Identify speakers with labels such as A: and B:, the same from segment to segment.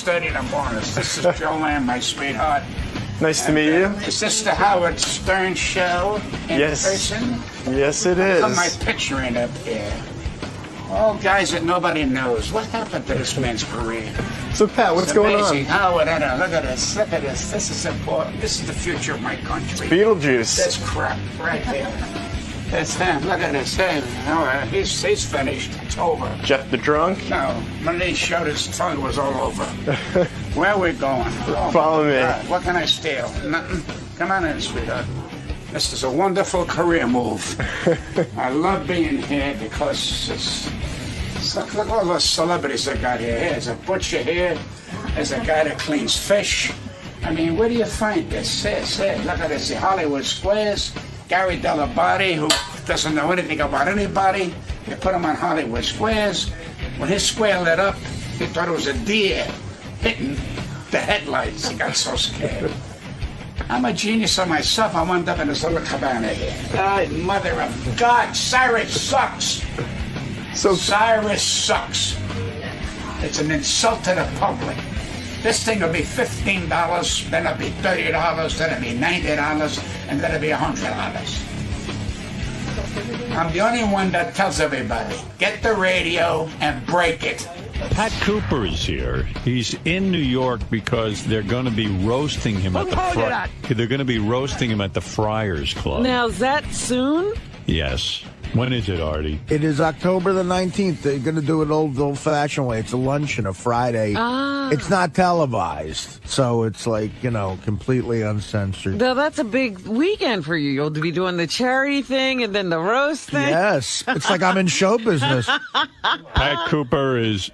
A: 6:30 in the morning. This is Joanne, my sweetheart.
B: Nice to meet you.
A: Is this the Howard Stern show in person?
B: Yes, it is.
A: Put my picture in up here. All guys that nobody knows. What happened to this man's career?
B: So, Pat, what's going on?
A: Howard, I know. Look at this. Look at this. This is important. This is the future of my country.
B: Beetlejuice.
A: This crap right there. That's him. Look at this. Hey, he's finished. It's over.
B: Jeff the Drunk?
A: No. When he showed his tongue, it was all over. Where are we going? Oh,
B: follow me.
A: What can I steal? Nothing. Come on in, sweetheart. This is a wonderful career move. I love being here because look at all those celebrities that got here. There's a butcher here. There's a guy that cleans fish. I mean, where do you find this? Look at this. The Hollywood Squares. Gary Dell'Abate, who doesn't know anything about anybody. They put him on Hollywood Squares. When his square lit up, he thought it was a deer hitting the headlights. He got so scared. I'm a genius on myself. I wound up in this little cabana here. Mother of God, Cyrus sucks. Cyrus sucks. It's an insult to the public. This thing will be $15, then it'll be $30, then it'll be $90, and then it'll be $100. I'm the only one that tells everybody, get the radio and break it.
C: Pat Cooper is here. He's in New York because they're going to be roasting him at the They're going to be roasting him at the Friars Club.
D: Now, is that soon?
C: Yes. When is it, Artie?
E: It is October the 19th. They're going to do it old-fashioned way. It's a luncheon, a Friday. It's not televised, so it's like, completely uncensored.
D: Now, that's a big weekend for you. You'll be doing the charity thing and then the roast thing.
E: Yes. It's like I'm in show business.
C: Pat Cooper's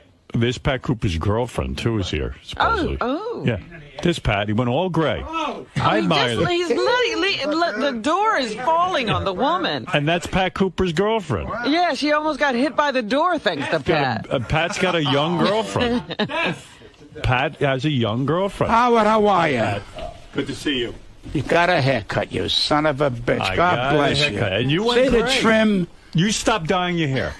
C: girlfriend, too, is here, supposedly.
D: Oh.
C: Yeah. This Pat, he went all gray. I admire that.
D: The door is falling on the woman.
C: And that's Pat Cooper's girlfriend.
D: Yeah, she almost got hit by the door thanks to Pat.
C: Pat's got a young girlfriend. Pat has a young girlfriend.
A: Howard, how are you?
C: Good to see you.
A: You got a haircut, you son of a bitch. God bless you.
C: And you went
A: See the trim?
C: You stopped dyeing your hair.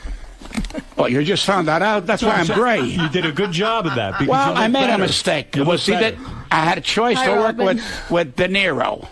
A: Oh, you just found that out? That's why I'm gray.
C: You did a good job of that.
A: Well, I made a mistake. I had a choice to work with De Niro.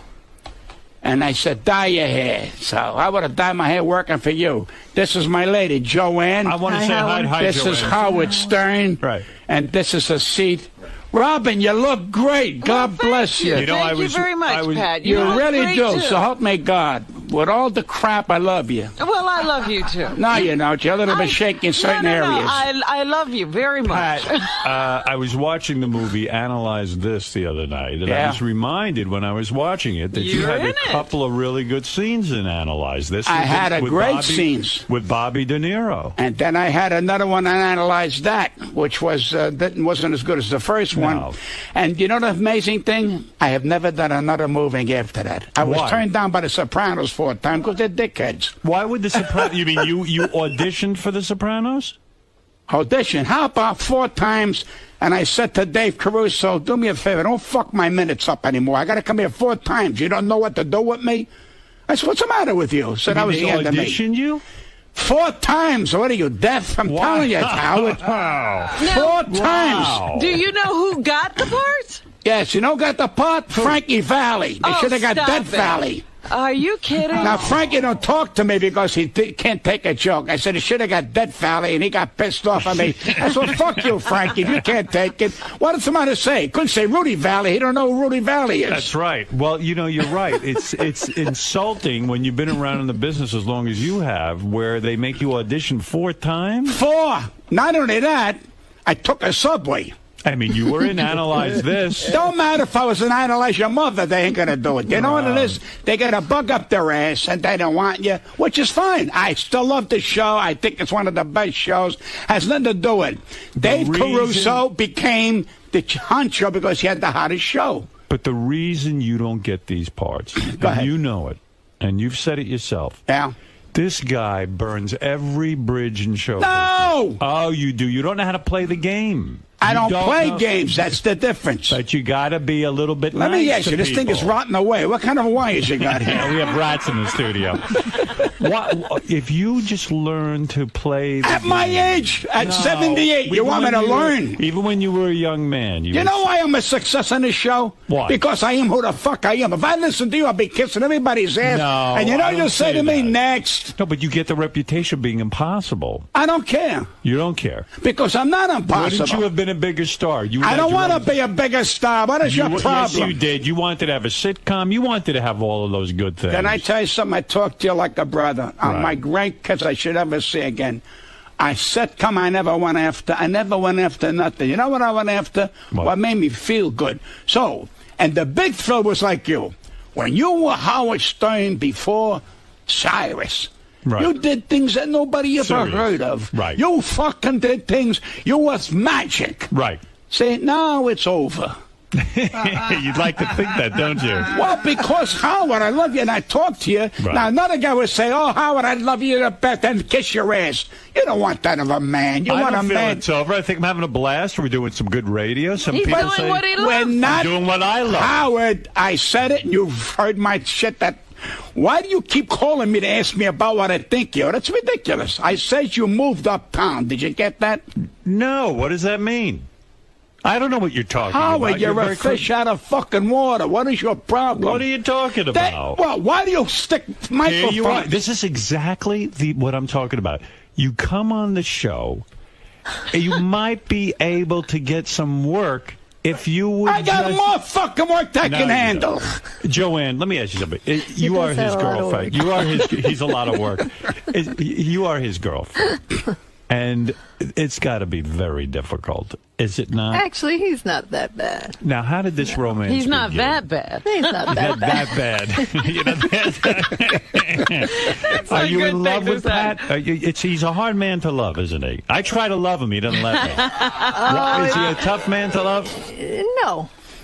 A: And I said, dye your hair. So I would have dyed my hair working for you. This is my lady, Joanne.
C: I want to say hi,
A: This
C: Joanne.
A: is Howard Stern.
C: Right.
A: And this is a seat. Robin, you look great. God bless you.
D: Thank you very much, Pat.
A: You really do.
D: Too.
A: So help me God. With all the crap, I love you.
D: Well, I love you, too.
A: No, you don't. You're a little bit shaky in certain areas.
D: I love you very much.
C: Pat, I was watching the movie Analyze This the other night, and I was reminded when I was watching it that you had a couple of really good scenes in Analyze This.
A: I had a great scenes.
C: With Bobby De Niro.
A: And then I had another one on Analyze That, which wasn't as good as the first one.
C: No.
A: And you know the amazing thing? I have never done another movie after that. I was turned down by The Sopranos 4 times because they're dickheads.
C: Why would The Sopranos... You mean you auditioned for The Sopranos?
A: Audition? How about 4 times? And I said to Dave Caruso, do me a favor, don't fuck my minutes up anymore. I got to come here 4 times. You don't know what to do with me? I said, what's the matter with you? So that was the end of me.
C: Auditioned you?
A: 4 times. What are you, deaf? I'm telling you, Howard. 4 times.
D: Do you know who got the part?
A: Yes, you know who got the part? Frankie Valli. They should have got Death Valley.
D: Are you kidding?
A: Now, Frankie don't talk to me because he can't take a joke. I said he should have got Death Valley, and he got pissed off at me. I said, fuck you, Frankie, if you can't take it. What does somebody say? Couldn't say Rudy Valley. He don't know who Rudy Valley is.
C: That's right. Well, you're right. It's insulting when you've been around in the business as long as you have, where they make you audition 4 times. 4.
A: Not only that, I took a subway.
C: I mean, you were in Analyze This.
A: Don't matter if I was in Analyze Your Mother, they ain't going to do it. You know what it is? They got a bug up their ass, and they don't want you, which is fine. I still love the show. I think it's one of the best shows. Has nothing to do with it. Dave Caruso became the honcho because he had the hottest show.
C: But the reason you don't get these parts, and you know it, and you've said it yourself.
A: Yeah.
C: This guy burns every bridge in show
A: business.
C: Oh, you do. You don't know how to play the game.
A: I don't play games. That's the difference.
C: But you got to be a little bit
A: Let me ask you, this thing is rotting away. What kind of wires you got here?
C: We have rats in the studio. If you just learn to play
A: at my age, at 78, you want me to learn?
C: Even when you were a young man.
A: You know why I'm a success on this show?
C: Why?
A: Because I am who the fuck I am. If I listen to you, I'll be kissing everybody's ass.
C: No,
A: and you'll say to me, next.
C: No, but you get the reputation of being impossible.
A: I don't care.
C: You don't care.
A: Because I'm not impossible.
C: Wouldn't you have been a bigger star?
A: I don't want to be a bigger star. What is your problem?
C: Yes, you did. You wanted to have a sitcom. You wanted to have all of those good things.
A: Can I tell you something? I talk to you like a brother. My great kids I should ever see again. I sitcom I never went after. I never went after nothing. You know what I went after? What made me feel good. So, and the big thrill was like you. When you were Howard Stern before Cyrus, you did things that nobody ever heard of.
C: Right.
A: You fucking did things. You was magic.
C: Right.
A: Say, now it's over.
C: You'd like to think that, don't you?
A: Well, because Howard, I love you, and I talk to you.
C: Right.
A: Now, another guy would say, oh, Howard, I love you the best, and kiss your ass. You don't want that of a man. You want a man.
C: It's over. I think I'm having a blast. We're doing some good radio. Some
D: He's
C: people
D: doing
C: say,
D: what he loves.
A: We're not
C: doing what I love.
A: Howard, I said it, and you've heard my shit. Why do you keep calling me to ask me about what I think you? That's ridiculous. I said you moved uptown. Did you get that?
C: No. What does that mean? I don't know what you're talking about.
A: Howard, you're a fish out of fucking water. What is your problem?
C: What are you talking about?
A: Well, why do you stick microphones?
C: Here you are. This is exactly what I'm talking about. You come on the show, and you might be able to get some work if you would.
A: I got more fucking work that I can handle.
C: Joanne, let me ask you something. You are his girlfriend. You are his. He's a lot of work. You are his girlfriend. And it's got to be very difficult, is it not?
F: Actually, he's not that bad.
C: Now, how did this romance
D: He's not
C: begin?
D: that bad.
F: He's not that bad.
C: Are you in love with Pat? He's a hard man to love, isn't he? I try to love him. He doesn't let me. Is he a tough man to love?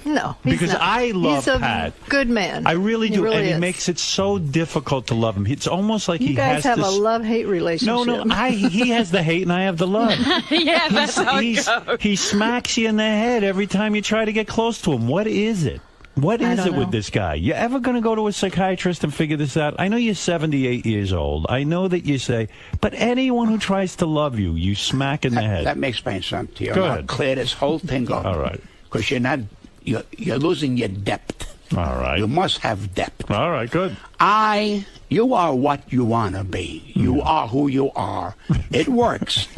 F: No,
C: because I love Pat.
F: He's a good man.
C: I really do,
F: really
C: and
F: is.
C: He makes it so difficult to love him. It's almost like
F: you
C: he
F: guys
C: has
F: have a love-hate relationship.
C: No, he has the hate and I have the love.
D: Yeah, that's how it goes.
C: He smacks you in the head every time you try to get close to him. What is it? What is it with this guy? You ever going to go to a psychiatrist and figure this out? I know you're 78 years old. I know that you say, but anyone who tries to love you, you smack in the head.
A: That makes me something to you.
C: Go
A: I'll
C: ahead.
A: clear this whole thing up.
C: All right.
A: Because you're losing your depth.
C: All right.
A: You must have depth.
C: All right, good.
A: You are what you want to be. You are who you are. It works.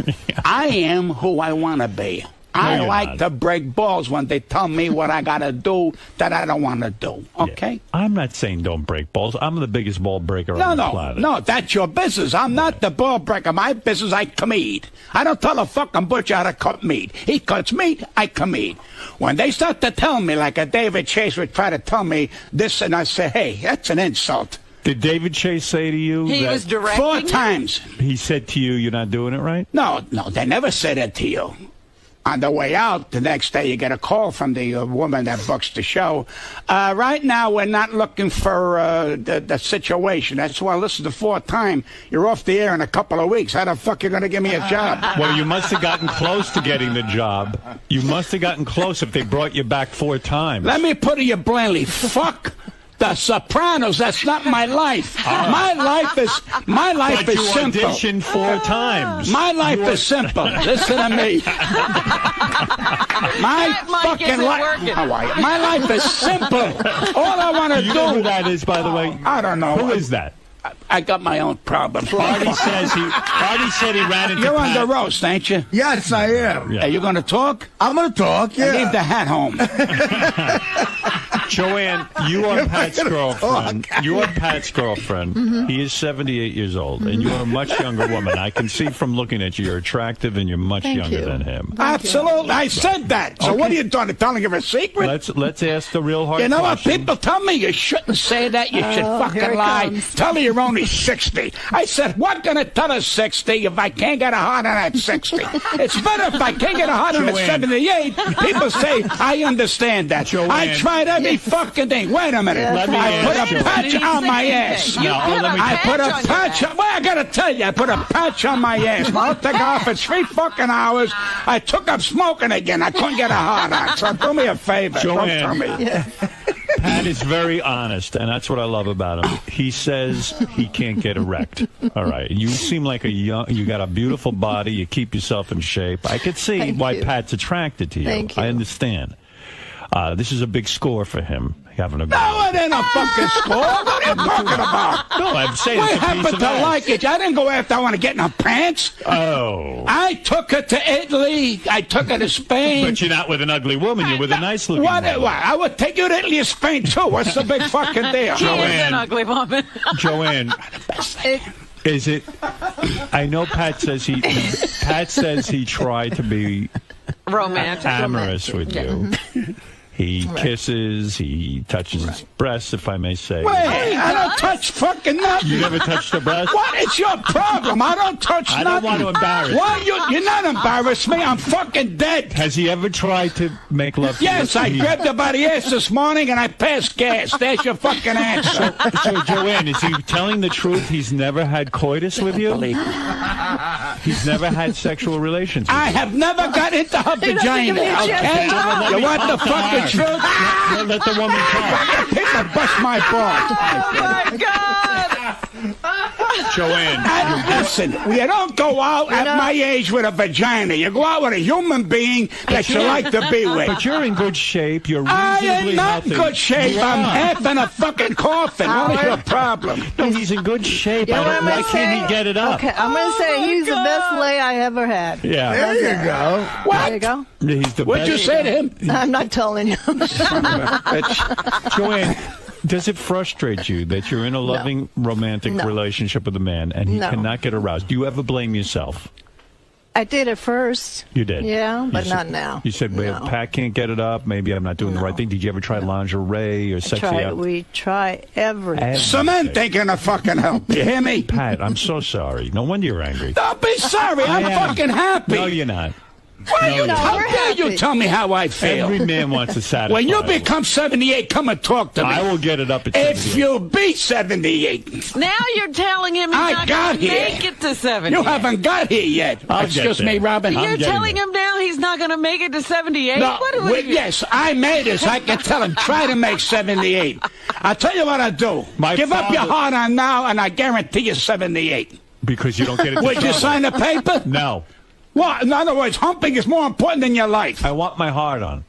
A: I am who I want to be. I like to break balls when they tell me what I got to do that I don't want to do. Okay?
C: Yeah. I'm not saying don't break balls. I'm the biggest ball breaker on the planet.
A: No, that's your business. I'm not the ball breaker. My business, I cut meat. I don't tell a fucking butcher how to cut meat. He cuts meat, I cut meat. When they start to tell me, like a David Chase would try to tell me this, and I say, hey, that's an insult.
C: Did David Chase say to you
D: He
C: that
D: was directing
A: 4 times.
C: He said to you, you're not doing it right?
A: No, they never said it to you. On the way out, the next day, you get a call from the woman that books the show. Right now, we're not looking for the situation. That's why, listen, the 4th time, you're off the air in a couple of weeks. How the fuck you going to give me a job?
C: Well, you must have gotten close to getting the job. You must have gotten close if they brought you back 4 times.
A: Let me put it you blandly. Fuck The Sopranos. That's not my life. My life is simple.
C: But you auditioned 4 times.
A: My life is simple. Listen to me. My fucking life. My life is simple. All I want to do.
C: You know who that is, by the way?
A: I don't know.
C: Who is that?
A: I got my own problems.
C: Artie said he ran into
A: You're on
C: Pat.
A: the roast, ain't you?
E: Yes, I am.
C: Yeah.
A: Are you going to talk?
E: I'm going to talk, yeah.
A: Leave the hat home.
C: Joanne, you are Pat's girlfriend. You are Pat's girlfriend.
F: Mm-hmm.
C: He is 78 years old, and you are a much younger woman. I can see from looking at you, you're attractive, and you're much younger than him.
A: Absolutely. I said that. So what are you doing? Telling him a secret?
C: Let's ask the real hard
A: You know
C: question.
A: what? People tell me you shouldn't say that. You should fucking lie. Tell me you're only 60. I said, what gonna tell us 60 if I can't get a heart on at 60? It's better if I can't get a heart on at 78. People say, I understand that.
C: Joanne.
A: I tried every fucking things. Wait a minute.
C: Let me
A: I put
C: ask
A: a
C: you.
A: patch on my ass. I put a patch on. Well, I gotta tell you, I put a patch on my ass. My took off for 3 fucking hours. I took up smoking again. I couldn't get a hard on. So do me a favor.
C: Joanne.
A: Don't tell me.
F: Yeah.
C: Pat is very honest, and that's what I love about him. He says he can't get erect. All right. You seem like you got a beautiful body. You keep yourself in shape. I could see
F: Thank
C: why
F: you.
C: Pat's attracted to you.
F: Thank you.
C: I understand. This is a big score for him, having a
A: No, it ain't a fucking score. What are you talking about?
C: No, I'm saying
A: We
C: it's a piece
A: happen
C: of
A: to
C: ass.
A: like it. I didn't go after I want to get in her pants.
C: Oh.
A: I took her to Italy. I took her to Spain.
C: But you're not with an ugly woman. You're with a nice-looking
A: What?
C: woman.
A: I would take you to Italy and Spain, too. What's the big fucking deal?
D: She is
C: Joanne.
D: an ugly woman.
C: Joanne, is it? I know Pat says he tried to be
D: Romantic.
C: amorous with you. He kisses, he touches his breasts, if I may say.
A: Wait, I don't touch fucking nothing.
C: You never touched a breast?
A: What is your problem? I don't touch
C: I
A: nothing.
C: don't want to embarrass
A: Why you're not embarrass me? I'm fucking dead.
C: Has he ever tried to make love to you?
A: Yes, I grabbed her by the ass this morning and I passed gas. There's your fucking answer.
C: So, Joanne, is he telling the truth? He's never had coitus with you? He's never had sexual relations with you?
A: I have never got into her vagina, okay? You want the fucking truth?
C: Let the woman talk.
A: People bust my balls.
D: Oh, my God.
C: Joanne.
A: And listen, you don't go out at my age with a vagina. You go out with a human being that you like to be with.
C: But you're in good shape. You're
A: I
C: reasonably
A: am not in
C: healthy.
A: good shape.
C: You
A: I'm
C: are.
A: half in a fucking coffin. What is your problem?
C: No, he's in good shape.
F: You know what I'm
C: Why
F: gonna
C: can't
F: say?
C: he get it up?
F: Okay, I'm going to say he's the best lay I ever had.
C: Yeah.
E: There you go.
F: There you go.
C: He's the
A: What'd you
C: best.
A: say to him?
F: I'm not telling you.
C: Joanne, does it frustrate you that you're in a loving, romantic
F: No.
C: relationship with a man and he
F: No.
C: cannot get aroused? Do you ever blame yourself?
F: I did at first.
C: You did?
F: Yeah, but
C: You said-
F: not now.
C: You said, well,
F: No.
C: Pat can't get it up. Maybe I'm not doing the right thing. Did you ever try lingerie or sexy out?
F: We try everything.
A: Cement ain't gonna fucking help. You hear me?
C: Pat, I'm so sorry. No wonder you're angry.
A: Don't be sorry. I'm
C: I am.
A: fucking happy.
C: No, you're not.
A: Why you,
F: No,
A: how
F: we're
A: dare you
F: happy.
A: tell me how I feel?
C: Every man wants to satisfy.
A: When you become 78, come and talk to me.
C: I will get it up at
A: If
C: 78.
A: you be 78,
D: Now you're telling him he's
A: I
D: not
A: got
D: going to
A: here.
D: make it to 70.
A: you haven't got here yet.
C: I'll
A: Excuse
C: get
A: me,
C: there.
A: Robin.
C: I'm
D: You're
C: getting
D: telling
C: there.
D: him now he's not going to make it to 78?
A: No,
D: What
A: yes, I made it. So I can tell him, try to make 78. I'll tell you what I do.
C: My
A: Give up your
C: father-
A: heart on now, and I guarantee you 78.
C: Because you don't get it. to
A: Would you
C: 70.
A: sign the paper?
C: No.
A: What? In other words, humping is more important than your life.
C: I want my heart on.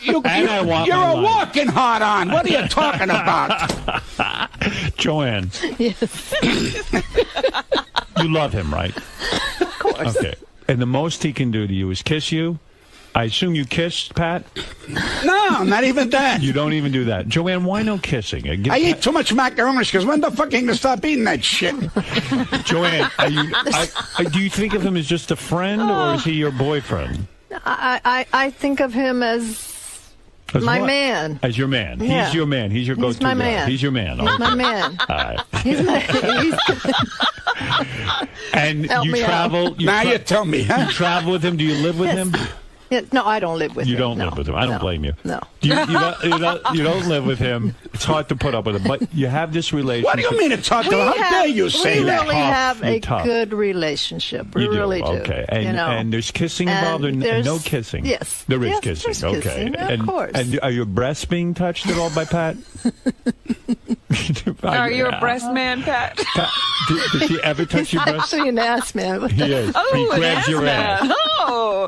A: You,
C: I want
A: you're
C: my
A: a
C: life.
A: walking hard on. What are you talking about?
C: Joanne,
F: Yes,
C: you love him, right?
F: of course.
C: Okay. And the most he can do to you is kiss you? I assume you kissed, Pat?
A: No, not even that.
C: You don't even do that. Joanne, why no kissing?
A: I eat too much macaroni because when the fuck are you going to stop eating that shit?
C: Joanne, do you think of him as just a friend, or is he your boyfriend?
F: I think of him as
C: As
F: my
C: what?
F: man.
C: As your man.
F: Yeah.
C: He's your man. He's your
F: He's
C: go-to
F: my
C: guy.
F: man.
C: He's your man.
F: He's
C: Okay.
F: my man.
C: All right.
F: He's
C: And
F: Help
C: you
F: me out.
A: Now you tell me,
C: you
A: huh?
C: travel with him. Do you live with him?
F: no, I don't live with
C: You
F: him.
C: don't
F: No.
C: live with him. I don't
F: No.
C: blame you.
F: No.
C: You don't live with him. It's hard to put up with him. But you have this relationship.
A: What do you mean to talk to her? How dare you say
F: we
A: that?
F: really have
C: You're
F: a
C: tough.
F: good relationship. We
C: You do.
F: really do.
C: Okay. And,
F: you know?
C: and there's kissing
F: And
C: involved or
F: there's-
C: no kissing?
F: Yes.
C: There is
F: Yes,
C: kissing.
F: there's
C: Okay.
F: kissing, of
C: and,
F: course.
C: And are your breasts being touched at all by Pat?
D: Are you a breast man, Pat?
C: Pat, did she ever touch
F: He's
C: your breasts?
F: actually an ass man.
C: He is.
D: Oh,
C: He
D: an
C: grabs
D: ass
C: your
D: man.
C: ass.
D: Oh.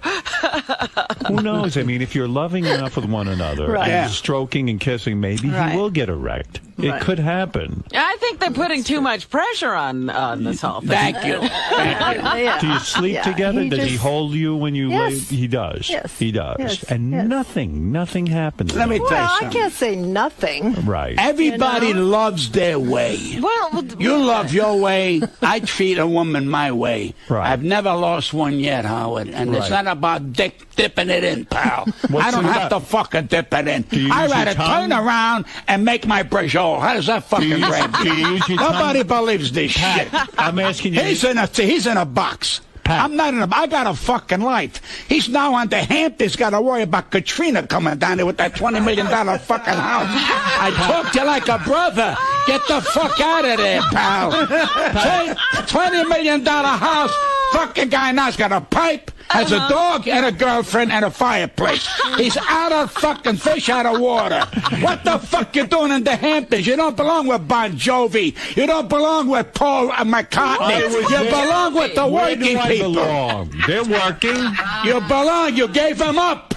C: Who knows? I mean, if you're loving enough with one another
F: Right.
C: and
A: Yeah.
C: stroking and kissing, maybe
F: Right.
C: he will get erect. It
F: Right.
C: could happen.
D: I think they're putting too much pressure on this whole thing.
A: Thank you.
F: Yeah.
C: Do you sleep
F: Yeah,
C: together?
F: he
C: Does he
F: just-
C: hold you when you lay?
F: Yes.
C: He does.
F: Yes.
C: He does.
F: Yes.
C: And
F: Yes.
C: nothing happens.
A: Let me tell you
F: Well, I
A: something.
F: can't say nothing.
C: Right.
A: Everybody
F: You know?
A: loves their way.
D: Well,
A: You love your way. I treat a woman my way.
C: Right.
A: I've never lost one yet, Howard. And it's
C: Right.
A: not about dipping it in, pal.
C: What's
A: I don't
C: it
A: have
C: about?
A: to fucking dip it in.
C: you
A: I
C: use your
A: rather
C: tongue?
A: turn around and make my brajol. How does that fucking grab
C: do you use your tongue?
A: Nobody believes this shit.
C: I'm asking you.
A: He's in a box.
C: Pat.
A: I'm not in a... I got a fucking life. He's now on the Hamptons, got to worry about Katrina coming down there with that $20 million fucking house. I talk to you like a brother. Get the fuck out of there, pal. $20 million house. Fucking guy now's got a pipe, has a dog and a girlfriend and a fireplace. He's out of fucking fish out of water. What the fuck you doing in the Hamptons? You don't belong with Bon Jovi. You don't belong with Paul McCartney. You belong with the working people.
C: Belong? They're working.
A: You belong. You gave them up.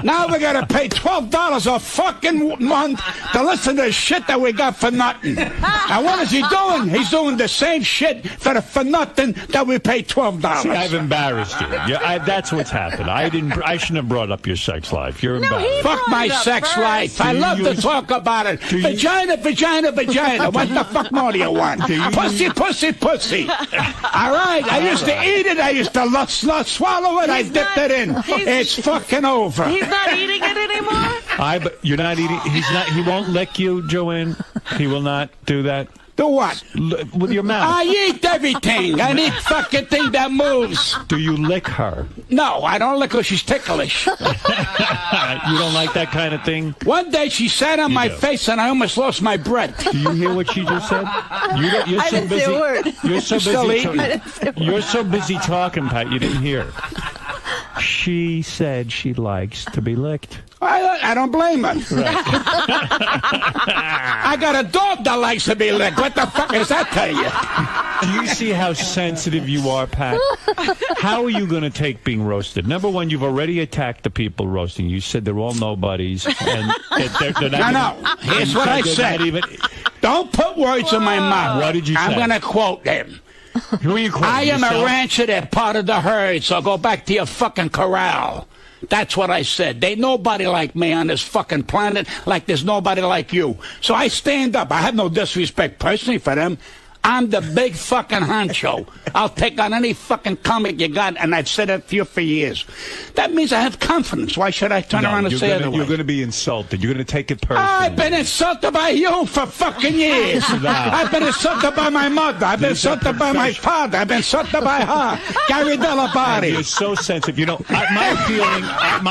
A: Now we gotta pay $12 a fucking month to listen to the shit that we got for nothing. And what is he doing? He's doing the same shit for nothing that we pay $12.
C: See, I've embarrassed you. That's what's happened. I shouldn't have brought up your sex life. You're embarrassed.
A: Fuck my sex life. I love to talk about it. Vagina, vagina, vagina. What the fuck more do you want? Pussy, pussy, pussy. All right. I used to eat it. I used to swallow it. I dipped it in. It's fucking over.
D: He's not eating it anymore?
C: But you're not eating. He won't lick you, Joanne. He will not do that.
A: Do what?
C: With your mouth.
A: I eat everything. I eat fucking thing that moves.
C: Do you lick her?
A: No, I don't lick her. She's ticklish.
C: You don't like that kind of thing?
A: One day she sat on my face and I almost lost my breath.
C: Do you hear what she just said? You're
F: I
C: so
F: didn't
C: busy.
F: say a word.
C: You're so
A: Still
C: busy.
A: eating?
C: You're so busy talking, Pat. You didn't hear. She said she likes to be licked.
A: I don't blame her.
C: Right.
A: I got a dog that likes to be licked. What the fuck does that tell you?
C: Do you see how sensitive you are, Pat? How are you going to take being roasted? Number one, you've already attacked the people roasting. You said they're all nobodies. And they're not
A: No. Here's what I said. Don't put words in my mouth.
C: What did you say?
A: I'm going to quote them.
C: Who are you quoting?
A: I am
C: yourself?
A: a rancher. They're part of the herd. So go back to your fucking corral. That's what I said. Ain't nobody like me on this fucking planet, like there's nobody like you. So I stand up. I have no disrespect personally for them. I'm the big fucking honcho. I'll take on any fucking comic you got, and I've said it to you for years. That means I have confidence. Why should I turn around and say otherwise?
C: You're going to be insulted. You're going to take it personally.
A: I've been insulted by you for fucking years. I've been insulted by my mother. I've been insulted by my father. I've been insulted by her. Gary Dell'Abate.
C: You're so sensitive. You know, my feeling...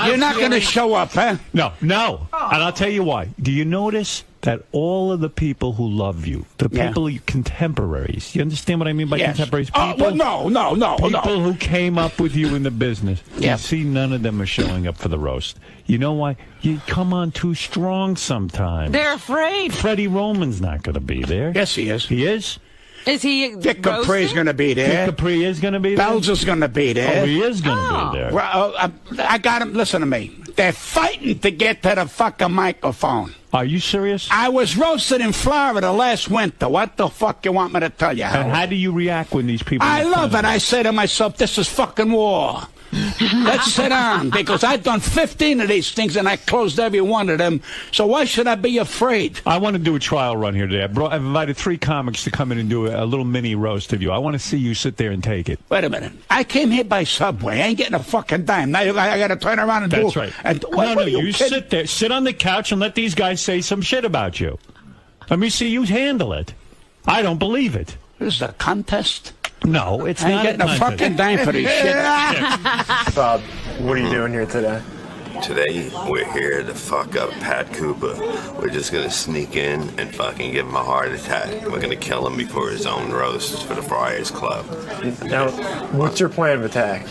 A: You're not going to show up, huh?
C: No. And I'll tell you why. Do you notice that all of the people who love you, the people, contemporaries, you understand what I mean by contemporaries? People,
A: no.
C: People who came up with you in the business, you see none of them are showing up for the roast. You know why? You come on too strong sometimes.
D: They're afraid.
C: Freddie Roman's not going to be there.
A: Yes, he is.
C: He is?
D: Is he
A: Dick Capri's going to be there.
C: Dick Capri is going to be there?
A: Bells is going to be there.
C: Oh, he is going to be there.
A: Well, I got him. Listen to me. They're fighting to get to the fucking microphone.
C: Are you serious?
A: I was roasted in Florida last winter. What the fuck you want me to tell you?
C: And how do you react when these people...
A: I love it. I say to myself, this is fucking war. Let's sit down, because I've done 15 of these things and I closed every one of them. So why should I be afraid?
C: I want to do a trial run here today. I've invited 3 comics to come in and do a little mini roast of you. I want to see you sit there and take it.
A: Wait a minute. I came here by subway. I ain't getting a fucking dime. Now I got to turn around and do it.
C: That's right.
A: And,
C: No, you sit there. Sit on the couch and let these guys say some shit about you. Let me see you handle it. I don't believe it.
A: This is a contest?
C: No, it's
A: I ain't
C: not
A: getting a fucking dime for this shit.
B: Bob, what are you doing here today?
G: Today, we're here to fuck up Pat Cooper. We're just gonna sneak in and fucking give him a heart attack. We're gonna kill him before his own roast for the Friars Club.
B: Now, what's your plan of attack?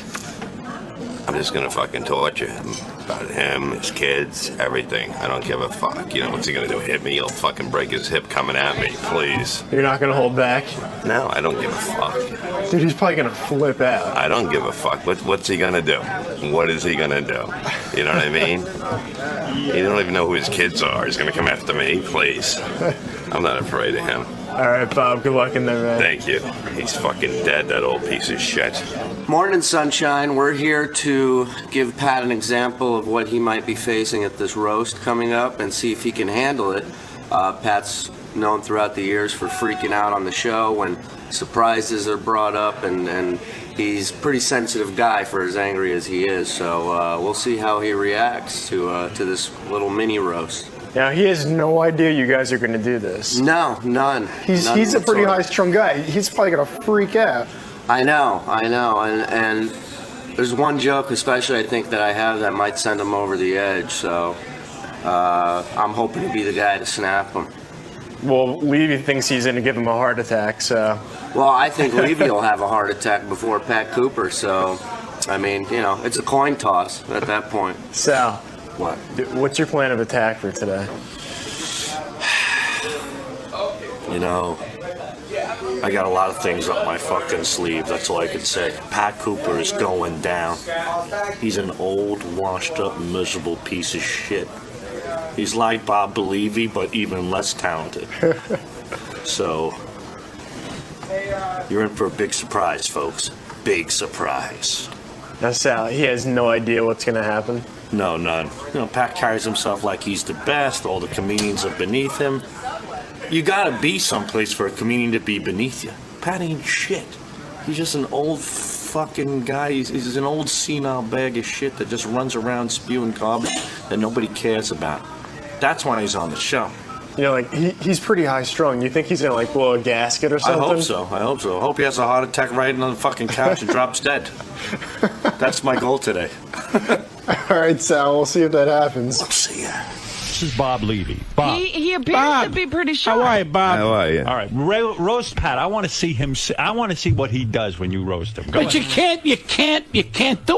G: I'm just gonna fucking torture him. About him, his kids, everything. I don't give a fuck. You know, what's he gonna do? Hit me? He'll fucking break his hip coming at me, please.
B: You're not gonna hold back?
G: No, I don't give a fuck.
B: Dude, he's probably gonna flip out.
G: I don't give a fuck. What's he gonna do? What is he gonna do? You know what I mean? You don't even know who his kids are. He's gonna come after me, please. I'm not afraid of him.
B: All right, Bob, good luck in there, man.
G: Thank you. He's fucking dead, that old piece of shit.
H: Morning, sunshine. We're here to give Pat an example of what he might be facing at this roast coming up and see if he can handle it. Pat's known throughout the years for freaking out on the show when surprises are brought up, and he's a pretty sensitive guy for as angry as he is. So we'll see how he reacts to this little mini roast.
B: Now, he has no idea you guys are going to do this.
H: No, none.
B: He's a pretty high-strung guy. He's probably going to freak out.
H: I know, and there's one joke, especially I think that I have that might send him over the edge. So I'm hoping to be the guy to snap him.
B: Well, Levy thinks he's going to give him a heart attack, so.
H: Well, I think Levy will have a heart attack before Pat Cooper. So, I mean, you know, it's a coin toss at that point.
B: Sal,
H: what?
B: What's your plan of attack for today?
I: You know, I got a lot of things up my fucking sleeve. That's all I can say. Pat Cooper is going down. He's an old, washed-up, miserable piece of shit. He's like Bob Levy, but even less talented. So, you're in for a big surprise, folks. Big surprise.
B: Now, Sal, he has no idea what's going to happen.
I: No, none. You know, Pat carries himself like he's the best. All the comedians are beneath him. You gotta be someplace for a comedian to be beneath you. Pat ain't shit. He's just an old fucking guy. He's an old senile bag of shit that just runs around spewing garbage that nobody cares about. That's why he's on the show.
B: You know, like, he's pretty high strung. You think he's going to, like, blow a gasket or something?
I: I hope so. I hope he has a heart attack right on the fucking couch and drops dead. That's my goal today.
B: All right, Sal, we'll see if that happens.
I: We'll see ya.
C: This is Bob Levy. Bob.
D: He appears to be pretty sure.
A: How are you, Bob?
G: How are you?
C: All right, roast Pat. I want to see him. I want to see what he does when you roast him. Go
A: But
C: ahead.
A: you can't do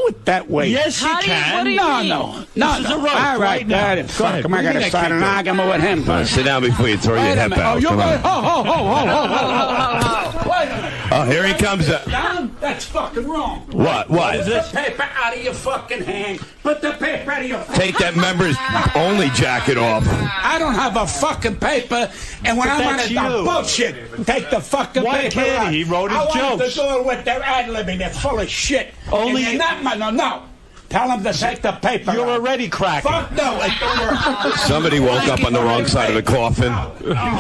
A: it that way.
C: Yes, you
D: What
C: can.
D: do you mean?
A: No.
C: This is a roast
A: All
C: right now.
A: right,
C: Go
A: fuck
C: ahead.
A: him. I
C: What are
A: got
C: you
A: to start
C: gonna
A: an
C: keep
A: argument with him.
G: All right, sit down before you throw your
A: Wait a
G: hip
A: minute.
G: out.
A: Oh, you're
G: Come
A: going.
G: on.
A: Wait a minute.
G: Oh, here he comes.
A: Down? That's fucking wrong.
G: What?
A: Put the paper out of your fucking hand. Put the paper out of your fucking
G: Take that members only jacket off.
A: I don't have a fucking paper, and when
C: But
A: I'm on
C: that's
A: it,
C: you.
A: bullshit. Take the fucking
C: Why
A: paper
C: can't
A: out.
C: he? He wrote his
A: I want
C: jokes.
A: to do it with their ad-libbing. They're full of shit.
C: Only-
A: And they're not, no. Tell them to take the paper
C: You're
A: out.
C: already cracking.
A: Fuck no, it don't work.
G: Somebody woke up on the wrong side of the coffin.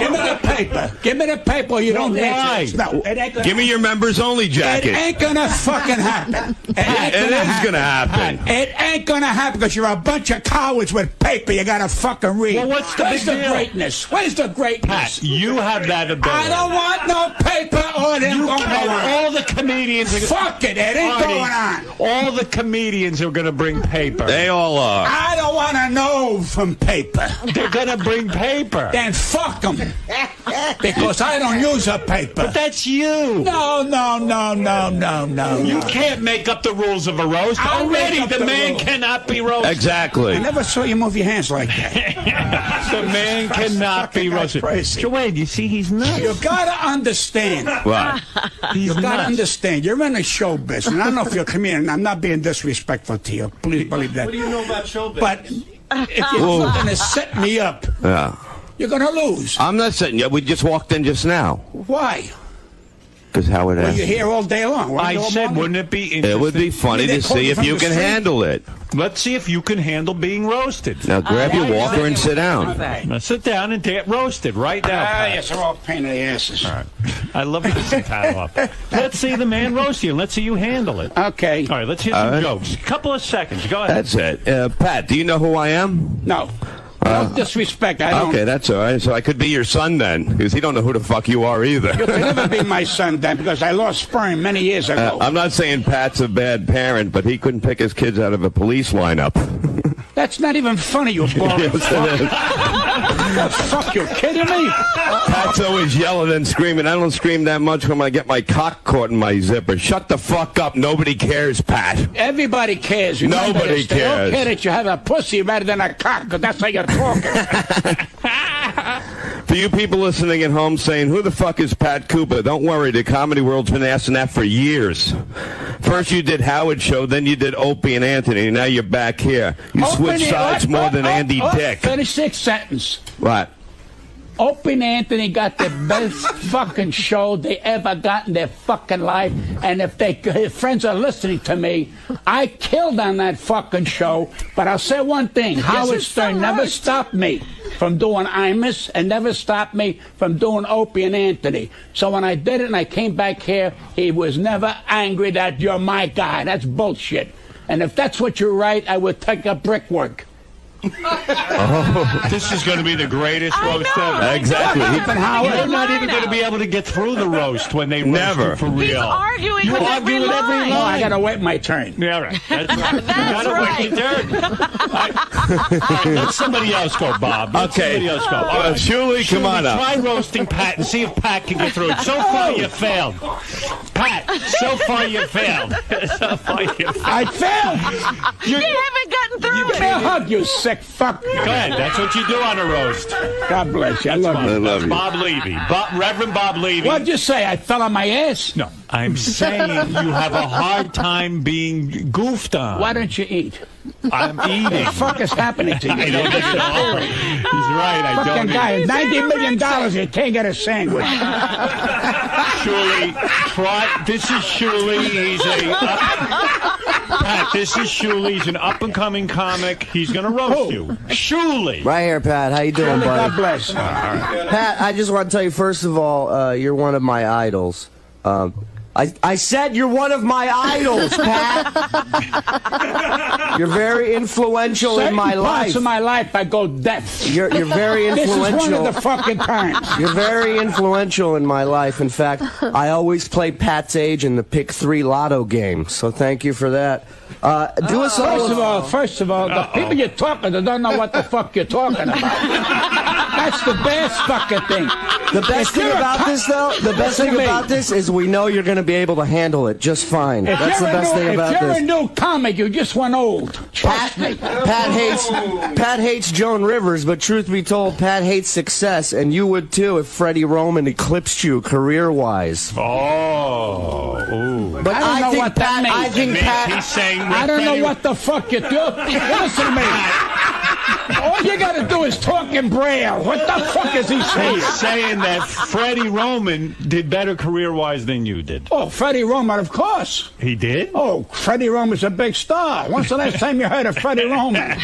A: Give me the paper. Give me the paper. You don't
C: Why?
A: answer. No, it ain't gonna
G: Give me your members only
A: It
G: jacket.
A: ain't gonna fucking happen. It
G: is gonna happen.
A: It ain't gonna happen because you're a bunch of cowards with paper you gotta fucking read.
C: Well, what's the
A: Where's
C: big
A: the
C: deal?
A: greatness? Where's the greatness?
C: Pat, you have that ability.
A: I don't want no paper or them
C: You
A: going
C: can.
A: on.
C: All the comedians are
A: Fuck it ain't
C: Artie,
A: going on.
C: All the comedians are going to bring paper.
G: They all are.
A: I don't want to know from paper.
C: They're going to bring paper.
A: Then fuck them. Because I don't use a paper.
C: But that's you.
A: No.
C: You can't make up the rules of a roast.
A: I'll
C: Already,
A: make up
C: the
A: the
C: man
A: rules.
C: cannot be roasted.
G: Exactly.
A: I never saw you move your hands like that.
C: The man cannot be
A: fucking guy's
C: roasted.
A: crazy.
C: Joanne, you see, he's nuts.
A: You gotta understand.
G: What?
C: He's
A: You gotta
C: nuts.
A: understand. You're in the show business. And I don't know if you're a comedian. I'm not being disrespectful to you. Please believe that.
I: What do you know about showbiz?
A: But if you're going to set me up,
G: Yeah.
A: you're going to lose.
G: I'm not saying. Yeah, we just walked in just now.
A: Why?
G: Because Howard
A: Well,
G: asked.
A: you're here all day long. Why
C: I
A: you all
C: said,
A: morning?
C: wouldn't it be interesting?
G: It would be funny
A: They
G: to
A: call
G: see
A: you
G: if
A: from
G: you
A: the
G: can
A: street?
G: handle it.
C: Let's see if you can handle being roasted.
G: Now grab your walker and sit down.
C: Now sit down and get roasted right now. Pat.
A: Yes, they're all pain in the asses.
C: All right. I love this title up. Let's see the man roast you and let's see you handle it.
A: Okay.
C: All right, let's hear some jokes. A couple of seconds. Go ahead.
G: That's it. Pat, do you know who I am?
A: No. No disrespect. I don't.
G: Okay, that's all right. So I could be your son then, because he don't know who the fuck you are either.
A: You can never be my son then because I lost sperm many years ago.
G: I'm not saying Pat's a bad parent, but he couldn't pick his kids out of a police lineup.
A: That's not even funny, you boring fuck. The fuck, you kidding me?
G: Pat's always yelling and screaming. I don't scream that much when I get my cock caught in my zipper. Shut the fuck up. Nobody cares, Pat.
A: Everybody cares. Remember
G: Nobody
A: this. They don't
G: cares.
A: care that you have a pussy rather than a cock because that's how you're talking.
G: For you people listening at home saying, who the fuck is Pat Cooper? Don't worry, the comedy world's been asking that for years. First you did Howard Show, then you did Opie and Anthony, and now you're back here. You switch sides more than Andy Dick.
A: Finish this sentence.
G: What?
A: Opie and Anthony got the best fucking show they ever got in their fucking life. And if their friends are listening to me, I killed on that fucking show. But I'll say one thing. Howard Stern never stopped me from doing Imus and never stopped me from doing Opie and Anthony. So when I did it and I came back here, he was never angry that you're my guy. That's bullshit. And if that's what you write, I would take up brickwork.
C: This is going to be the greatest roast ever.
G: Exactly.
C: You're not even going to be able to get through the roast when they roast you for real.
D: He's arguing
C: you
D: with
C: argue with every line.
A: Oh, I got to wait my turn.
C: Yeah, right. That's right. You got to wait your turn. All right, let somebody else go, Bob. Let somebody else go. All right.
G: Shuli, come on up.
C: Try roasting Pat and see if Pat can get through it. So far, you failed. Pat, so far you failed. So far you failed.
A: I failed.
D: You haven't gotten through
A: Give me a hug, you sick fuck.
C: Go ahead. That's what you do on a roast.
A: God bless you. I love you.
G: I love you.
C: Bob Levy. Reverend Bob Levy.
A: What'd you say? I fell on my ass?
C: No, I'm saying you have a hard time being goofed on.
A: Why don't you eat?
C: I'm eating.
A: What the fuck is happening to you?
C: I don't eat at all. He's right. I don't
A: Fucking
C: eat.
A: guy, $90 million, you can't get a sandwich.
C: Shuli, try. This is Shuli. He's Pat, this is Shuli. He's an up-and-coming comic. He's going to roast you. Shuli.
J: Right here, Pat. How you doing, buddy?
A: God bless.
J: Pat, I just want to tell you, first of all, you're one of my idols. I said you're one of my idols, Pat. You're very influential in my life.
A: Parts of my life, I go deaf.
J: You're very influential.
A: This is one of the fucking times.
J: You're very influential in my life. In fact, I always play Pat's age in the Pick 3 Lotto game. So thank you for that. Do us all.
A: First of all, the people you're talking to don't know what the fuck you're talking about. That's the best fucking thing.
J: The best thing about this, though, is we know you're going to be able to handle it just fine. That's the best thing about this.
A: If you're a new comic, you just went old. Trust me.
J: Pat hates Joan Rivers, but truth be told, Pat hates success, and you would too if Freddie Roman eclipsed you career-wise.
C: Oh, ooh.
A: But I don't know what that means.
J: I think Pat.
C: He's saying
A: I don't know what the fuck you do. Listen to me. All you got to do is talk in Braille. What the fuck is he saying?
C: He's saying that Freddie Roman did better career-wise than you did.
A: Oh, Freddie Roman, of course.
C: He did?
A: Oh, Freddie Roman's a big star. When's the last time you heard of Freddie Roman?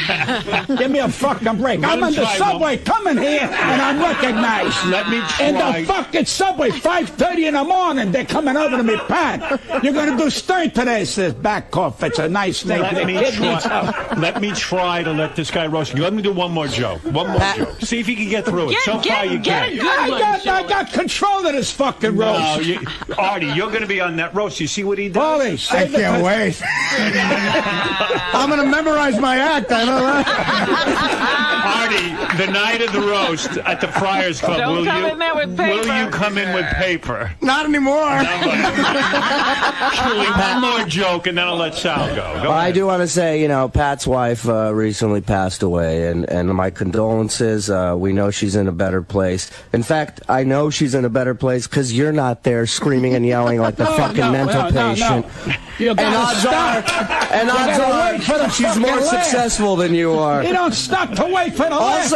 A: Give me a fucking break. I'm in the subway coming here, and I'm recognized.
C: Let me try.
A: In the fucking subway, 5:30 in the morning, they're coming over to me, Pat. You're going to do Stern today, says back off. It's a nice thing.
C: Let me try to let this guy roast you. Let me do one more joke. One more joke. See if you can get through it. So far you can't.
A: I got control of this fucking roast.
C: No, Artie, you're going to be on that roast. You see what he does?
A: Holy,
E: I can't wait. I'm going to memorize my act. I know that.
C: Artie, the night of the roast at the Friars Club,
D: Don't come in there with paper.
C: Will you come in with paper?
E: Not anymore.
C: Actually, one more joke, and then I'll let Sal go.
J: I do want to say, Pat's wife recently passed away, and my condolences. We know she's in a better place. In fact, I know she's in a better place because you're not there screaming and yelling like the fucking mental patient.
A: And odds are
J: she's more successful than you are.
A: You don't stop to wait for the laugh.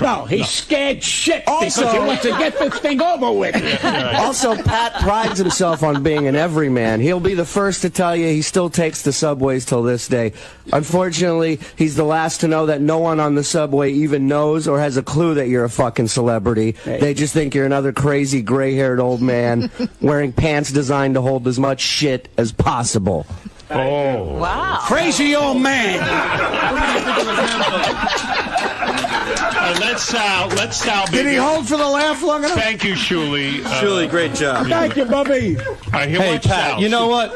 A: No, he's scared shit because he wants to get this thing over with.
J: Also, Pat prides himself on being an everyman. He'll be the first to tell you he still takes the subways till this day. Unfortunately, he's the last to know that no one on the subway even knows or has a clue that you're a fucking celebrity. They just think you're another crazy gray-haired old man wearing pants designed to hold as much shit as possible.
C: Oh.
D: Wow.
A: Crazy old man.
C: Let Sal be.
E: Did he hold for the laugh long enough?
C: Thank you, Shuli.
K: Shuli, great job.
A: Thank you, Bubby.
K: Hey, Pat, you know what?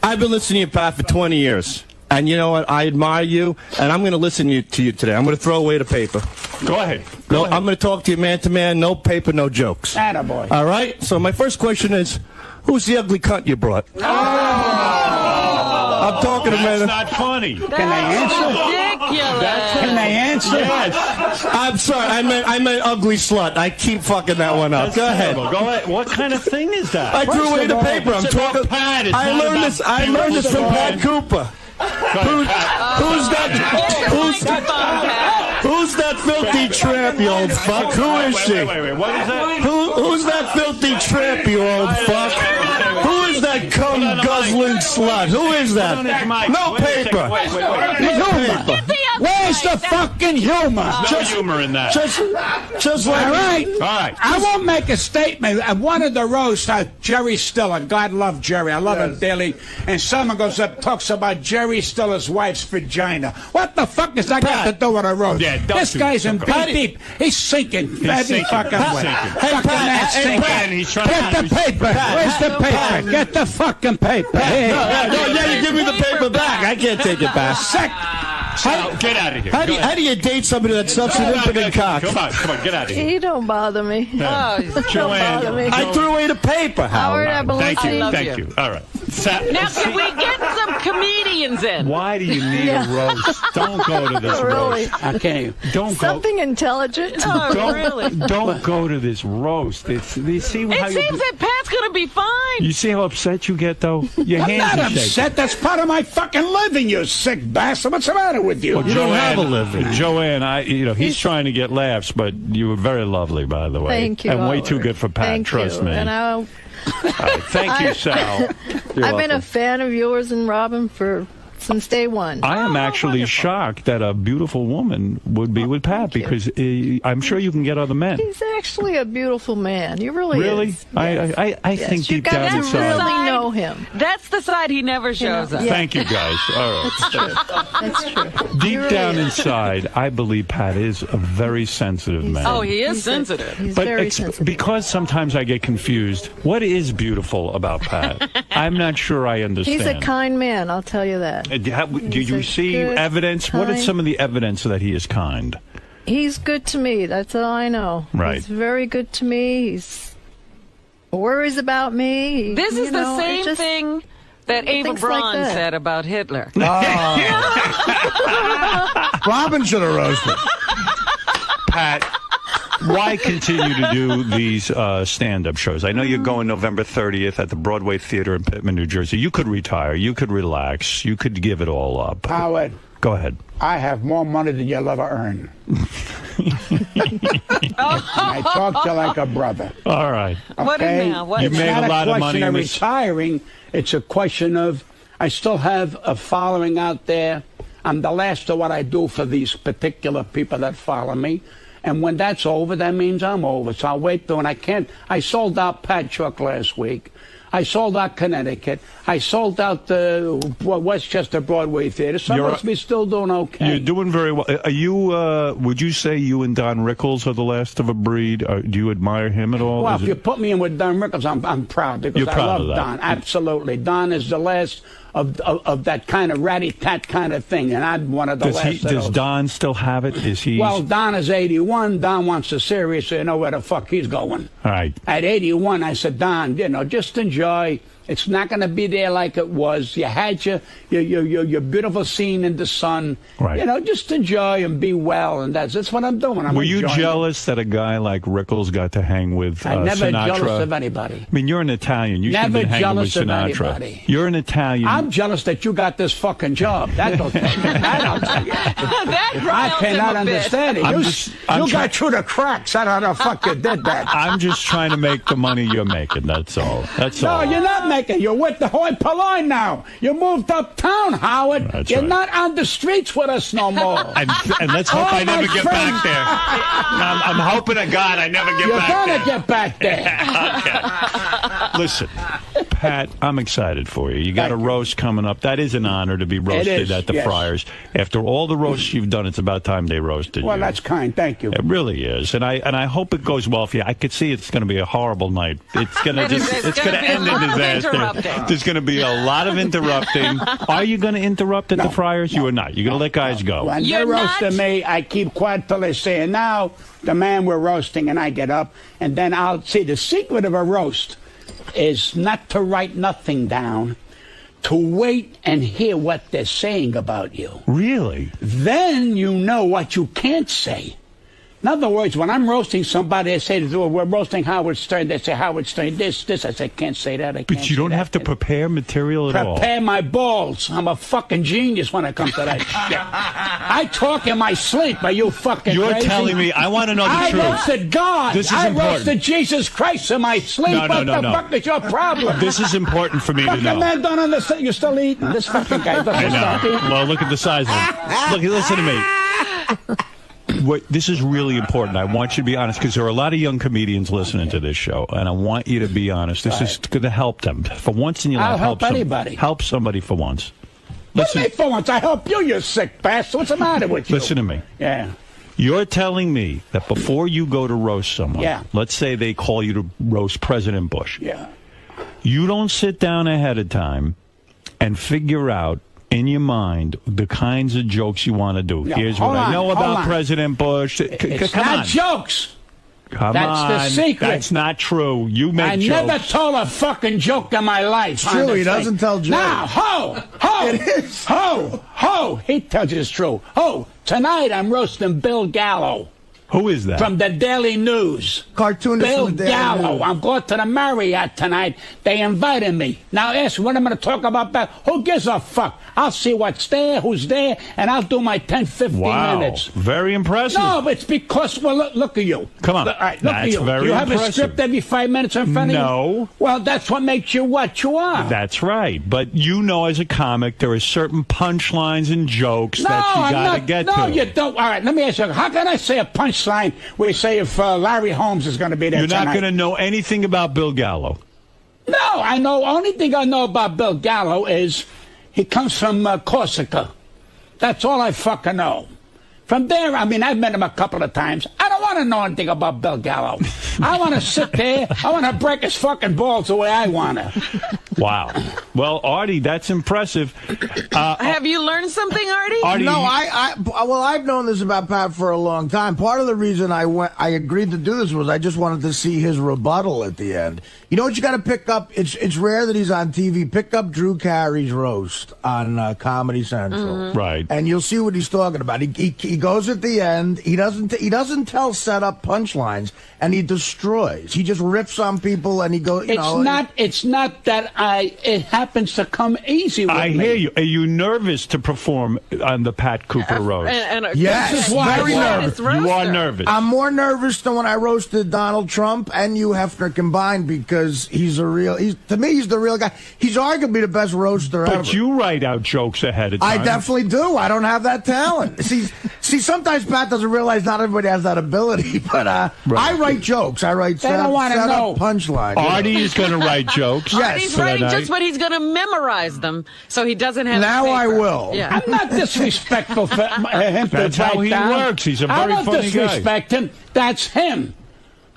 K: I've been listening to you, Pat, for 20 years. And you know what? I admire you, and I'm going to listen to you today. I'm going to throw away the paper.
C: Go ahead.
K: I'm going to talk to you man to man. No paper, no jokes.
A: Attaboy.
K: All right? So my first question is, who's the ugly cunt you brought? I'm talking to man.
C: That's not funny.
A: Can they answer?
D: Ridiculous.
A: Can they answer?
C: Yes.
K: I'm sorry. I meant ugly slut. I keep fucking that one up. Go ahead.
C: Go ahead. What kind of thing is that?
K: I threw away the paper. I'm talking.
C: Pat.
K: I learned this from Pat Cooper. Who's that filthy tramp, you old fuck? Who is she?
C: Wait. What is that?
K: Who's that filthy tramp, you old fuck? Who is that cum guzzling slut? Who is that? No paper.
D: Get the
A: Where's the fucking humor?
C: No humor in that.
K: Just like
A: all right.
C: All right.
A: I won't make a statement. I wanted to roast Jerry Stiller. God love Jerry. I love him dearly. And someone goes up talks about Jerry Stiller's wife's vagina. What the fuck does that got to do with a roast?
C: Yeah,
A: this guy's in deep. He's sinking. Every fucking way. Fucking ass sinking.
C: He's trying
A: Get the paper. Where's the paper? Get the fucking paper. Hey.
K: No, you give me the paper back. I can't take it back.
C: Get out of here.
K: How do you date somebody that sucks an impotent cock?
C: Come on, get out of here.
F: He don't bother me.
C: Yeah.
F: Don't bother me.
K: I threw away the paper,
F: Howard, I believe
C: Thank you. All right.
D: Now, can we get some comedians in?
C: Why do you need a roast? Don't go to this
F: Really?
C: roast.
A: I can't.
C: Don't go.
F: Something intelligent.
D: Oh, really?
C: Don't go to this roast. You see how
D: It seems that Pat's going to be fine.
C: You see how upset you get, though? Your
A: I'm
C: hands
A: not
C: are shaking.
A: upset. That's part of my fucking living, you sick bastard. What's the matter with you?
C: Well,
K: You don't have a living.
C: Joanne, he's trying to get laughs, but you were very lovely, by the way.
F: Thank you.
C: And way
F: Howard.
C: too good for Pat,
F: Thank
C: trust
F: you.
C: me.
F: And
C: All right, thank you, Sal.
F: I've been a fan of yours and Robin since day one.
C: I am actually
D: wonderful.
C: shocked that a beautiful woman would be with Pat because I'm sure you can get other men.
F: He's actually a beautiful man. You really
C: Yes.
F: is.
C: I think
F: You
C: deep down
F: got to
C: inside.
F: really know him.
D: That's the side he never shows us.
F: Yeah.
C: Thank you, guys. All right.
F: That's true. That's true.
C: Deep
F: He really
C: down
F: is.
C: inside, I believe Pat is a very sensitive man.
D: Oh, he is sensitive.
F: He's
C: But
F: very sensitive.
C: because sometimes I get confused, what is beautiful about Pat? I'm not sure I understand.
F: He's a kind man, I'll tell you that.
C: Do you
F: a
C: see
F: good,
C: evidence? What is
F: kind-
C: some of the evidence that he is kind?
F: He's good to me. That's all I know.
C: Right.
F: He's very good to me. He's worries about me.
D: This is the
F: it
D: same
F: just-
D: thing that Ava
F: things like
D: Braun
F: that.
D: said about Hitler.
E: Robin should have roasted.
C: Pat, why continue to do these stand-up shows? I know you're going November 30th at the Broadway Theater in Pittman, New Jersey. You could retire. You could relax. You could give it all up.
A: Howard,
C: Go ahead.
A: I have more money than you'll ever earn. I talk to you like a brother.
C: All right.
D: What is
A: Okay?
D: now? What
C: You
D: is
C: made
D: now?
C: a lot of money in
A: It's
C: this.
A: not a question of retiring. It's a question of I still have a following out there. I'm the last of what I do for these particular people that follow me. And when that's over, that means I'm over. So I'll wait till, and I can't. I sold out Pat Chuck last week. I sold out Connecticut. I sold out the Westchester Broadway Theater. So I must be still doing okay.
C: You're doing very well. Are you? Would you say you and Don Rickles are the last of a breed? Do you admire him at all?
A: Well,
C: Is
A: if
C: it-
A: you put me in with Don Rickles, I'm proud because
C: You're proud
A: I
C: of
A: love
C: that.
A: Don. Absolutely. Don is the last of that kind of ratty-tat kind of thing, and I'm one of the last of
C: Does
A: those.
C: Don still have it? Is he?
A: Well, Don is 81. Don wants a serious, so you know where the fuck he's going.
C: All right.
A: At 81, I said, Don, just enjoy. It's not going to be there like it was. You had your beautiful scene in the sun.
C: Right.
A: Just enjoy and be well, and that's what I'm doing.
C: Were you
A: enjoying it.
C: jealous that a guy like Rickles got to hang with
A: I'm never
C: Sinatra?
A: jealous of anybody.
C: I mean, you're an Italian. You should have
A: Never
C: been hanging with
A: jealous of
C: Sinatra.
A: anybody.
C: You're an Italian.
A: I'm jealous that you got this fucking job. That don't tell you. That don't tell you.
D: That
A: I
D: riles him
A: cannot
D: a bit.
A: understand it. You got through the cracks. I don't know how the fuck you did that.
C: I'm just trying to make the money you're making. That's all. That's
A: No,
C: all.
A: you're not making. You're with the Hoi Polloi now. You moved uptown, Howard.
C: That's
A: You're
C: right.
A: not on the streets with us no more.
C: And let's hope
A: Oh,
C: I never
A: my
C: get
A: friend.
C: back there. I'm hoping to God I never get
A: You're
C: back
A: gonna
C: there.
A: get back there.
C: Okay. Listen, Pat, I'm excited for you. You got a roast coming up. That is an honor to be roasted
A: is,
C: at the
A: yes.
C: Friars. After all the roasts you've done, it's about time they roasted
A: Well,
C: you.
A: that's kind. Thank you.
C: It really is, and I hope it goes well for you. I could see it's going to be a horrible night. It's going to
D: It's
C: going
D: gonna
C: to
D: be a
C: end in
D: lot of
C: disaster.
D: interrupting.
C: There's going to be a lot of interrupting. Are you going to interrupt at the Friars? You are not. You're going to let guys go.
A: When
D: You're
A: they're roasting
D: not-
A: me, I keep quiet till they say, and now the man we're roasting, and I get up, and then I'll see the secret of a roast is not to write nothing down, to wait and hear what they're saying about you.
C: Really?
A: Then you know what you can't say. In other words, when I'm roasting somebody, they say, we're roasting Howard Stern. They say, Howard Stern, this. I say, can't say that.
C: But you don't have to prepare material at all.
A: Prepare my balls. I'm a fucking genius when it comes to that shit. I talk in my sleep. Are you fucking
C: You're
A: crazy?
C: telling me. I want to know the truth.
A: I roasted God.
C: This is
A: I
C: important.
A: roasted Jesus Christ in my sleep.
C: No.
A: What the fuck is your problem?
C: This is important for me to know.
A: The man don't understand. You're still eating. This fucking guy doesn't stop eating.
C: Well, look at the size of him. Look, listen to me. This is really important. I want you to be honest, because there are a lot of young comedians listening to this show, and I want you to be honest. This is going to help them. For once in your life,
A: I'll help anybody.
C: Help somebody for once.
A: Listen, what do you mean for once? I help you, you sick bastard. What's the matter with you?
C: Listen to me.
A: Yeah.
C: You're telling me that before you go to roast someone, let's say they call you to roast President Bush.
A: Yeah.
C: You don't sit down ahead of time and figure out in your mind the kinds of jokes you want to do.
A: No,
C: Here's what I know about President Bush.
A: It's
C: Come
A: not
C: on.
A: Come
C: on.
A: That's the secret.
C: That's not true. You make
A: I
C: jokes.
A: never told a fucking joke in my life.
E: It's true. He doesn't tell jokes.
A: Now, ho!
E: It is.
A: Ho! He tells you it's true. Ho! Tonight I'm roasting Bill Gallo.
C: Who is that?
A: From the Daily News.
E: Cartoonist
A: Bill
E: from the Daily
A: Gallo.
E: News.
A: I'm going to the Marriott tonight. They invited me. Now ask what I'm going to talk about. Who gives a fuck? I'll see what's there, who's there, and I'll do my 10, 15 minutes.
C: Very impressive.
A: No, but it's because, well, look at you.
C: Come on.
A: All right, look at you.
C: Very
A: Do you have
C: impressive.
A: a script every 5 minutes in front of you?
C: No.
A: Well, that's what makes you what you are.
C: That's right. But you know, as a comic, there are certain punchlines and jokes that you got to get to.
A: No, you don't. All right, let me ask you. How can I say a punchline where you say if Larry Holmes is going to be there
C: You're
A: tonight?
C: not going to know anything about Bill Gallo.
A: No, I know. Only thing I know about Bill Gallo is he comes from Corsica. That's all I fucking know. From there, I mean, I've met him a couple of times. I don't want to know anything about Bill Gallo. I want to sit there. I want to break his fucking balls the way I want to.
C: Wow. Well, Artie, that's impressive.
D: Have you learned something, Artie?
E: No, well, I've known this about Pat for a long time. Part of the reason I agreed to do this was I just wanted to see his rebuttal at the end. You know what you got to pick up? It's rare that he's on TV. Pick up Drew Carey's roast on Comedy Central,
C: right?
E: And you'll see what he's talking about. He goes at the end. He doesn't tell set up punchlines, and he destroys. He just riffs on people, and he goes.
A: It's not that it happens to come easy with me.
C: I hear you. Are you nervous to perform on the Pat Cooper roast?
E: Yes,
A: this is why
E: very nervous.
C: You are nervous.
E: I'm more nervous than when I roasted Donald Trump and Hugh Hefner combined because to me, he's the real guy. He's arguably the best roaster ever.
C: But you write out jokes ahead of time.
E: I definitely do. I don't have that talent. See, sometimes Pat doesn't realize not everybody has that ability, but I write jokes. I write set up punchlines.
C: Artie is going to write jokes.
E: Yes.
D: He's writing jokes, but he's going to memorize them, so he doesn't have
E: Now
D: paper.
E: I will.
D: Yeah.
A: I'm not disrespectful for him.
C: That's how he works. He's a very
A: I don't
C: funny
A: disrespect him. That's him.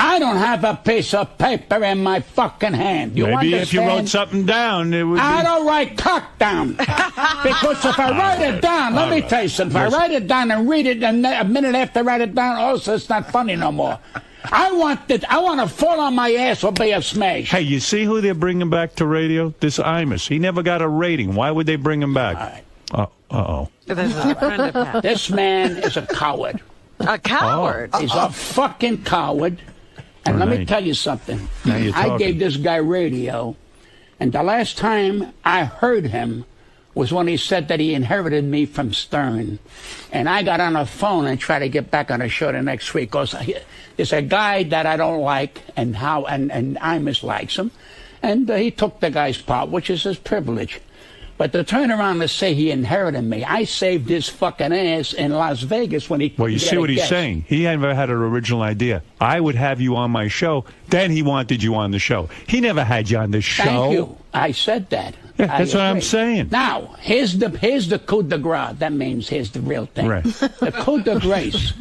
A: I don't have a piece of paper in my fucking hand. You
C: Maybe
A: understand?
C: if you wrote something down, it would
A: I
C: be...
A: don't write cock down. Because if I write it down, let me tell you something. If I write it down and read it, and a minute after I write it down, also it's not funny no more. I want to fall on my ass or be a smash.
C: Hey, you see who they're bringing back to radio? This 𝗫𝗻𝐸. He never got a rating. Why would they bring him back? Uh-oh.
A: This man is a coward.
D: A coward?
A: He's a fucking coward. And let me tell you something. I gave this guy radio, and the last time I heard him was when he said that he inherited me from Stern. And I got on the phone and tried to get back on the show the next week because there's a guy that I don't like and 𝗫𝗻𝐸 likes him. And he took the guy's part, which is his privilege. But to turn around and say he inherited me, I saved his fucking ass in Las Vegas when he...
C: Well, you see what he's saying. He never had an original idea. I would have you on my show. Then he wanted you on the show. He never had you on the show.
A: Thank you. I said that.
C: Yeah, that's what I'm saying.
A: Now, here's the coup de grace. That means here's the real thing.
C: Right.
A: The coup de grace.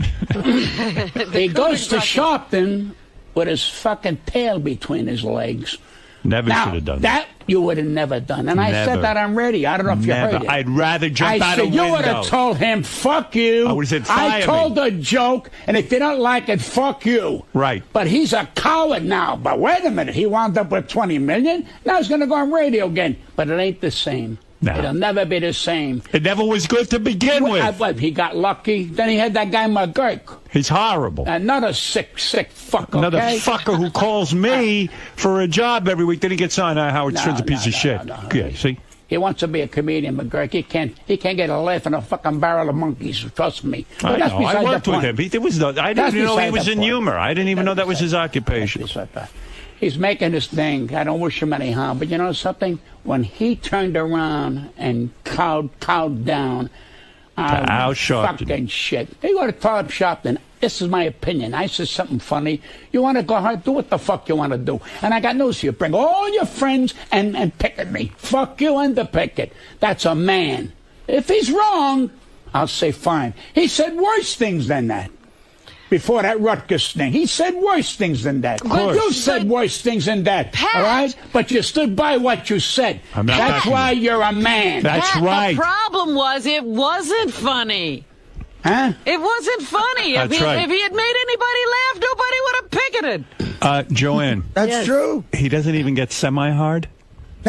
A: He goes to Sharpton with his fucking tail between his legs.
C: Never should have done that.
A: You would have never done. And I said that on radio. I don't know if you heard it.
C: I'd rather jump out a window.
A: You would have told him, fuck you.
C: I would have said, fire
A: I told a joke, and if you don't like it, fuck you.
C: Right.
A: But he's a coward now. But wait a minute. He wound up with $20 million. Now he's going to go on radio again. But it ain't the same.
C: No.
A: It'll never be the same.
C: It never was good to begin with.
A: But he got lucky. Then he had that guy McGurk.
C: He's horrible.
A: Another sick fucker.
C: Another
A: okay?
C: fucker who calls me for a job every week. Then he gets on. Howard Stern's a piece of shit. Yeah, see?
A: He wants to be a comedian, McGurk. He can't get a laugh in a fucking barrel of monkeys. Trust me. But
C: I know. I worked with him. I didn't even know he was in humor. I didn't even know that was his occupation.
A: He's making this thing. I don't wish him any harm. But you know something? When he turned around and cowed down,
C: Al Sharpton.
A: Fucking shit. He go to Al Sharpton. This is my opinion. I said something funny. You want to go hard? Do what the fuck you want to do. And I got news for you. Bring all your friends and pick at me. Fuck you and the picket. That's a man. If he's wrong, I'll say fine. He said worse things than that. Before that Rutgers thing. He said worse things than that. You said worse things than that.
D: Pat.
A: All right? But you stood by what you said. That's why you're a man.
C: That's
D: Pat,
C: right.
D: The problem was it wasn't funny.
A: Huh?
D: It wasn't funny.
C: That's right.
D: If he had made anybody laugh, nobody would have picketed.
C: Joanne.
E: That's true.
C: He doesn't even get semi-hard?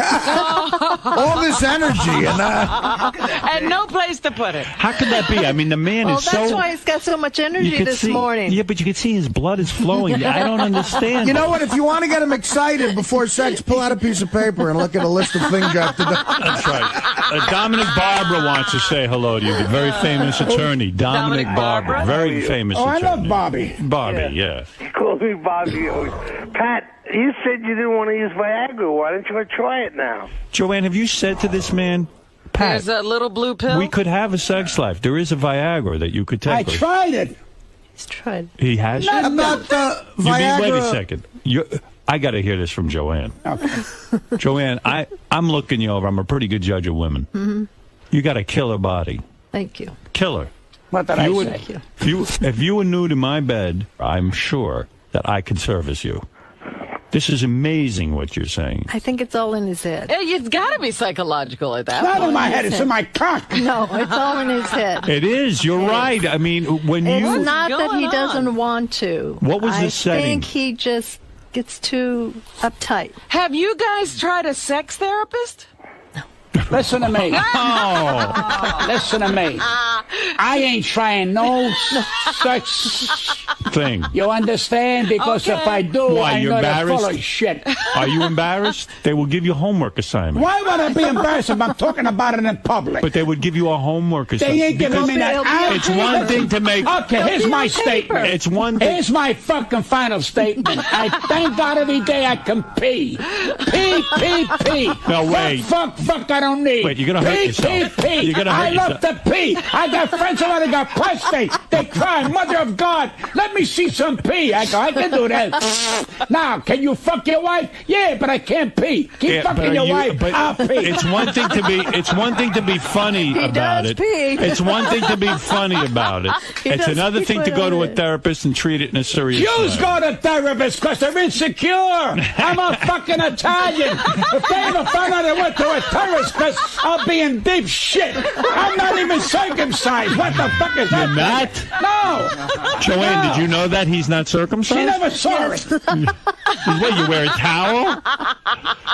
E: All this energy
D: and no place to put it.
C: How could that be? I mean, the man is so...
F: that's why he's got so much energy this morning.
C: Yeah, but you can see his blood is flowing. I don't understand.
E: You know what? If you want to get him excited before sex, pull out a piece of paper and look at a list of things you have to do.
C: That's right. Dominic Barbara wants to say hello to you, the very famous attorney. Dominic Barbara, very famous attorney.
A: I love Bobby.
C: Bobby, yeah.
L: He calls me Bobby. Pat, you said you didn't want to use Viagra. Why don't you go try it now?
C: Joanne, have you said to this man, Pat,
D: there's a little blue pill?
C: we could have a sex life. There is a Viagra that you could take.
A: I tried it.
F: He's tried.
C: He has?
E: Not about the Viagra.
C: Wait a second. I got to hear this from Joanne.
A: Okay.
C: Joanne, I'm looking you over. I'm a pretty good judge of women.
F: Mm-hmm.
C: You got a killer body.
F: Thank you.
C: Killer.
A: What did I say?
C: If you were nude in my bed, I'm sure that I could service you. This is amazing what you're saying.
F: I think it's all in his head.
D: It's got to be psychological at that
A: It's
D: point.
A: not in my head. It's in my cock.
F: No, it's all in his head.
C: It is. You're right. I mean, when
F: It's not that he doesn't want to.
C: What was the setting?
F: I think he just gets too uptight.
D: Have you guys tried a sex therapist?
A: Listen to me.
C: Oh.
A: Listen to me. I ain't trying no such
C: thing.
A: You understand? Because if I do,
C: why,
A: I
C: you're
A: know they're
C: embarrassed?
A: full of shit.
C: Are you embarrassed? They will give you homework assignments.
A: Why would I be embarrassed if I'm talking about it in public?
C: But they would give you a homework assignment.
A: They ain't giving me that.
C: It's one thing to make...
A: Okay, here's my statement.
C: It's one thing...
A: Here's my fucking final statement. I thank God every day I can pee. Pee.
C: No, wait.
A: Fuck, I don't need.
C: Wait, you're going to hurt yourself.
A: Pee.
C: You're going to hurt
A: I
C: yourself.
A: love to pee. I got friends who already got prostate. They cry, Mother of God, let me see some pee. I go, I can do that. Now, can you fuck your wife? Yeah, but I can't pee. Keep fucking your wife. I'll pee.
C: It's one thing to be funny about it. It's one thing to be funny about it. It's another thing to go to a therapist and treat it in a serious way.
A: Jews go to therapists because they're insecure. I'm a fucking Italian. If they ever found out I went to a therapist, I'll be in deep shit. I'm not even circumcised. What the fuck is that?
C: You're not?
A: No.
C: Joanne, did you know that he's not circumcised?
A: She never saw it.
C: What, you wear a towel?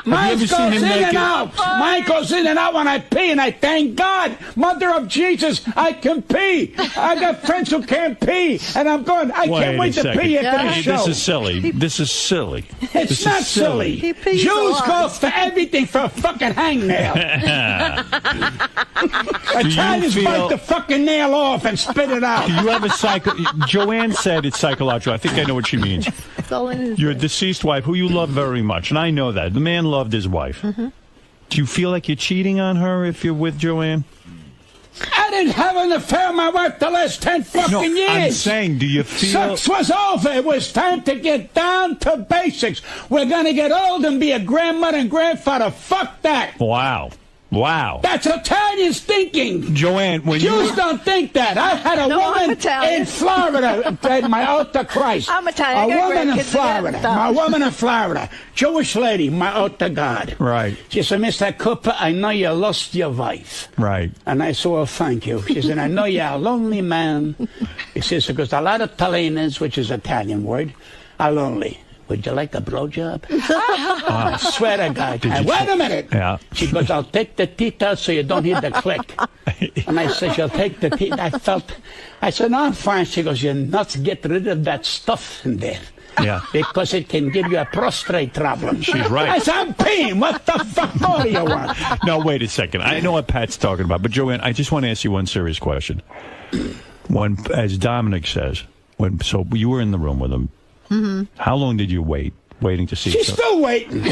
A: Mine goes in and out. Mine goes in and out when I pee, and I thank God, Mother of Jesus, I can pee. I got friends who can't pee, and I'm going, I can't wait to pee after the show.
C: This is silly. This is silly.
A: It's not silly. Jews go for everything for a fucking hangnail. Italians bite the fucking nail off and spit it out.
C: Do you have a Joanne said it's psychological. I think I know what she means.
F: It's all in his
C: Your
F: head.
C: deceased wife, who you love very much, and I know that. The man loved his wife.
F: Mm-hmm.
C: Do you feel like you're cheating on her if you're with Joanne?
A: I didn't have an affair with my wife the last 10 fucking years.
C: I'm saying, do you feel...
A: Sex was over. It was time to get down to basics. We're going to get old and be a grandmother and grandfather. Fuck that.
C: Wow.
A: That's Italians thinking.
C: Joanne, when
A: Jews don't think that. I had a woman in Florida, my altar Christ.
F: I'm Italian.
A: A woman in Florida. My woman in Florida. Jewish lady, my altar God.
C: Right.
A: She said, Mr. Cooper, I know you lost your wife.
C: Right.
A: And I said, well, thank you. She said, I know you're a lonely man. He says, because a lot of Italians, which is Italian word, are lonely.
M: would you like a blowjob? I swear to God. Wait a minute.
C: Yeah.
M: She goes, I'll take the teeth out so you don't hear the click. And I said, she'll take the teeth. I said, no, I'm fine. She goes, you're nuts, get rid of that stuff in there.
C: Yeah.
M: Because it can give you a prostate problem.
C: She's right.
M: I said, I'm peeing. What the fuck more do you want?
C: No, wait a second. I know what Pat's talking about, but Joanne, I just want to ask you one serious question. When, as Dominic says, so you were in the room with him.
F: Mm-hmm.
C: How long did you waiting to see?
M: She's still waiting.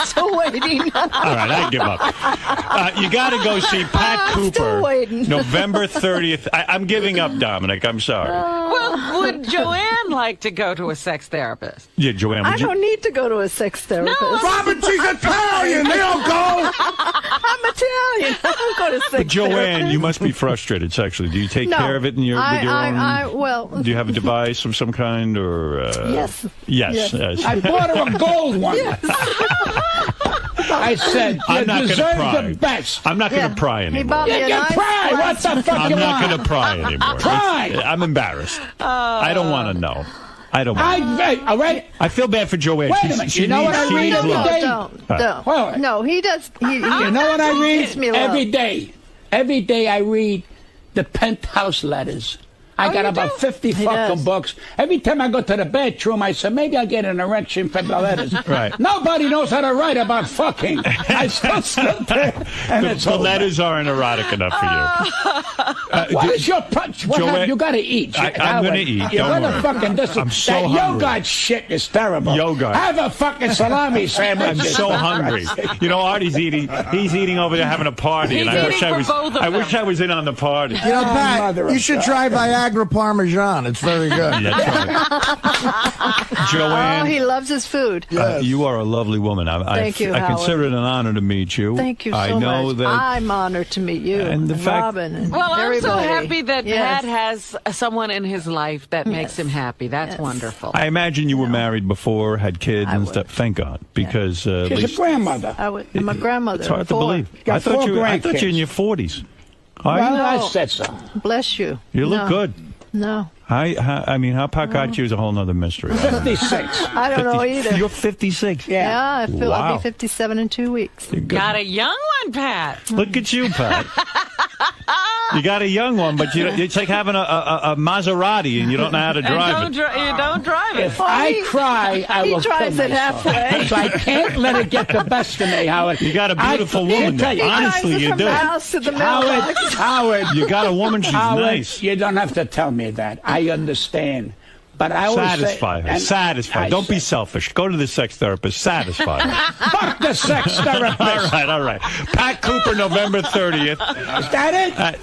F: Still waiting.
C: All right, I give up. You got to go see Pat Cooper.
F: Still waiting.
C: November 30th. I'm giving up, Dominic. I'm sorry.
D: Well, would Joanne like to go to a sex therapist?
C: Yeah, Joanne.
F: I don't need to go to a sex therapist.
D: No,
E: Robin, she's Italian. They don't go.
F: I'm Italian. I don't go to sex
C: But Joanne,
F: therapist.
C: you must be frustrated sexually. Do you take care of it with your own?
F: Well,
C: do you have a device of some kind, or?
F: Yes.
C: Yes.
M: I bought her a gold one.
F: Yes.
M: I said, you
C: I'm not gonna
M: deserve
C: pry.
M: the best.
C: I'm not going to pry
F: He
C: anymore.
F: bought me
M: You
F: a
M: can
F: nice
M: pry. What the fuck
C: I'm
M: you
C: not
M: want?
C: going to pry anymore.
M: Pry.
C: I'm embarrassed. I don't want to know. I don't want
M: all right.
C: I feel bad for Joanne.
M: Wait a minute.
C: She
M: You know what I read
C: needs
M: every
C: love.
M: day?
F: Don't.
M: What?
F: No, he does.
M: You know what I
F: Gives me
M: read
F: love.
M: every day? Every day I read the penthouse letters. I got about 50 fucking books. Every time I go to the bedroom, I say, maybe I'll get an erection from the letters.
C: Right.
M: Nobody knows how to write about fucking. I just sit there, and it's
C: The
M: over.
C: letters aren't erotic enough for you.
M: What is your punch? What
C: Joanne,
M: you got to eat.
C: I'm going to eat.
M: You're
C: Don't
M: gonna
C: worry.
M: fucking this.
C: I'm so
M: that
C: hungry.
M: Yogurt shit is terrible.
C: Yogurt.
M: Have a fucking salami sandwich.
C: I'm so hungry. You know, Artie's eating. He's eating over there having a party, and I wish I was. I wish I was in on the party.
E: You know, Pat, you should try Viagra Parmesan. It's very good.
C: Joanne.
F: Oh, he loves his food.
C: You are a lovely woman.
F: Thank you,
C: I
F: Howard.
C: consider it an honor to meet you.
F: Thank you so
C: I know
F: much.
C: that.
F: I'm honored to meet you
C: And the fact-
F: Robin and
D: Well, I'm so
F: everybody.
D: happy that
F: Yes.
D: Pat has someone in his life that makes him happy. That's wonderful.
C: I imagine you were married before, had kids and stuff. Thank God, because at
M: She's
C: least
M: a grandmother.
F: I'm a grandmother.
C: it's hard to
F: 4.
C: believe.
M: Got
C: I thought
M: 4
C: you were in
M: grandkids.
C: your 40s. Are
M: Well,
C: you?
M: I
F: No.
M: said so.
F: Bless you.
C: You look
F: No.
C: good.
F: No.
C: I mean, how Pat got you is a whole other mystery.
M: 56.
F: I don't know either.
C: You're 56.
F: Yeah, I feel I'll
C: Wow.
F: be 57 in 2 weeks.
D: Got a young one, Pat.
C: Look at you, Pat. You got a young one, but it's like having a Maserati and you don't know how to drive it.
D: You don't drive it.
M: If I cry, I will kill
F: drives it
M: myself.
F: halfway.
M: So I can't let it get the best of me, Howard.
C: You got a beautiful woman.
M: Tell you,
C: Honestly, you
F: From
C: do.
F: the house to the
M: Howard,
F: mailbox.
M: Howard,
C: You got a woman. She's
M: Howard,
C: nice.
M: you don't have to tell me that. I understand. But I always
C: Satisfy
M: say,
C: her. Satisfy. Don't be selfish. Go to the sex therapist. Satisfy her.
M: Fuck the sex therapist.
C: All right. Pat Cooper, November 30th.
M: Is that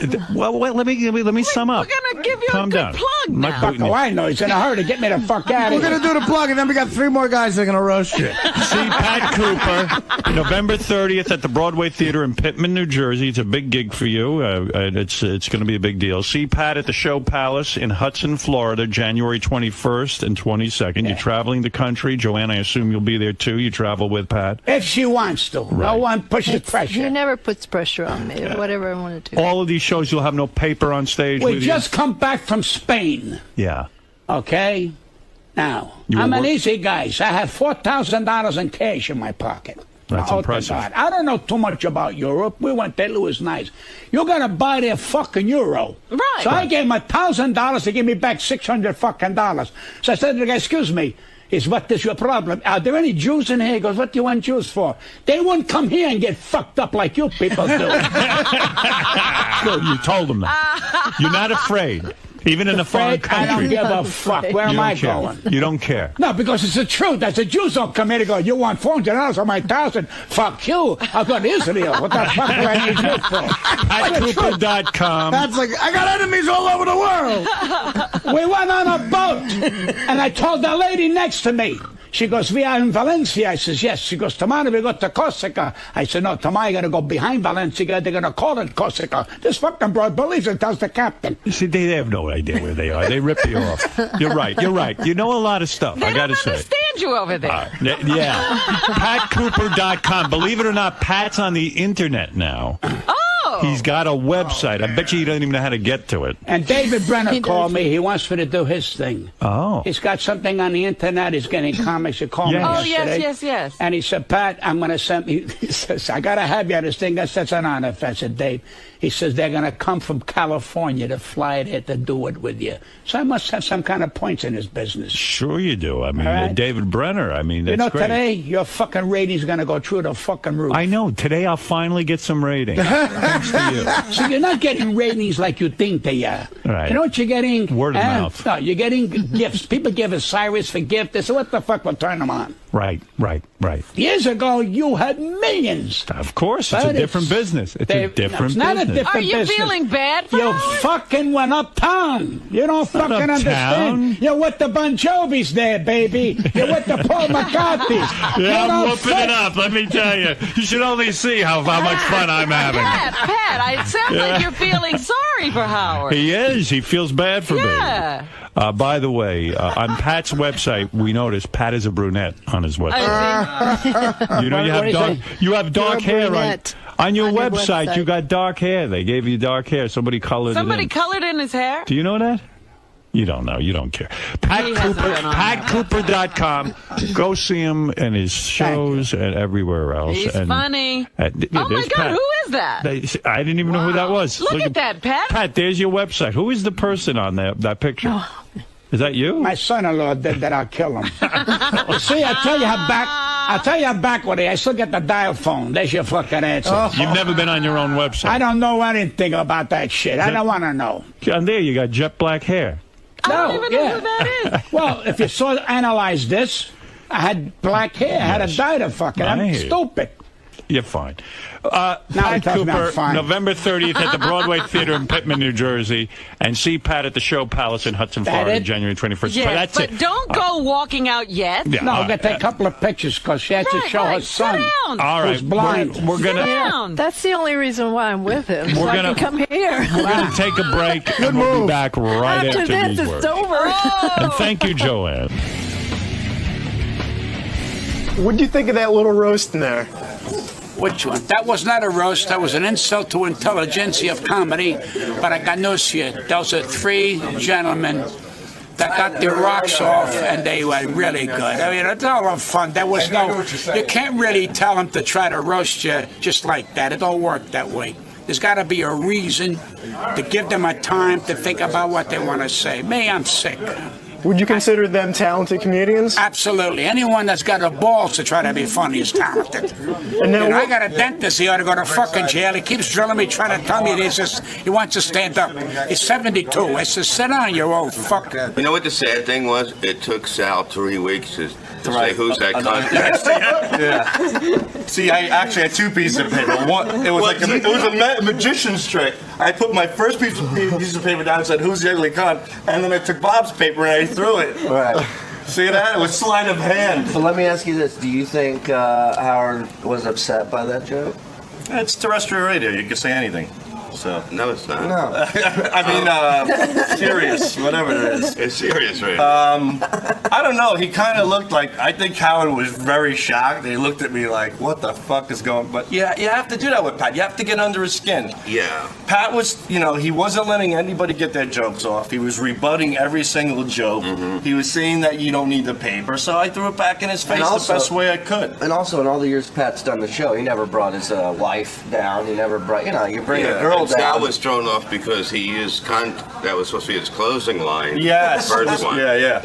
M: it?
C: Well, wait, let me sum up.
D: We're going to give you
C: Calm
D: a good
C: down.
D: plug
C: My
D: now.
C: booting
M: Oh,
C: you.
M: I know. He's in a hurry to get me the fuck out
E: We're
M: of here.
E: going to do the plug, and then we got 3 more guys that are going to roast you.
C: See Pat Cooper, November 30th at the Broadway Theater in Pittman, New Jersey. It's a big gig for you. It's going to be a big deal. See Pat at the Show Palace in Hudson, Florida, January 21st and 22nd. You're traveling the country. Joanne, I assume you'll be there too. You travel with Pat.
M: If she wants to. No one pushes pressure.
F: He never puts pressure on me. Whatever I want to do.
C: All of these shows, you'll have no paper on stage
M: We
C: with
M: just come back from Spain.
C: you. Yeah.
M: Okay? Now, I'm an easy guy. So I have $4,000 in cash in my pocket.
C: That's
M: Oh,
C: impressive.
M: God. I don't know too much about Europe. We went there. It was nice. You got to buy their fucking euro.
D: Right.
M: So I gave him $1,000 to give me back $600 fucking dollars. So I said to the guy, excuse me, what is your problem? Are there any Jews in here? He goes, what do you want Jews for? They wouldn't come here and get fucked up like you people do.
C: Good, you told them that. You're not afraid. Even in a foreign
M: I don't
C: country.
M: give a fuck. Where
C: You
M: am
C: don't
M: I
C: care.
M: going?
C: You don't care.
M: No, because it's the truth. As the Jews don't come here and go, you want $400 on my 1,000? Fuck you. I'll go to Israel. What the fuck do I need you for?
C: PatCooper.com.
E: That's like, I got enemies all over the world.
M: We went on a boat, and I told the lady next to me. She goes, we are in Valencia. I says, yes. She goes, tomorrow we go to Corsica. I said, no, tomorrow you got to go behind Valencia. They're going to call it Corsica. This fucking broad believes it, tells the captain.
C: You see, they have no idea where they are. They rip you off. You're right. You know a lot of stuff, I got to say.
D: Understand you over there.
C: Yeah. PatCooper.com. Believe it or not, Pat's on the internet now.
D: Oh.
C: He's got a website. I bet you don't even know how to get to it.
M: And David Brenner called me. He wants me to do his thing.
C: Oh.
M: He's got something on the internet. He's getting comics. He called me yesterday.
D: Yes.
M: And he said, Pat, I'm going to send you. He says, I got to have you on this thing. That's an honor. I said, Dave. He says, they're going to come from California to fly it here to do it with you. So I must have some kind of points in his business.
C: Sure you do. I mean,
M: right.
C: David Brenner, I mean, that's great.
M: Today, your fucking ratings going to go through the fucking roof.
C: I know. Today I'll finally get some ratings. Thanks to you.
M: So you're not getting ratings like you think they are.
C: Right.
M: You know what you're getting?
C: Word of mouth.
M: No, you're getting gifts. People give Osiris for gifts. They say, what the fuck will turn them on?
C: Right.
M: Years ago, you had millions.
C: Of course, it's a different business. It's a different
M: it's not
C: business.
M: A different
D: Are you
M: business.
D: feeling bad for
M: You
D: Howard?
M: fucking went uptown. You don't fucking understand. You're with the Bon Jovis there, baby. You're with the Paul McCarthy's.
C: Yeah, I'm whooping it up, let me tell you. You should only see how much fun I'm having.
D: Pat, it sounds like you're feeling sorry for Howard.
C: He is. He feels bad for me. By the way, on Pat's website, we noticed Pat is a brunette on his website. You know, you have dark hair on your website. You got dark hair. They gave you dark hair. Somebody colored it in.
D: Somebody colored in his hair?
C: Do you know that? You don't know. You don't care. PatCooper.com. Go see him and his shows and everywhere else.
D: He's funny.
C: Oh,
D: my God, who is that?
C: I didn't even know who that was.
D: Look at that, Pat.
C: Pat, there's your website. Who is the person on that picture?
D: Oh.
C: Is that you?
M: My son-in-law did that. I'll kill him. See, I tell you how backward I still get the dial phone. There's your fucking answer.
C: Oh. You've never been on your own website.
M: I don't know anything about that shit. I don't want to know.
C: And there you got jet black hair.
D: I don't even know who that is.
M: Well, if you analyze this, I had black hair. I had a dye to fucking. I'm stupid.
C: You're fine. Pat Cooper, November 30th at the Broadway Theater in Pittman, New Jersey, and see Pat at the Show Palace in Hudson, Florida, January 21st.
D: Yes, but don't go walking out yet.
M: Yeah, no, I'm going to take a couple of pictures because she has to show her son.
C: All right,
M: who's blind.
C: We're gonna.
F: That's the only reason why I'm with him. So I can come here.
C: We're gonna take a break, and we'll be back right after
F: this.
C: these
F: It's
C: words.
F: over.
C: And thank you, Joanne.
B: What do you think of that little roast in there?
A: Which one? That was not a roast. That was an insult to intelligentsia of comedy. But I got news for you. Those are three gentlemen that got their rocks off, and they were really good. I mean, it's all fun. There was you can't really tell them to try to roast you just like that. It don't work that way. There's got to be a reason to give them a time to think about what they want to say. Me, I'm sick.
B: Would you consider them talented comedians?
A: Absolutely. Anyone that's got a balls to try to be funny is talented. And I got a dentist. He ought to go to fucking jail. He keeps drilling me, trying to tell me he wants to stand up. He's 72. I said, sit down, you old fuck.
N: You know what the sad thing was? It took Sal 3 weeks to say, who's that cunt?
O: Yeah. See, I actually had two pieces of paper. One, it was a magician's trick. I put my first piece of paper down and said, who's the ugly cunt? And then I took Bob's paper and I threw it.
J: Right.
O: See that? It was sleight of hand.
J: But let me ask you this. Do you think Howard was upset by that joke?
O: It's terrestrial radio. You can say anything. So
N: no, it's not.
J: No.
O: I mean, serious, whatever it is.
N: It's serious, right?
O: I don't know. He kind of looked like, I think Howard was very shocked. He looked at me like, what the fuck is going? But yeah, you have to do that with Pat. You have to get under his skin.
N: Yeah.
O: Pat was, he wasn't letting anybody get their jokes off. He was rebutting every single joke. Mm-hmm. He was saying that you don't need the paper. So I threw it back in his face the best way I could.
J: And also, in all the years Pat's done the show, he never brought his wife down. He never brought, you bring a girl down.
N: Sal was thrown off because he used that was supposed to be his closing line.
O: Yes.
N: The first one.
O: Yeah.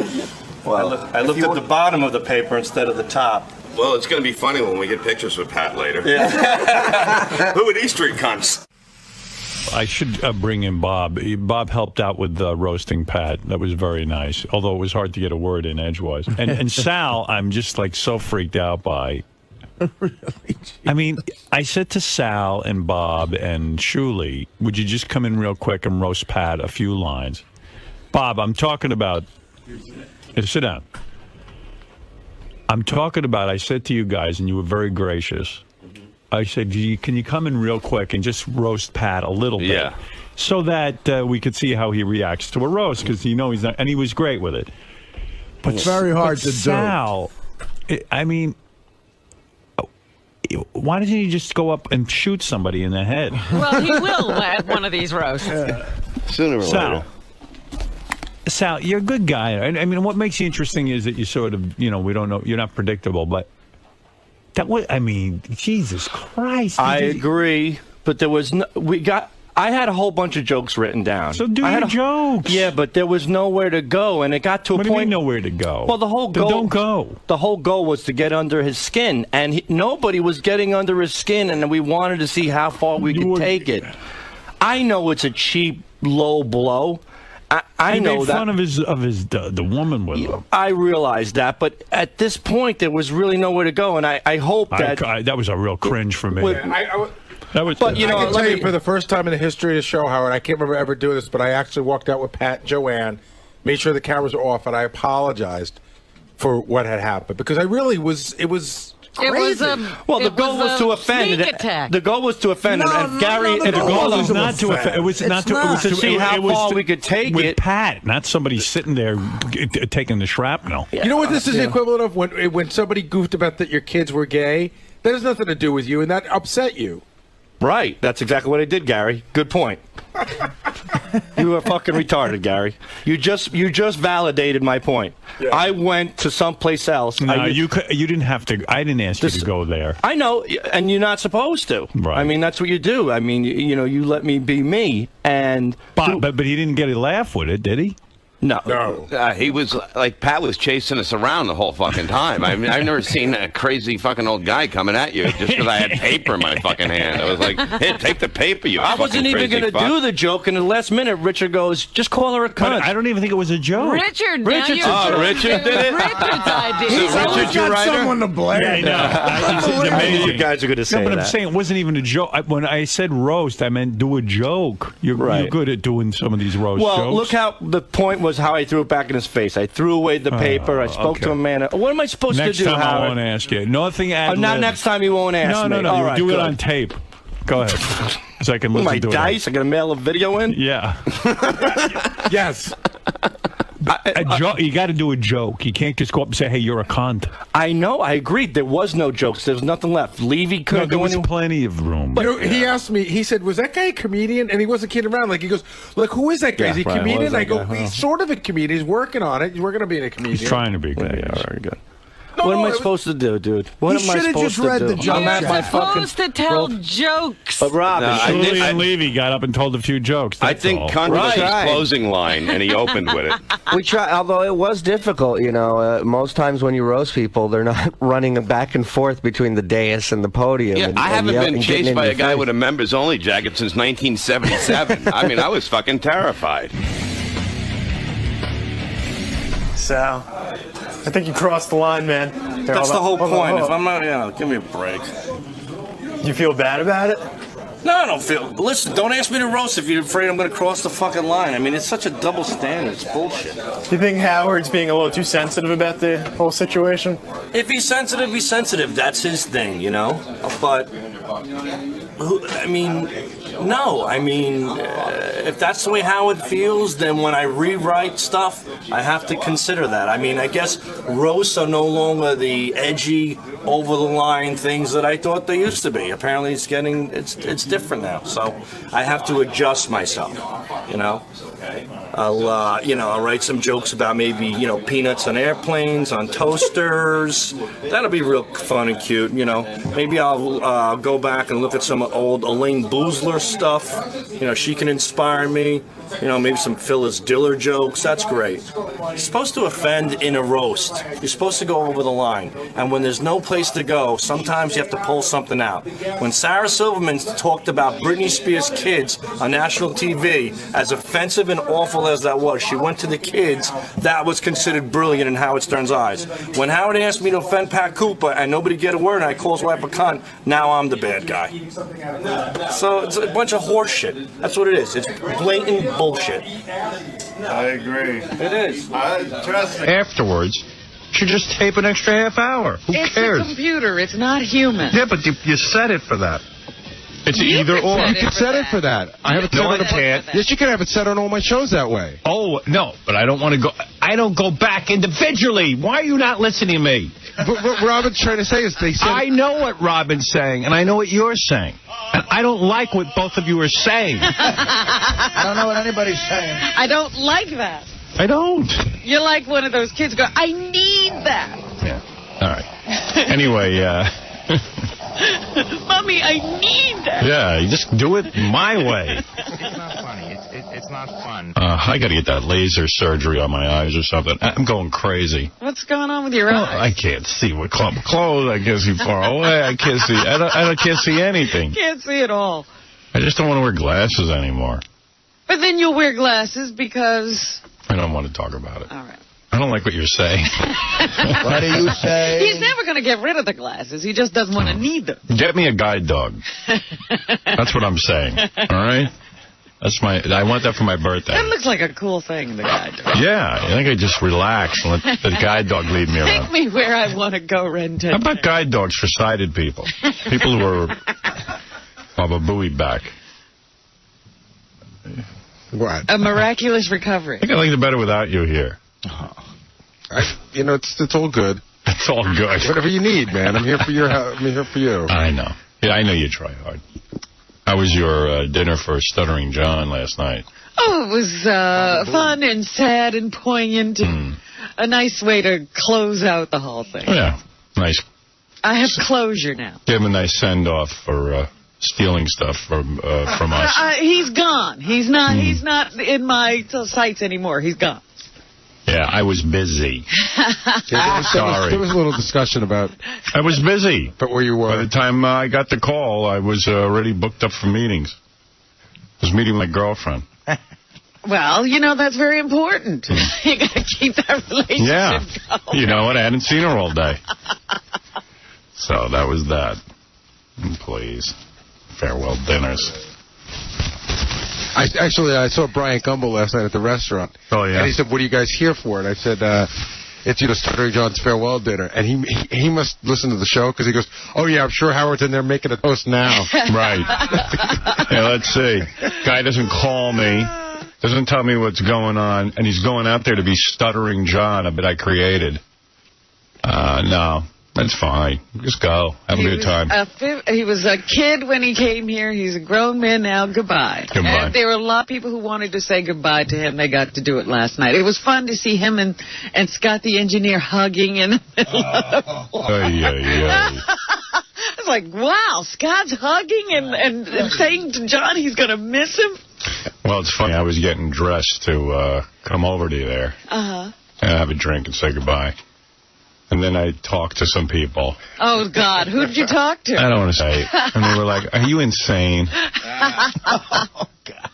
O: Well, I looked at the bottom of the paper instead of the top.
N: Well, it's going to be funny when we get pictures with Pat later.
O: Yeah.
N: Who are these three cunts?
C: I should bring in Bob. Bob helped out with roasting Pat. That was very nice, although it was hard to get a word in edgewise. And Sal, I'm just like so freaked out by.
E: Really?
C: I mean, I said to Sal and Bob and Shuli, would you just come in real quick and roast Pat a few lines? Bob, I'm talking about... Sit down. I'm talking about, I said to you guys, and you were very gracious, I said, can you come in real quick and just roast Pat a little bit?
N: Yeah.
C: So that we could see how he reacts to a roast, because he's not... And he was great with it. But
E: it's very hard to
C: Sal,
E: do.
C: I mean... Why doesn't he just go up and shoot somebody in the head?
D: Well, he will at one of these roasts.
G: Sooner or later.
C: Sal, you're a good guy. I mean, what makes you interesting is that you sort of, we don't know, you're not predictable, but that was, I mean, Jesus Christ.
K: I agree, but there was I had a whole bunch of jokes written down.
C: So do your jokes.
K: Yeah, but there was nowhere to go, and it got to a point.
C: What do you mean nowhere to go?
K: Well, the whole goal.
C: Don't go.
K: The whole goal was to get under his skin, and nobody was getting under his skin, and we wanted to see how far we could take it. I know it's a cheap, low blow. I know
C: made fun of the woman with him.
K: I realized that, but at this point, there was really nowhere to go, and I hope that
C: that was a real cringe for me.
P: But I can tell you, for the first time in the history of the show, Howard, I can't remember ever doing this, but I actually walked out with Pat and Joanne, made sure the cameras were off, and I apologized for what had happened because I really was. It was crazy.
K: The goal was to offend. The goal was to offend him, and Gary.
C: The goal was not to offend. It was not to
K: see how far we could take
C: with
K: it.
C: Pat, not somebody sitting there taking the shrapnel.
P: You know what this is the equivalent of when somebody goofed about that your kids were gay. That has nothing to do with you, and that upset you.
K: Right. That's exactly what I did, Gary. Good point. You were fucking retarded, Gary. You just validated my point. Yeah. I went to someplace else.
C: No, you didn't have to. I didn't ask you to go there.
K: I know, and you're not supposed to.
C: Right.
K: I mean, that's what you do. I mean, you let me be me, and
C: but he didn't get a laugh with it, did he?
K: No.
G: He was like, Pat was chasing us around the whole fucking time. I mean, I've never seen a crazy fucking old guy coming at you just because I had paper in my fucking hand. I was like, hey, take the paper, you
K: I wasn't even going to do the joke, and in the last minute, Richard goes, just call her a cunt.
C: But I don't even think it was a joke.
D: Richard did
G: Richard did it?
D: Richard's idea.
G: So Richard, you writer?
E: Someone to blame.
C: Yeah, I know.
K: You guys are going to say that.
C: No, but I'm saying it wasn't even a joke. When I said roast, I meant do a joke. You're good at doing some of these roast jokes.
K: Well, look how the point was how I threw it back in his face. I threw away the paper. I spoke to a man. What am I supposed to do,
C: Next time
K: Howard?
C: I won't ask you. Nothing ad-lib.
K: Not next time you won't ask me.
C: No.
K: All right,
C: do
K: good.
C: it on tape. Go ahead. So I can listen
K: my
C: to
K: dice?
C: it.
K: I got to mail a video in?
C: Yeah.
P: Yes.
C: You got to do a joke. You can't just go up and say, hey, you're a cunt.
K: I know. I agreed. There was no jokes. There was nothing left. Levy couldn't
C: there was plenty of room.
P: But he asked me, he said, was that guy a comedian? And he wasn't kidding around. Like, he goes, look, who is that guy? Is he a comedian? I go, he's sort of a comedian. He's working on it. He's working on being a comedian.
C: He's trying to be a comedian.
K: Yeah, very good. What am I supposed to do, dude? What am I supposed to do?
D: You're supposed to tell jokes.
K: But Rob,
C: Julian Levy got up and told a few jokes.
G: I think cunt was his closing line, and he opened with it.
J: We try, although it was difficult, most times when you roast people, they're not running back and forth between the dais and the podium.
G: Yeah, I haven't been chased by a guy with a members-only jacket since 1977. I mean, I was fucking terrified.
B: Sal, I think you crossed the line, man. Here,
O: That's the whole point. If
B: on.
O: I'm not, give me a break.
B: You feel bad about it?
O: No, I don't feel. Listen, don't ask me to roast if you're afraid I'm going to cross the fucking line. I mean, it's such a double standard. It's bullshit.
B: Do you think Howard's being a little too sensitive about the whole situation?
O: If he's sensitive, he's sensitive. That's his thing, But, I mean, no. I mean, if that's the way Howard feels, then when I rewrite stuff, I have to consider that. I mean, I guess roasts are no longer the edgy, over-the-line things that I thought they used to be. Apparently, it's different now. So I have to adjust myself, I'll write some jokes about maybe, peanuts on airplanes, on toasters. That'll be real fun and cute, Maybe I'll go back and look at some old Elaine Boozler stuff. She can inspire me. Maybe some Phyllis Diller jokes. That's great. You're supposed to offend in a roast. You're supposed to go over the line. And when there's no place to go, sometimes you have to pull something out. When Sarah Silverman talked about Britney Spears' kids on national TV, as offensive and awful as that was, she went to the kids. That was considered brilliant in Howard Stern's eyes. When Howard asked me to offend Pat Cooper and nobody get a word and I call his wife a cunt, now I'm the bad guy. So it's a bunch of horse shit. That's what it is. It's blatant bullshit.
Q: I agree.
O: It is.
Q: Trust me.
R: Afterwards, you just tape an extra half hour. Who cares?
D: It's a computer. It's not human.
R: Yeah, but you set it for that.
P: It's either or. You can set it for that. I have it set on. Yes, you can have it set on all my shows that way.
C: Oh, no, but I don't want to go. I don't go back individually. Why are you not listening to me?
P: What Robin's trying to say is they said...
C: I know what Robin's saying, and I know what you're saying. And I don't like what both of you are saying.
E: I don't know what anybody's saying.
D: I don't like that.
C: I don't.
D: You're like one of those kids go, I need that.
C: Yeah. All right. Anyway,
D: Mommy, I need that.
C: Yeah, you just do it my way.
S: It's not funny. It's not fun.
C: I got to get that laser surgery on my eyes or something. I'm going crazy.
D: What's going on with your eyes?
C: I can't see with clothes. I can't see far away. I can't see. I can't see anything.
D: Can't see at all.
C: I just don't want to wear glasses anymore.
D: But then you'll wear glasses because...
C: I don't want to talk about it.
D: All right.
C: I don't like what you're saying.
E: What do you say?
D: He's never going to get rid of the glasses. He just doesn't want to need them.
C: Get me a guide dog. That's what I'm saying. All right? I want that for my birthday.
D: That looks like a cool thing, the guide dog.
C: Yeah, I think I just relax and let the guide dog lead me around.
D: Take me where I want to go, Renton.
C: How about guide dogs for sighted people? People who are of a buoy back.
P: What?
D: A miraculous recovery.
C: I think I like it better without you here.
P: It's all good.
C: It's all good.
P: Whatever you need, man. I'm here for your. I'm here for you.
C: I know. Yeah, I know you try hard. How was your dinner for Stuttering John last night?
D: Oh, it was fun and sad and poignant and a nice way to close out the whole thing.
C: Yeah, nice.
D: I have closure now.
C: Give him a nice send-off for stealing stuff from us.
D: He's gone. He's not in my sights anymore. He's gone.
C: Yeah, I was busy. Sorry.
P: There was a little discussion about...
C: I was busy.
P: But where you were.
C: By the time I got the call, I was already booked up for meetings. I was meeting my girlfriend.
D: Well, that's very important. You got to keep that relationship going.
C: You know what? I hadn't seen her all day. So that was that. Please. Farewell dinners.
P: I saw Brian Gumble last night at the restaurant.
C: Oh, yeah?
P: And he said, what are you guys here for? And I said, it's, Stuttering John's farewell dinner. And he must listen to the show because he goes, oh, yeah, I'm sure Howard's in there making a toast now.
C: Right. Yeah, let's see. Guy doesn't call me, doesn't tell me what's going on, and he's going out there to be Stuttering John, a bit I created. No. That's fine. Just go. Have a good time.
D: He was a kid when he came here. He's a grown man now. Goodbye.
C: Goodbye.
D: And there were a lot of people who wanted to say goodbye to him. They got to do it last night. It was fun to see him and Scott the engineer hugging in the middle of the floor. I was like, wow, Scott's hugging and saying to John he's going to miss him.
C: Well, it's funny. I was getting dressed to come over to you there.
D: Uh-huh.
C: And have a drink and say goodbye. And then I talked to some people.
D: Oh, God. Who did you talk to?
C: I don't want to say. And they were like, are you insane?
E: Oh, God.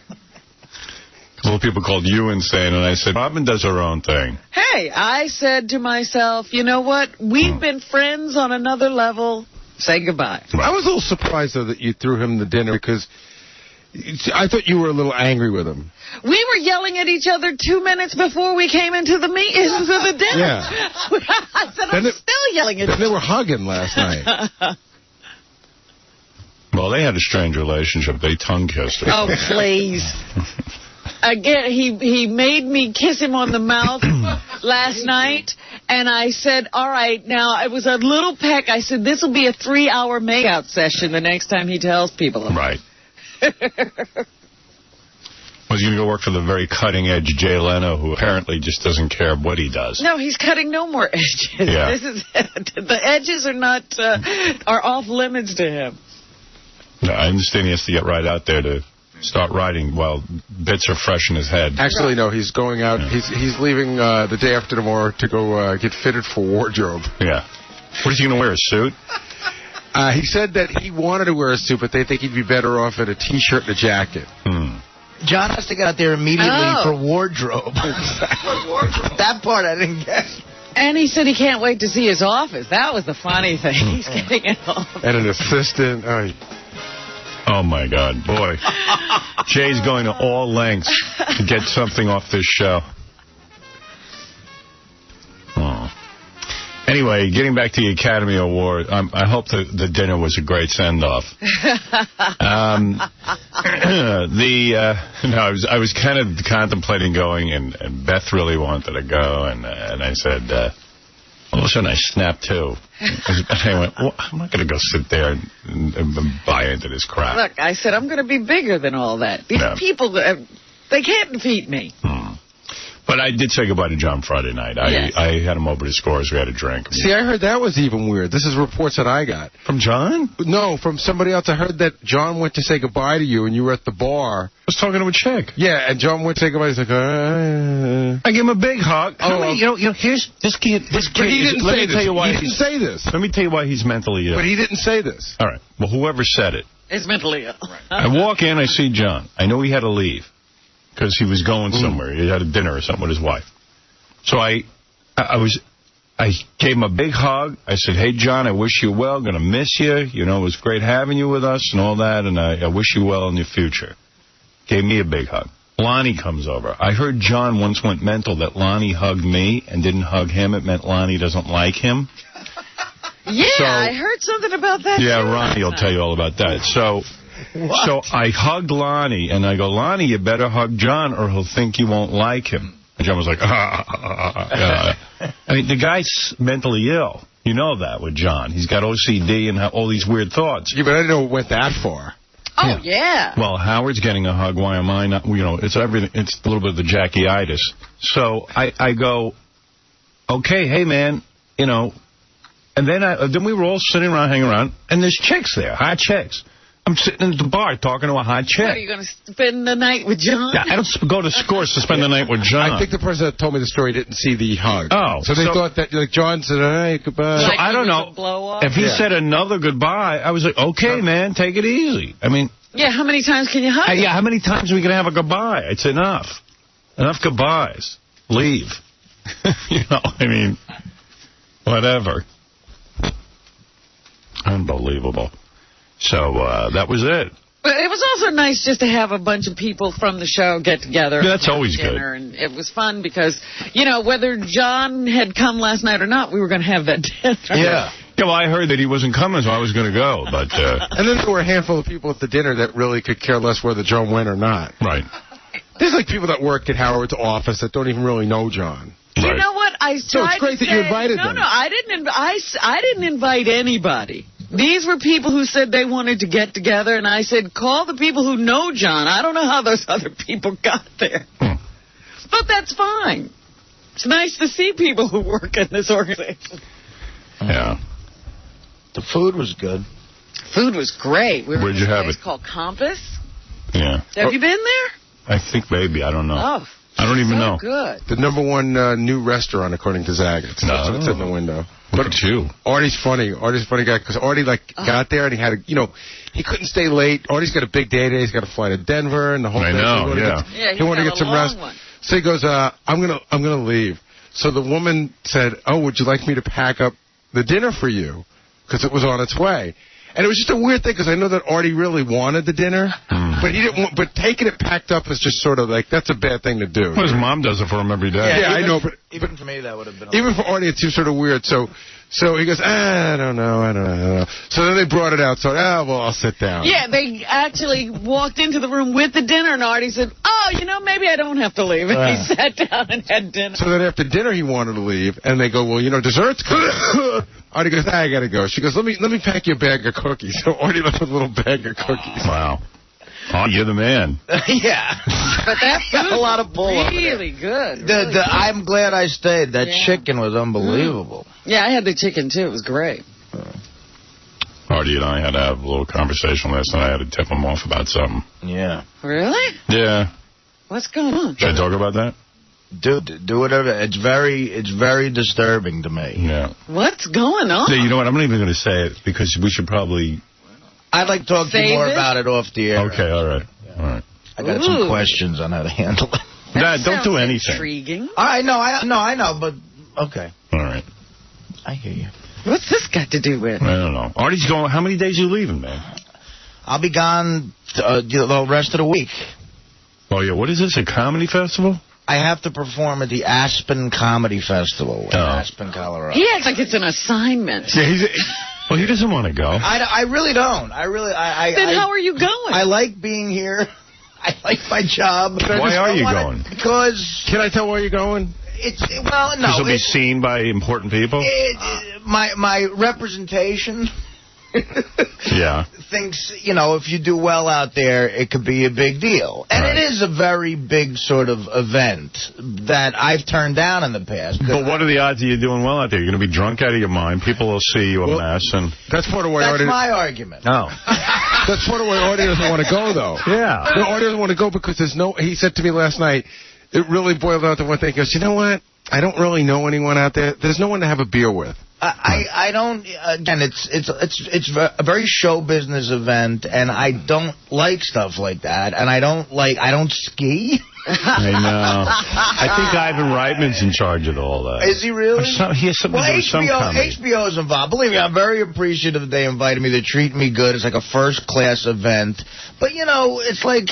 C: A couple of people called you insane, and I said, Robin does her own thing.
D: Hey, I said to myself, you know what? We've been friends on another level. Say goodbye.
P: I was a little surprised, though, that you threw him the dinner because I thought you were a little angry with him.
D: We were yelling at each other 2 minutes before we came into the dinner.
P: Yeah.
D: I said, I'm still yelling at you.
P: They were hugging last night.
C: Well, they had a strange relationship. They tongue-kissed.
D: Oh, please. Again, he made me kiss him on the mouth last night, and I said, all right, now, it was a little peck. I said, this will be a 3-hour makeout session the next time he tells people.
C: Right. Was he going to go work for the very cutting-edge Jay Leno, who apparently just doesn't care what he does?
D: No, he's cutting no more edges.
C: Yeah.
D: This is it. The edges are off limits to him.
C: No, I understand he has to get right out there to start writing while bits are fresh in his head.
P: Actually, no, he's going out. Yeah. He's leaving the day after tomorrow to go get fitted for wardrobe.
C: Yeah. What is he going to wear, a suit?
P: He said that he wanted to wear a suit, but they think he'd be better off in a T-shirt and a jacket.
E: John has to get out there immediately for wardrobe. That part I didn't get.
D: And he said he can't wait to see his office. That was the funny thing. He's getting it off.
P: And an assistant.
C: Oh, my God. Boy. Jay's going to all lengths to get something off this show. Oh.
T: Anyway, getting back to the Academy Award, I hope the dinner was a great send-off. I was kind of contemplating going, and Beth really wanted to go, and I said, all of a sudden I snapped too. I went, well, I'm not going to go sit there and buy into this crap.
D: Look, I said, I'm going to be bigger than all that. These people, they can't defeat me.
T: But I did say goodbye to John Friday night.
D: Yes.
T: I had him over to Scores. We had a drink.
P: See, I heard that was even weird. This is reports that I got.
T: From John?
P: No, from somebody else. I heard that John went to say goodbye to you, and you were at the bar.
T: I was talking to a chick.
P: Yeah, and John went to say goodbye. He's like,
T: I gave him a big hug. Here's this kid.
P: But he didn't say this. He didn't say this.
T: Let me tell you why he's mentally ill.
P: But he didn't say this.
T: All right. Well, whoever said it.
D: It's mentally ill.
T: I walk in, I see John. I know he had to leave because he was going somewhere. He had a dinner or something with his wife. So I gave him a big hug. I said, hey, John, I wish you well. Going to miss you. You know, it was great having you with us and all that, and I wish you well in your future. Gave me a big hug. Lonnie comes over. I heard John once went mental that Lonnie hugged me and didn't hug him. It meant Lonnie doesn't like him.
D: Yeah, I heard something about that.
T: Yeah, Ronnie will tell you all about that. So I hugged Lonnie, and I go, Lonnie, you better hug John or he'll think you won't like him. And John was like, I mean, the guy's mentally ill. You know that with John. He's got OCD and all these weird thoughts.
P: Yeah, but I didn't know it went that far.
D: Oh, yeah.
T: Well, Howard's getting a hug. Why am I not? You know, it's everything. It's a little bit of the Jackie-itis. So I go, okay, hey, man, you know. And then we were all sitting around, hanging around, and there's chicks there, hot chicks. I'm sitting at the bar talking to a hot chick.
D: What, are you going to spend the night with John?
T: Yeah, I don't go to Scores to spend the night with John.
P: I think the person that told me the story didn't see the hug.
T: Oh.
P: So they thought that, like, John said, all right, goodbye.
T: So I don't know. If he said another goodbye, I was like, okay, man, take it easy. I mean.
D: Yeah, how many times can you hug?
T: Yeah, how many times are we going to have a goodbye? It's enough. Enough goodbyes. Leave. You know, I mean, whatever. Unbelievable. So that was it.
D: But it was also nice just to have a bunch of people from the show get together.
T: Yeah, that's always
D: good. And it was fun because, you know, whether John had come last night or not, we were going to have that dinner.
T: Yeah. Yeah, well, I heard that he wasn't coming, so I was going to go. But
P: and then there were a handful of people at the dinner that really could care less whether John went or not.
T: Right.
P: There's like people that work at Howard's office that don't even really know John.
D: You know what?
P: So it's great that you invited them.
D: No, I didn't invite anybody. These were people who said they wanted to get together, and I said, call the people who know John. I don't know how those other people got there. But that's fine. It's nice to see people who work in this organization.
T: Yeah.
E: The food was good.
D: Food was great. We were
T: Where'd you have it?
D: It's called Compass.
T: Yeah.
D: Have you been there?
T: I think maybe. I don't know.
D: Oh,
T: I don't even know.
D: Good.
P: The #1 new restaurant, according to Zagat's. That's what's in the window.
T: Look at you.
P: Artie's funny. Artie's a funny guy because Artie, got there and he had a, you know, he couldn't stay late. Artie's got a big day today. He's got to fly to Denver and the whole thing.
T: I know,
P: He wanted to get some rest. So he goes, I'm gonna leave. So the woman said, oh, would you like me to pack up the dinner for you? Because it was on its way. And it was just a weird thing because I know that Artie really wanted the dinner, but he didn't. But taking it packed up is just sort of like that's a bad thing to do.
T: Well, his mom does it for him every day.
P: Yeah, I know. But
E: even for me, that would have been.
P: Even for Artie, it seems sort of weird. So he goes, I don't know. So then they brought it out. So well, I'll sit down.
D: Yeah, they actually walked into the room with the dinner, and Artie said, oh, you know, maybe I don't have to leave. And he sat down and had dinner.
P: So then after dinner, he wanted to leave, and they go, well, you know, dessert's coming. Artie goes, I gotta go. She goes, let me pack you a bag of cookies. So Artie left with a little bag of cookies.
T: Wow. Oh, you're the man.
E: Yeah.
D: But that food
E: a lot of bull
D: really good.
E: I'm glad I stayed. That chicken was unbelievable.
D: Yeah, I had the chicken, too. It was great.
T: Artie and I had to have a little conversation last night. I had to tip him off about something.
E: Yeah.
D: Really?
T: Yeah.
D: What's going on?
T: Should I talk about that?
E: Do whatever. It's very disturbing to me.
T: Yeah.
D: What's going on?
T: Yeah, you know what? I'm not even going to say it because we should probably...
E: I'd like to talk to you more about it off the air.
T: Okay, all right. All right.
E: I got some questions on how to handle it.
T: Nah, don't do anything.
D: Intriguing.
E: I know, but okay.
T: All right.
E: I hear you.
D: What's this got to do with?
T: I don't know. Artie's going... How many days are you leaving, man?
E: I'll be gone the rest of the week.
T: Oh, yeah. What is this, a comedy festival?
E: I have to perform at the Aspen Comedy Festival in Aspen, Colorado.
D: He acts like it's an assignment.
T: Yeah, well, he doesn't want to go.
E: I really don't.
D: Then how are you going?
E: I like being here. I like my job.
T: Why are you going?
E: Because...
P: Can I tell where you're going?
E: Well, no.
T: Because you'll be seen by important people?
E: My representation...
T: Yeah.
E: Thinks, if you do well out there, it could be a big deal. And it is a very big sort of event that I've turned down in the past.
T: But what are the odds of you doing well out there? You're going to be drunk out of your mind. People will see you a mess. And
P: that's part of why
E: That's my argument.
T: No.
P: That's part of why Artie doesn't want to go, though.
T: Yeah.
P: No, Artie doesn't want to go because there's no... He said to me last night, it really boiled down to one thing. He goes, you know what? I don't really know anyone out there. There's no one to have a beer with.
E: I don't, again, it's a very show business event, and I don't like stuff like that, and I don't ski.
T: I know. I think Ivan Reitman's in charge of all that.
E: Is he really?
T: He has something to do with some comedy.
E: HBO's involved. Believe me, I'm very appreciative that they invited me. They treat me good. It's like a first-class event. But, it's like,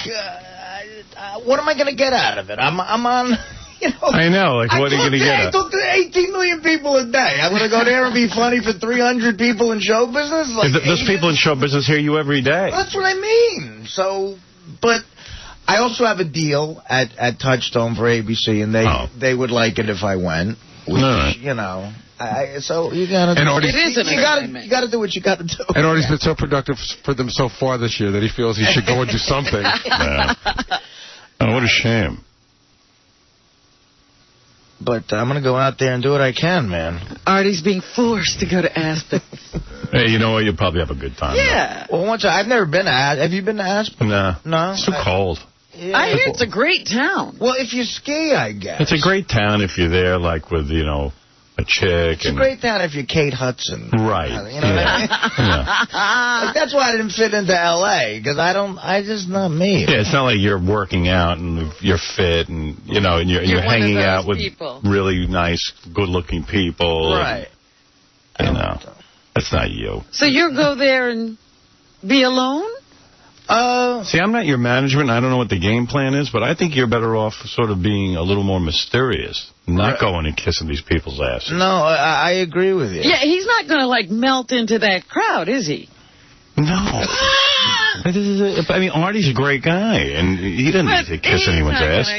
E: what am I going to get out of it? I'm on...
T: I know, like, what are you going to get
E: I
T: at?
E: talk to 18 million people a day. I'm going to go there and be funny for 300 people in show business?
T: Those people in show business hear you every day.
E: That's what I mean. So, but I also have a deal at Touchstone for ABC, and they would like it if I went. Which, so you got to you got to do what you got to do.
P: And Artie's been so productive for them so far this year that he feels he should go and do something.
T: Yeah. Oh, what a shame.
E: But I'm going to go out there and do what I can, man.
D: Artie's being forced to go to Aspen.
T: Hey, you know what? You'll probably have a good time.
D: Yeah.
E: Well, I've never been to Aspen. Have you been to Aspen?
T: No.
E: No?
T: It's too cold.
E: Yeah.
D: I hear it's a great town.
E: Well, if you ski, I guess.
T: It's a great town if you're there, like, with, a chick.
E: It's a great town if you're Kate Hudson.
T: Right.
E: You know what I mean? Like, that's why I didn't fit into L.A., because I just not me.
T: Yeah, it's not like you're working out and you're fit and, and you're hanging out with really nice, good-looking people.
E: Right.
T: That's not you.
D: So you'll go there and be alone?
T: See, I'm not your management. I don't know what the game plan is, but I think you're better off sort of being a little more mysterious, not going and kissing these people's asses.
E: No, I agree with you.
D: Yeah, he's not going to, melt into that crowd, is he?
T: No. I mean, Artie's a great guy, and he doesn't need to kiss anyone's ass.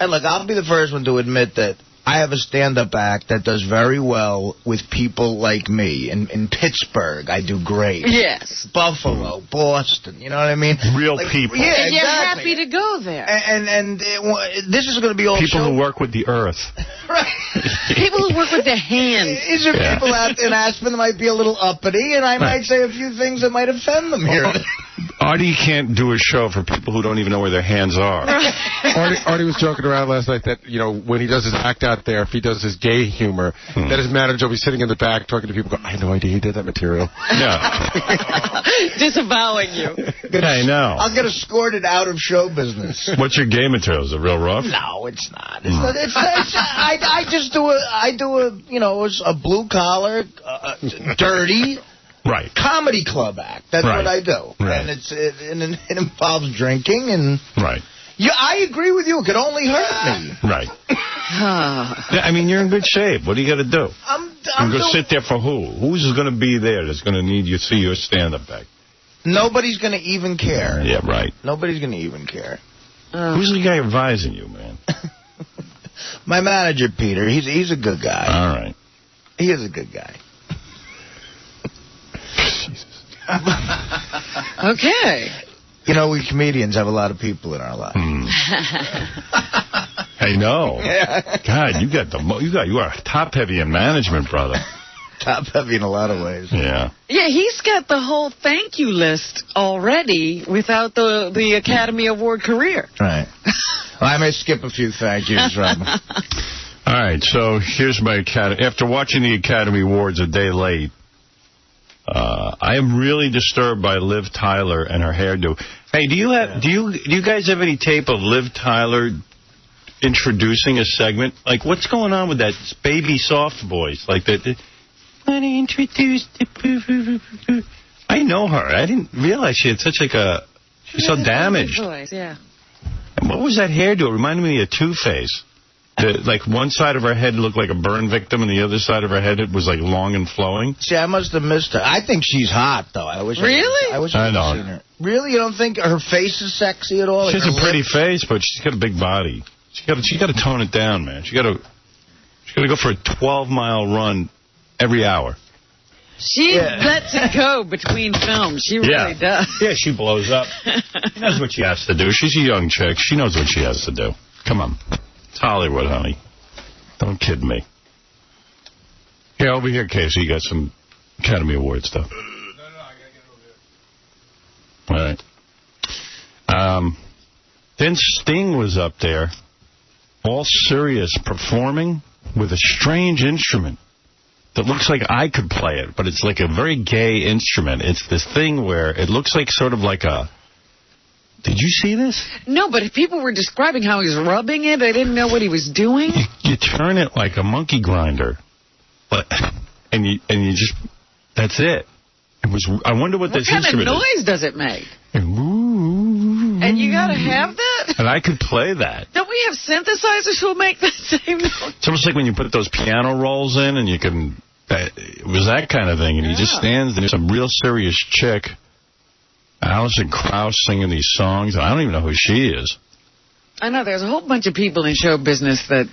E: And look, I'll be the first one to admit that I have a stand-up act that does very well with people like me. In Pittsburgh, I do great.
D: Yes.
E: Buffalo, Boston, you know what I mean?
T: Real people.
E: Yeah,
D: and you're happy to go there.
E: And this is going to be all
T: people who work with the earth.
E: Right.
D: People who work with their hands.
E: These are people out in Aspen that might be a little uppity, and I might say a few things that might offend them here.
T: Artie can't do a show for people who don't even know where their hands are.
P: Artie was joking around last night that, when he does his act out there, if he does his gay humor, that his manager will be sitting in the back talking to people, I had no idea he did that material.
T: Yeah.
D: Disavowing you.
T: I know.
E: I'll get escorted out of show business.
T: What's your gay material? Is it real rough?
E: No, it's not. I just do a blue collar, dirty...
T: Right.
E: Comedy club act. That's what I do.
T: Right.
E: And it involves drinking and...
T: Right.
E: Yeah, I agree with you. It could only hurt me.
T: Right. I mean, you're in good shape. What do you got to do? I'm going to sit there for who? Who's going to be there that's going to need you to see your stand-up act?
E: Nobody's going to even care.
T: Yeah, right.
E: Nobody's going to even care.
T: Who's the guy advising you, man?
E: My manager, Peter. He's a good guy.
T: All right.
E: He is a good guy.
D: Okay.
E: We comedians have a lot of people in our lives.
T: I know. God, you are top heavy in management, brother.
E: Top heavy in a lot of ways.
T: Yeah.
D: Yeah, he's got the whole thank you list already without the Academy Award career.
E: Right. Well, I may skip a few thank yous, Robin.
T: All right, so here's my Academy. After watching the Academy Awards a day late, I am really disturbed by Liv Tyler and her hairdo. Hey, do you guys have any tape of Liv Tyler introducing a segment? Like, what's going on with that baby soft voice? Like that. Want to introduce the... I know her. I didn't realize she had such she's so damaged.
D: Voice, yeah.
T: And what was that hairdo? It reminded me of Two-Face. Like one side of her head looked like a burn victim, and the other side of her head it was like long and flowing.
E: See, I must have missed her. I think she's hot, though. I wish.
D: Really?
E: I wish I could have seen her. Really, you don't think her face is sexy at all?
T: She has a pretty face, but she's got a big body. She got to tone it down, man. She got to go for a 12-mile run every hour.
D: She lets it go between films. She really does.
T: Yeah, she blows up. She knows what she has to do. She's a young chick. She knows what she has to do. Come on. It's Hollywood, honey. Don't kid me. Yeah, over here, Casey. You got some Academy Award stuff. No, I gotta get over here. All right. Then Sting was up there, all serious, performing with a strange instrument that looks like I could play it, but it's like a very gay instrument. It's this thing where it looks like sort of like a... Did you see this?
D: No, but if people were describing how he was rubbing it, I didn't know what he was doing.
T: You turn it like a monkey grinder, and you just, that's it. It was. I wonder what this instrument is.
D: What kind of noise does it make? And you got to have that?
T: And I could play that.
D: Don't we have synthesizers who'll make the same noise?
T: It's almost like when you put those piano rolls in, and you can. It was that kind of thing, and he just stands there. Some real serious chick. Alison Krauss singing these songs. I don't even know who she is.
D: I know there's a whole bunch of people in show business that,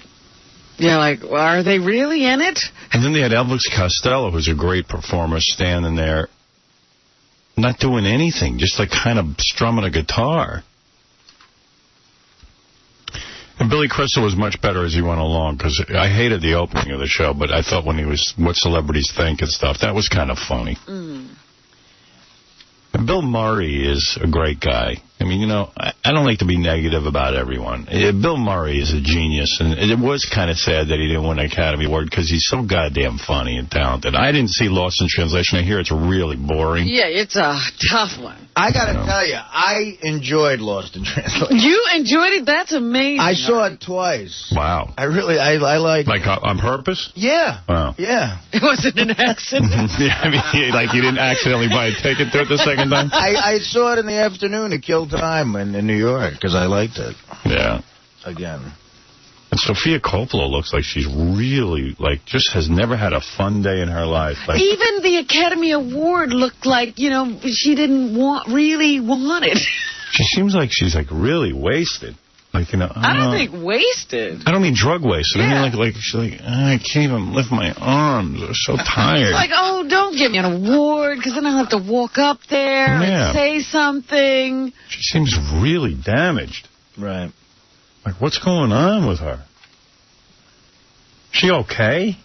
D: like, well, are they really in it?
T: And then they had Elvis Costello, who's a great performer, standing there, not doing anything, just like kind of strumming a guitar. And Billy Crystal was much better as he went along, because I hated the opening of the show, but I thought when he was What Celebrities Think and stuff, that was kind of funny. And Bill Murray is a great guy. I mean, I don't like to be negative about everyone. Bill Murray is a genius, and it was kind of sad that he didn't win an Academy Award because he's so goddamn funny and talented. I didn't see Lost in Translation. I hear it's really boring.
D: Yeah, it's a tough one.
E: I got to tell you, I enjoyed Lost in Translation.
D: You enjoyed it? That's amazing.
E: I saw it twice.
T: Wow.
E: I like...
T: Like on purpose?
E: Yeah.
T: Wow.
E: Yeah.
D: It wasn't an accident?
T: Yeah, I mean, like you didn't accidentally buy a ticket to it the second time?
E: I saw it in the afternoon to kill time in New York because I liked it.
T: Yeah.
E: Again.
T: And Sofia Coppola looks like she's really, just has never had a fun day in her life.
D: Even the Academy Award looked like, she didn't really want it.
T: She seems like she's, really wasted. I
D: don't think wasted.
T: I don't mean drug wasted. Yeah. I mean, she's like, I can't even lift my arms. I'm so tired.
D: Like, don't give me an award, because then I'll have to walk up there and say something.
T: She seems really damaged.
E: Right.
T: Like, what's going on with her? She okay?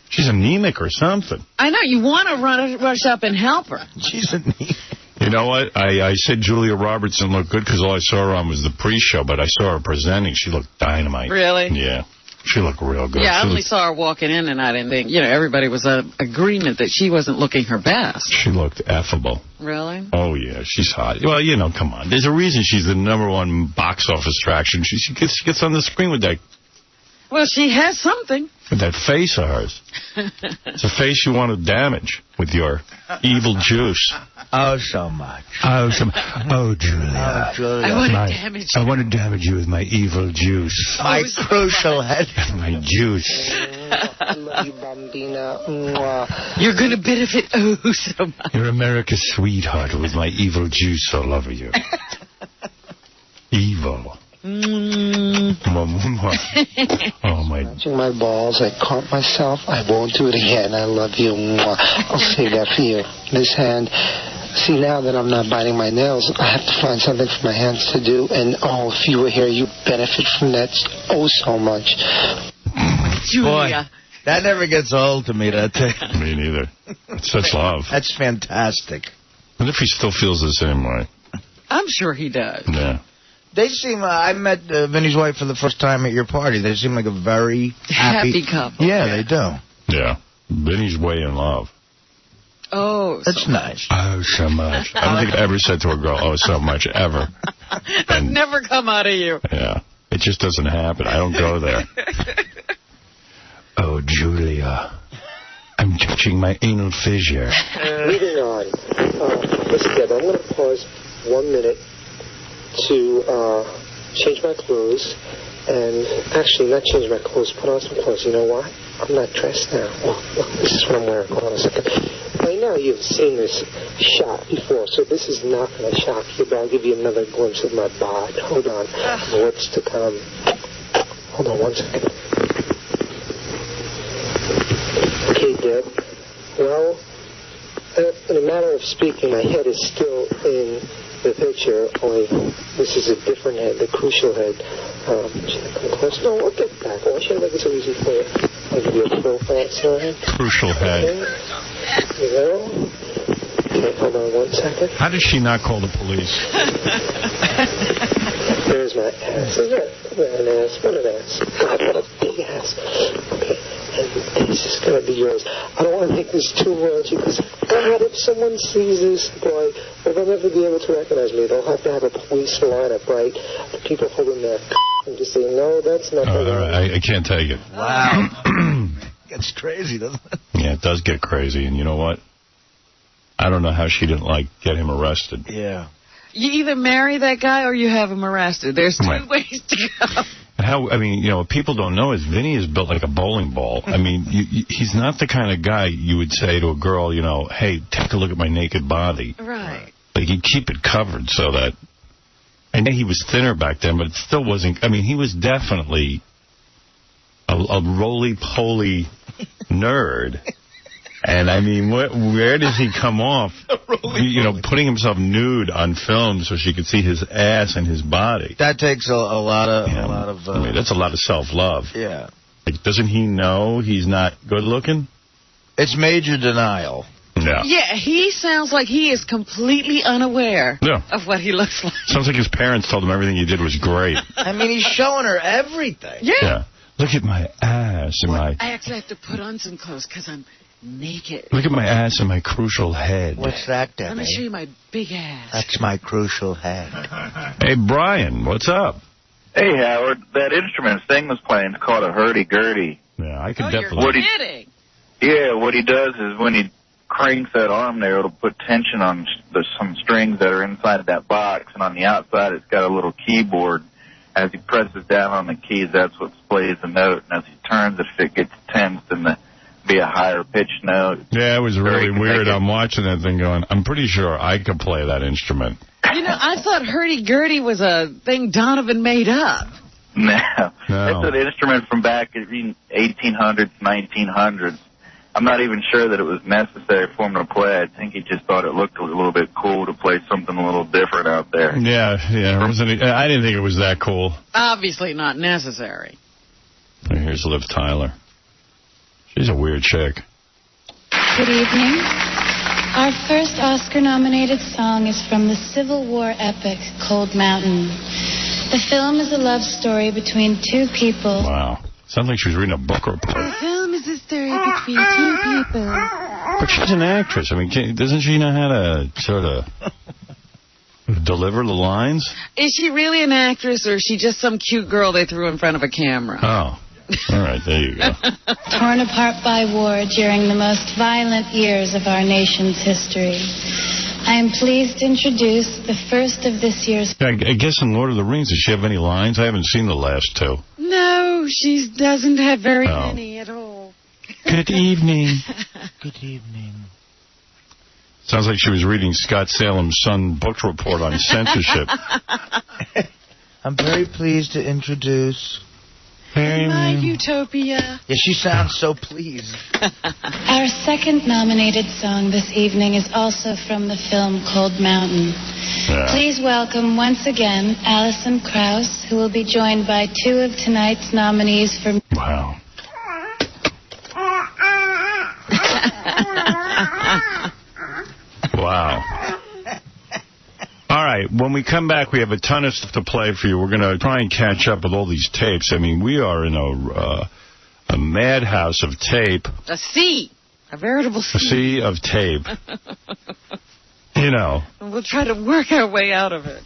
T: She's anemic or something.
D: I know. You want to rush up and help her.
E: She's anemic.
T: You know what? I said Julia Robertson looked good because all I saw her on was the pre-show, but I saw her presenting. She looked dynamite.
D: Really?
T: Yeah. She looked real good.
D: Yeah, I only saw her walking in, and I didn't think, everybody was in agreement that she wasn't looking her best.
T: She looked affable.
D: Really?
T: Oh, yeah, she's hot. Well, come on. There's a reason she's the #1 box office attraction. She gets on the screen with that.
D: Well, she has something.
T: With that face of hers. It's a face you want to damage with your evil juice.
E: Oh, so much.
T: Oh, Julia.
E: Oh, Julia.
T: I want to damage you with my evil juice.
E: My crucial head.
T: My juice.
D: You're going to benefit so much.
T: You're America's sweetheart with my evil juice all over you. Evil. Oh, my.
U: Touching my balls, I caught myself. I won't do it again. I love you. I'll say that for you. This hand. See, now that I'm not biting my nails, I have to find something for my hands to do. And, if you were here, you'd benefit from that so much.
D: Julia.
E: Boy, that never gets old to me, that thing.
T: Me neither. It's such love.
E: That's fantastic.
T: What if he still feels the same way?
D: I'm sure he does.
T: Yeah.
E: They seem, I met Vinny's wife for the first time at your party. They seem like a very
D: happy couple.
E: Yeah, they do.
T: Yeah. Vinny's way in love.
D: Oh,
E: that's nice.
T: Oh, so much. I don't think I ever said to a girl, oh, so much, ever.
D: That's never come out of you.
T: Yeah. It just doesn't happen. I don't go there. Oh, Julia. I'm touching my anal fissure.
U: Moving on. Listen, Deb, I'm going to pause 1 minute to change my clothes, and actually not change my clothes, put on some clothes. You know why? I'm not dressed now. Look, this is what I'm wearing. Hold on a second. By now you've seen this shot before, so this is not going to shock you, but I'll give you another glimpse of my bod. Hold on. What's to come? Hold on 1 second. Okay, Deb. Well, in a matter of speaking, my head is still in the picture, only this is a different head, the crucial head. Should I come close? No, I'll get back. Why should I make it so easy for you? I'll give you a profile sign.
T: Crucial head.
U: Okay. You know? Okay, hold on 1 second.
T: How does she not call the police?
U: There's my ass. Is that an ass? What an ass. God, what a big ass. Okay. And this is going to be yours. I don't want to make this too raunchy because, God, if someone sees this, boy, well, they'll never be able to recognize me. They'll have to have a police lineup, right? The people holding their and just say, no, that's not
T: all right, I can't take it.
H: Wow. It's crazy, doesn't it?
T: Yeah, it does get crazy. And you know what? I don't know how she didn't, get him arrested.
H: Yeah.
D: You either marry that guy or you have him arrested. There's two ways to go.
T: What people don't know is Vinny is built like a bowling ball. I mean, he's not the kind of guy you would say to a girl, hey, take a look at my naked body.
D: Right.
T: Like, he'd keep it covered so that... I know he was thinner back then, but it still wasn't... I mean, he was definitely a roly-poly nerd. And, I mean, where does he come off, putting himself nude on film so she could see his ass and his body?
H: That takes a lot of...
T: that's a lot of self-love.
H: Yeah.
T: Like, doesn't he know he's not good-looking?
H: It's major denial.
T: Yeah.
D: Yeah, he sounds like he is completely unaware of what he looks like.
T: Sounds like his parents told him everything he did was great.
H: I mean, he's showing her everything.
D: Yeah.
T: Look at my ass and my...
D: I actually have to put on some clothes because I'm naked.
T: Look at my ass and my crucial head.
H: What's that, Debbie?
D: Let me show you my big ass.
H: That's my crucial head.
T: Hey, Brian, what's up?
V: Hey, Howard. That instrument Sting was playing is called a hurdy-gurdy.
T: Yeah, I could definitely...
D: You're kidding.
V: Yeah, what he does is when he cranks that arm there, it'll put tension on some strings that are inside of that box, and on the outside it's got a little keyboard. As he presses down on the keys, that's what plays the note, and as he turns it, if it gets tensed, then be a higher pitched note.
T: Yeah, it was really weird. I'm watching that thing going, I'm pretty sure I could play that instrument.
D: I thought hurdy-gurdy was a thing Donovan made up.
V: No. It's an instrument from back in the 1800s, 1900s. I'm not even sure that it was necessary for him to play. I think he just thought it looked a little bit cool to play something a little different out there.
T: Yeah. I didn't think it was that cool.
D: Obviously not necessary.
T: Here's Liv Tyler. She's a weird chick.
W: Good evening. Our first Oscar-nominated song is from the Civil War epic, Cold Mountain. The film is a love story between two people.
T: Wow. Sounds like she was reading a book report.
W: The film is a story between two people.
T: But she's an actress. I mean, doesn't she know how to sort of deliver the lines?
D: Is she really an actress, or is she just some cute girl they threw in front of a camera?
T: Oh. All right, there you go.
W: Torn apart by war during the most violent years of our nation's history. I am pleased to introduce the first of this year's...
T: I guess in Lord of the Rings, does she have any lines? I haven't seen the last two.
D: No, she doesn't have very many at all.
T: Good evening.
H: Good evening.
T: Sounds like she was reading Scott Salem's Son book report on censorship.
H: I'm very pleased to introduce...
D: My utopia.
H: Yeah, she sounds so pleased.
W: Our second nominated song this evening is also from the film Cold Mountain.
T: Yeah.
W: Please welcome once again Alison Krauss, who will be joined by two of tonight's nominees for...
T: Wow. Wow. All right, when we come back, we have a ton of stuff to play for you. We're going to try and catch up with all these tapes. I mean, we are in a madhouse of tape.
D: A sea. A veritable sea.
T: A sea of tape.
D: We'll try to work our way out of it.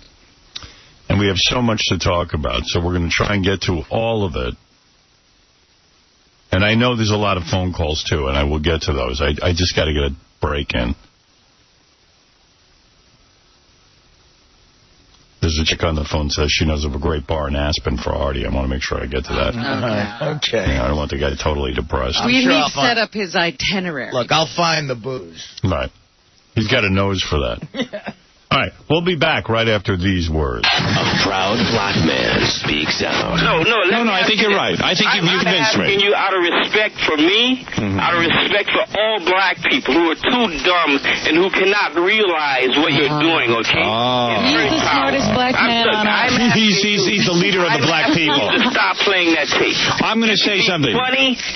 T: And we have so much to talk about, so we're going to try and get to all of it. And I know there's a lot of phone calls, too, and I will get to those. I just got to get a break in. There's a chick on the phone says she knows of a great bar in Aspen for Artie. I want to make sure I get to that.
H: Okay.
T: Yeah, I don't want the guy totally depressed.
D: We need to set up his itinerary.
H: Look, I'll find the booze.
T: Right. He's got a nose for that. All right, we'll be back right after these words.
I: A proud black man speaks out.
L: No, I think you're right. I think you've convinced me. I'm asking you out of respect for me, out of respect for all black people who are too dumb and who cannot realize what you're doing, okay?
D: He's the smartest black man on earth.
L: He's
T: the leader of the black people.
L: To stop playing that tape.
T: I'm going to say something.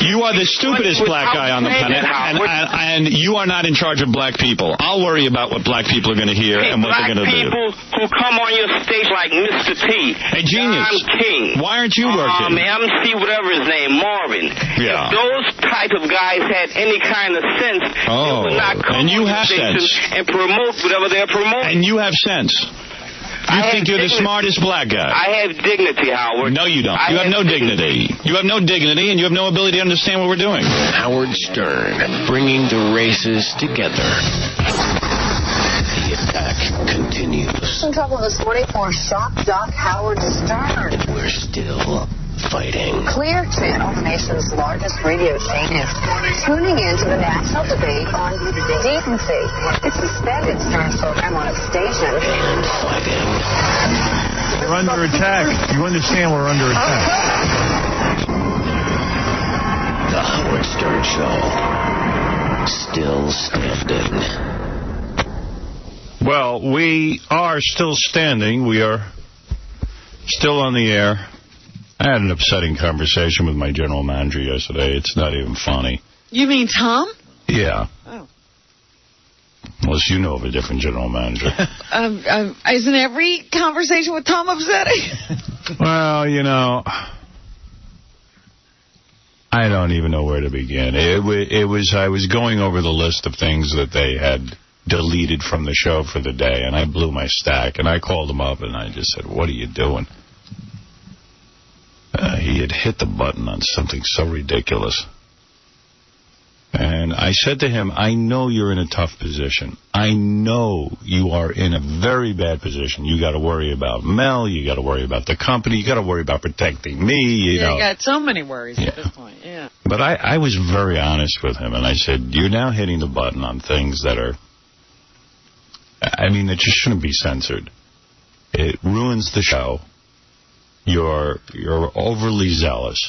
T: You are the stupidest black guy on the planet, and you are not in charge of black people. I'll worry about what black people are going to hear and what they're going to do.
L: People who come on your stage like Mr. T.
T: Hey, genius.
L: Don King.
T: Why aren't you working?
L: MC, whatever his name, Marvin.
T: Yeah.
L: If those type of guys had any kind of sense, they would not come on the station and promote whatever they're promoting.
T: And you have sense. You think you're the smartest black guy.
L: I have dignity, Howard.
T: No, you don't. You have no dignity. You have no dignity, and you have no ability to understand what we're doing.
I: Howard Stern, bringing the races together. The attack continues.
M: Some trouble this morning for shock doc Howard Stern.
I: We're still fighting.
M: Clear Channel, the nation's largest radio chain, is tuning in to the national debate on decency. It suspended Stern's program on its station.
I: And fighting.
C: We're under attack. You understand we're under attack.
I: The Howard Stern Show. Still standing.
T: Well, we are still standing. We are still on the air. I had an upsetting conversation with my general manager yesterday. It's not even funny.
D: You mean Tom?
T: Yeah.
D: Oh.
T: Unless you know of a different general manager.
D: Isn't every conversation with Tom upsetting?
T: Well, you know, I don't even know where to begin. I was going over the list of things that they had deleted from the show for the day, and I blew my stack, and I called him up, and I just said, what are you doing? He had hit the button on something so ridiculous. And I said to him, I know you're in a tough position. I know you are in a very bad position. You got to worry about Mel. You got to worry about the company. You got to worry about protecting me. You know.
D: You got so many worries at this point, yeah.
T: But I was very honest with him, and I said, you're now hitting the button on things that are, I mean, that just shouldn't be censored. It ruins the show. You're overly zealous.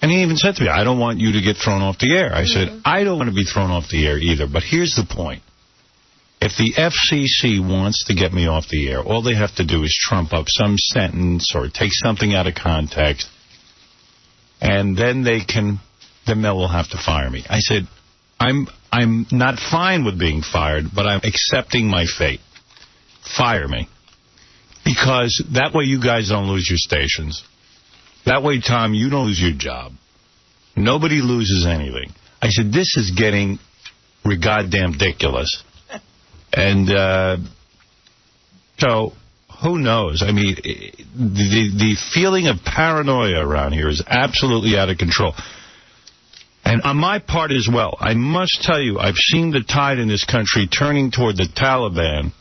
T: And he even said to me, I don't want you to get thrown off the air. I said, I don't want to be thrown off the air either. But here's the point. If the FCC wants to get me off the air, all they have to do is trump up some sentence or take something out of context, and then Mel will have to fire me. I said, I'm not fine with being fired, but I'm accepting my fate. Fire me. Because that way you guys don't lose your stations. That way, Tom, you don't lose your job. Nobody loses anything. I said, this is getting goddamn ridiculous. And so, who knows? I mean, the feeling of paranoia around here is absolutely out of control. And on my part as well, I must tell you, I've seen the tide in this country turning toward the Taliban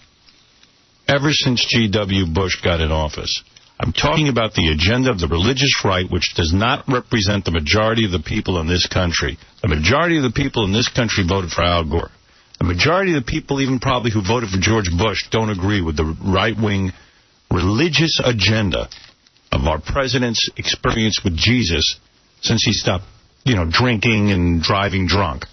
T: ever since G.W. Bush got in office. I'm talking about the agenda of the religious right, which does not represent the majority of the people in this country. The majority of the people in this country voted for Al Gore. The majority of the people, even probably who voted for George Bush, don't agree with the right-wing religious agenda of our president's experience with Jesus since he stopped, drinking and driving drunk.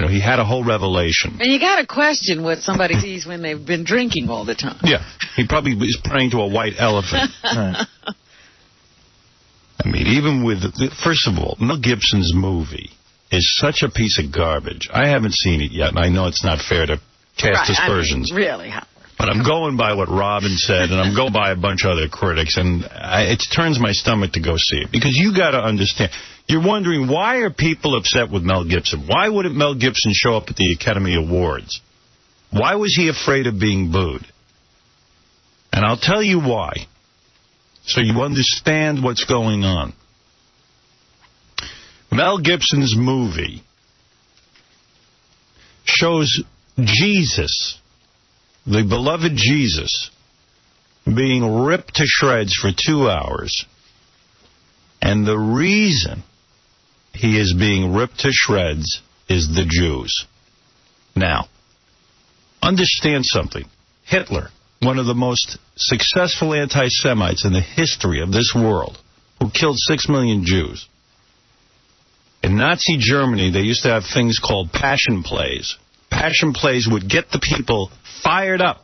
T: He had a whole revelation.
D: And you got to question what somebody sees when they've been drinking all the time.
T: Yeah, he probably was praying to a white elephant. Right. I mean, even with, first of all, Mel Gibson's movie is such a piece of garbage. I haven't seen it yet, and I know it's not fair to cast aspersions.
D: I mean, really, Howard.
T: But I'm going by what Robin said, and I'm going by a bunch of other critics, and it turns my stomach to go see it. Because you got to understand, you're wondering, why are people upset with Mel Gibson? Why wouldn't Mel Gibson show up at the Academy Awards? Why was he afraid of being booed? And I'll tell you why, so you understand what's going on. Mel Gibson's movie shows Jesus, the beloved Jesus, being ripped to shreds for 2 hours. And the reason he is being ripped to shreds is the Jews. Now, understand something. Hitler, one of the most successful anti-Semites in the history of this world, who killed 6 million Jews. In Nazi Germany, they used to have things called passion plays. Passion plays would get the people fired up.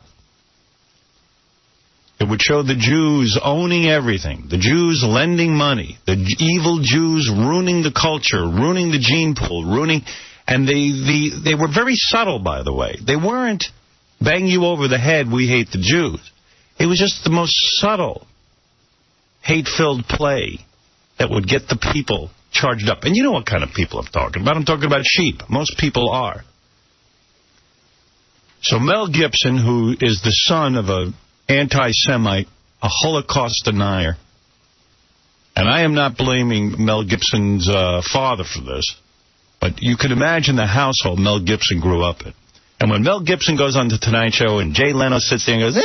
T: It would show the Jews owning everything, the Jews lending money, the evil Jews ruining the culture, ruining the gene pool, and they were very subtle, by the way. They weren't bang you over the head, we hate the Jews. It was just the most subtle, hate-filled play that would get the people charged up. And you know what kind of people I'm talking about. I'm talking about sheep. Most people are. So Mel Gibson, who is the son of an anti-Semite, a Holocaust denier, and I am not blaming Mel Gibson's father for this, but you can imagine the household Mel Gibson grew up in. And when Mel Gibson goes on the Tonight Show and Jay Leno sits there and goes,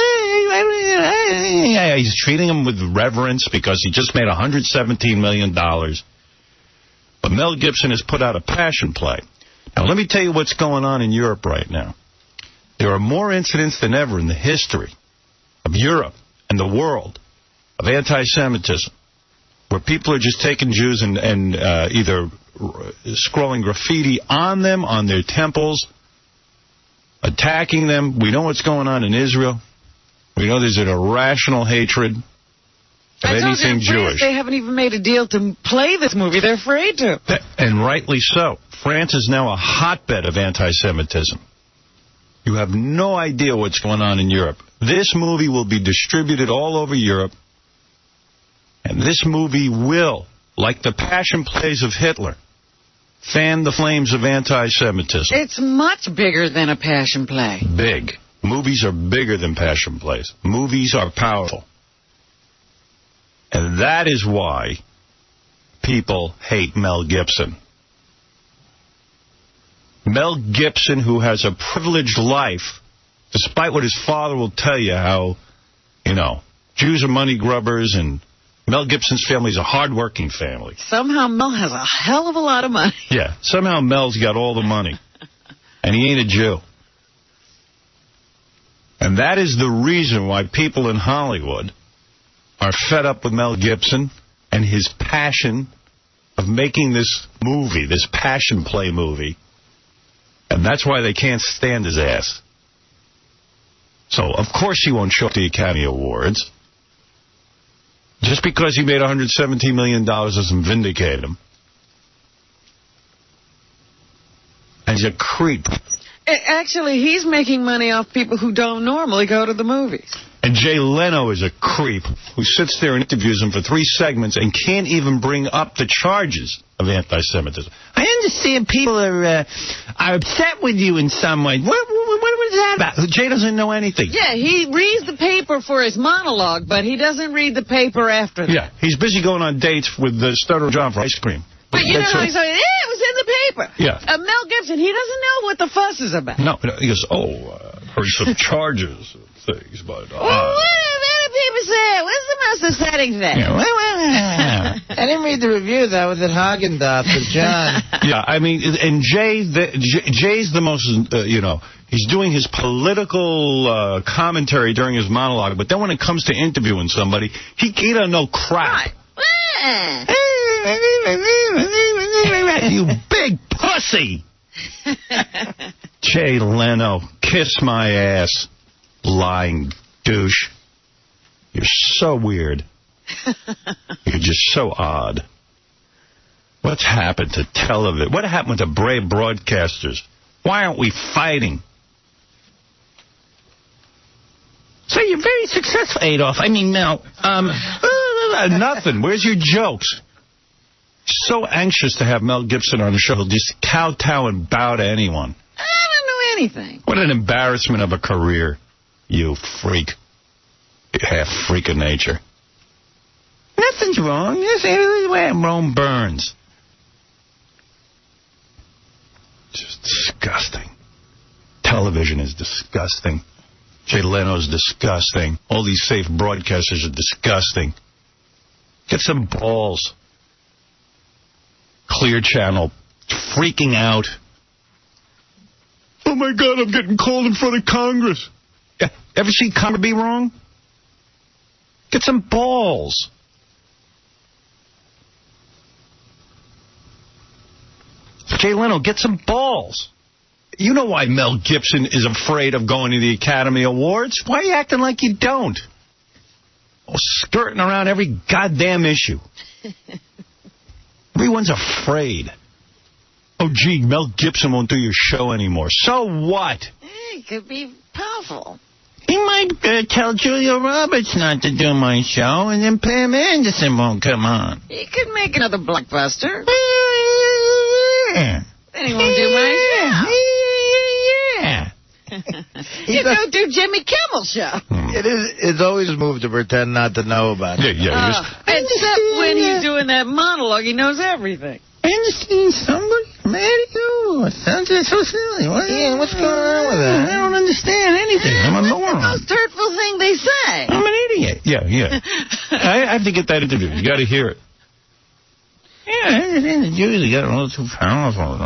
T: he's treating him with reverence because he just made $117 million. But Mel Gibson has put out a passion play. Now, let me tell you what's going on in Europe right now. There are more incidents than ever in the history of Europe and the world of anti-Semitism, where people are just taking Jews and either scrolling graffiti on them, on their temples, attacking them. We know what's going on in Israel. We know there's an irrational hatred of anything Jewish.
D: They haven't even made a deal to play this movie. They're afraid to.
T: And rightly so. France is now a hotbed of anti-Semitism. You have no idea what's going on in Europe. This movie will be distributed all over Europe. And this movie will, like the passion plays of Hitler, fan the flames of anti-Semitism.
D: It's much bigger than a passion play.
T: Big. Movies are bigger than passion plays. Movies are powerful. And that is why people hate Mel Gibson. Mel Gibson, who has a privileged life, despite what his father will tell you, how, Jews are money grubbers, and Mel Gibson's family is a hard-working family.
D: Somehow Mel has a hell of a lot of money.
T: Yeah, somehow Mel's got all the money, and he ain't a Jew. And that is the reason why people in Hollywood are fed up with Mel Gibson and his passion of making this movie, this passion play movie. And that's why they can't stand his ass. So, of course, he won't show up to the Academy Awards. Just because he made $117 million doesn't vindicate him. And he's a creep.
D: Actually, he's making money off people who don't normally go to the movies.
T: And Jay Leno is a creep who sits there and interviews him for 3 segments and can't even bring up the charges of anti-Semitism. I understand people are upset with you in some way. What was that about? Jay doesn't know anything.
D: Yeah, he reads the paper for his monologue, but he doesn't read the paper after that.
T: Yeah, he's busy going on dates with Stutter John for ice cream.
D: But you know how he's like, it was in the paper.
T: Yeah.
D: Mel Gibson, he doesn't know what the fuss is about.
T: No, he goes, heard some charges and things, but...
D: Well, what did people say? What's the most upsetting thing?
T: Yeah,
H: I didn't read the review, though, with Haagen-Dazs with John.
T: Yeah, I mean, and Jay's the most, he's doing his political commentary during his monologue, but then when it comes to interviewing somebody, he doesn't know crap.
D: Right.
T: You big pussy! Jay Leno, kiss my ass, lying douche. You're so weird. You're just so odd. What's happened to television? What happened to brave broadcasters? Why aren't we fighting? So you're very successful, Adolf. I mean, Mel. Nothing. Where's your jokes? So anxious to have Mel Gibson on the show. He'll just kowtow and bow to anyone.
D: I don't know anything.
T: What an embarrassment of a career, you freak. You half freak of nature. Nothing's wrong. Just Rome burns. Just disgusting. Television is disgusting. Jay Leno's disgusting. All these safe broadcasters are disgusting. Get some balls. Clear Channel freaking out. Oh, my God, I'm getting called in front of Congress. Yeah. Ever see Congress be wrong? Get some balls. Jay Leno, get some balls. You know why Mel Gibson is afraid of going to the Academy Awards? Why are you acting like you don't? Oh, skirting around every goddamn issue. Everyone's afraid. Oh, gee, Mel Gibson won't do your show anymore. So what?
D: It could be powerful.
H: He might tell Julia Roberts not to do my show, and then Pam Anderson won't come on.
D: He could make another blockbuster.
H: Yeah.
D: Then he won't do my show.
H: Yeah.
D: You don't do Jimmy Kimmel's show.
H: It's always a move to pretend not to know about it.
D: Except when he's doing that monologue, he knows everything.
H: I understand somebody mad at you. It sounds so silly. What's going on with that? I don't understand anything. I'm a moron.
D: That's the most hurtful thing they say.
H: I'm an idiot.
T: Yeah. I have to get that interview. You got to hear it.
H: Yeah, I understand the Jews got a little too powerful.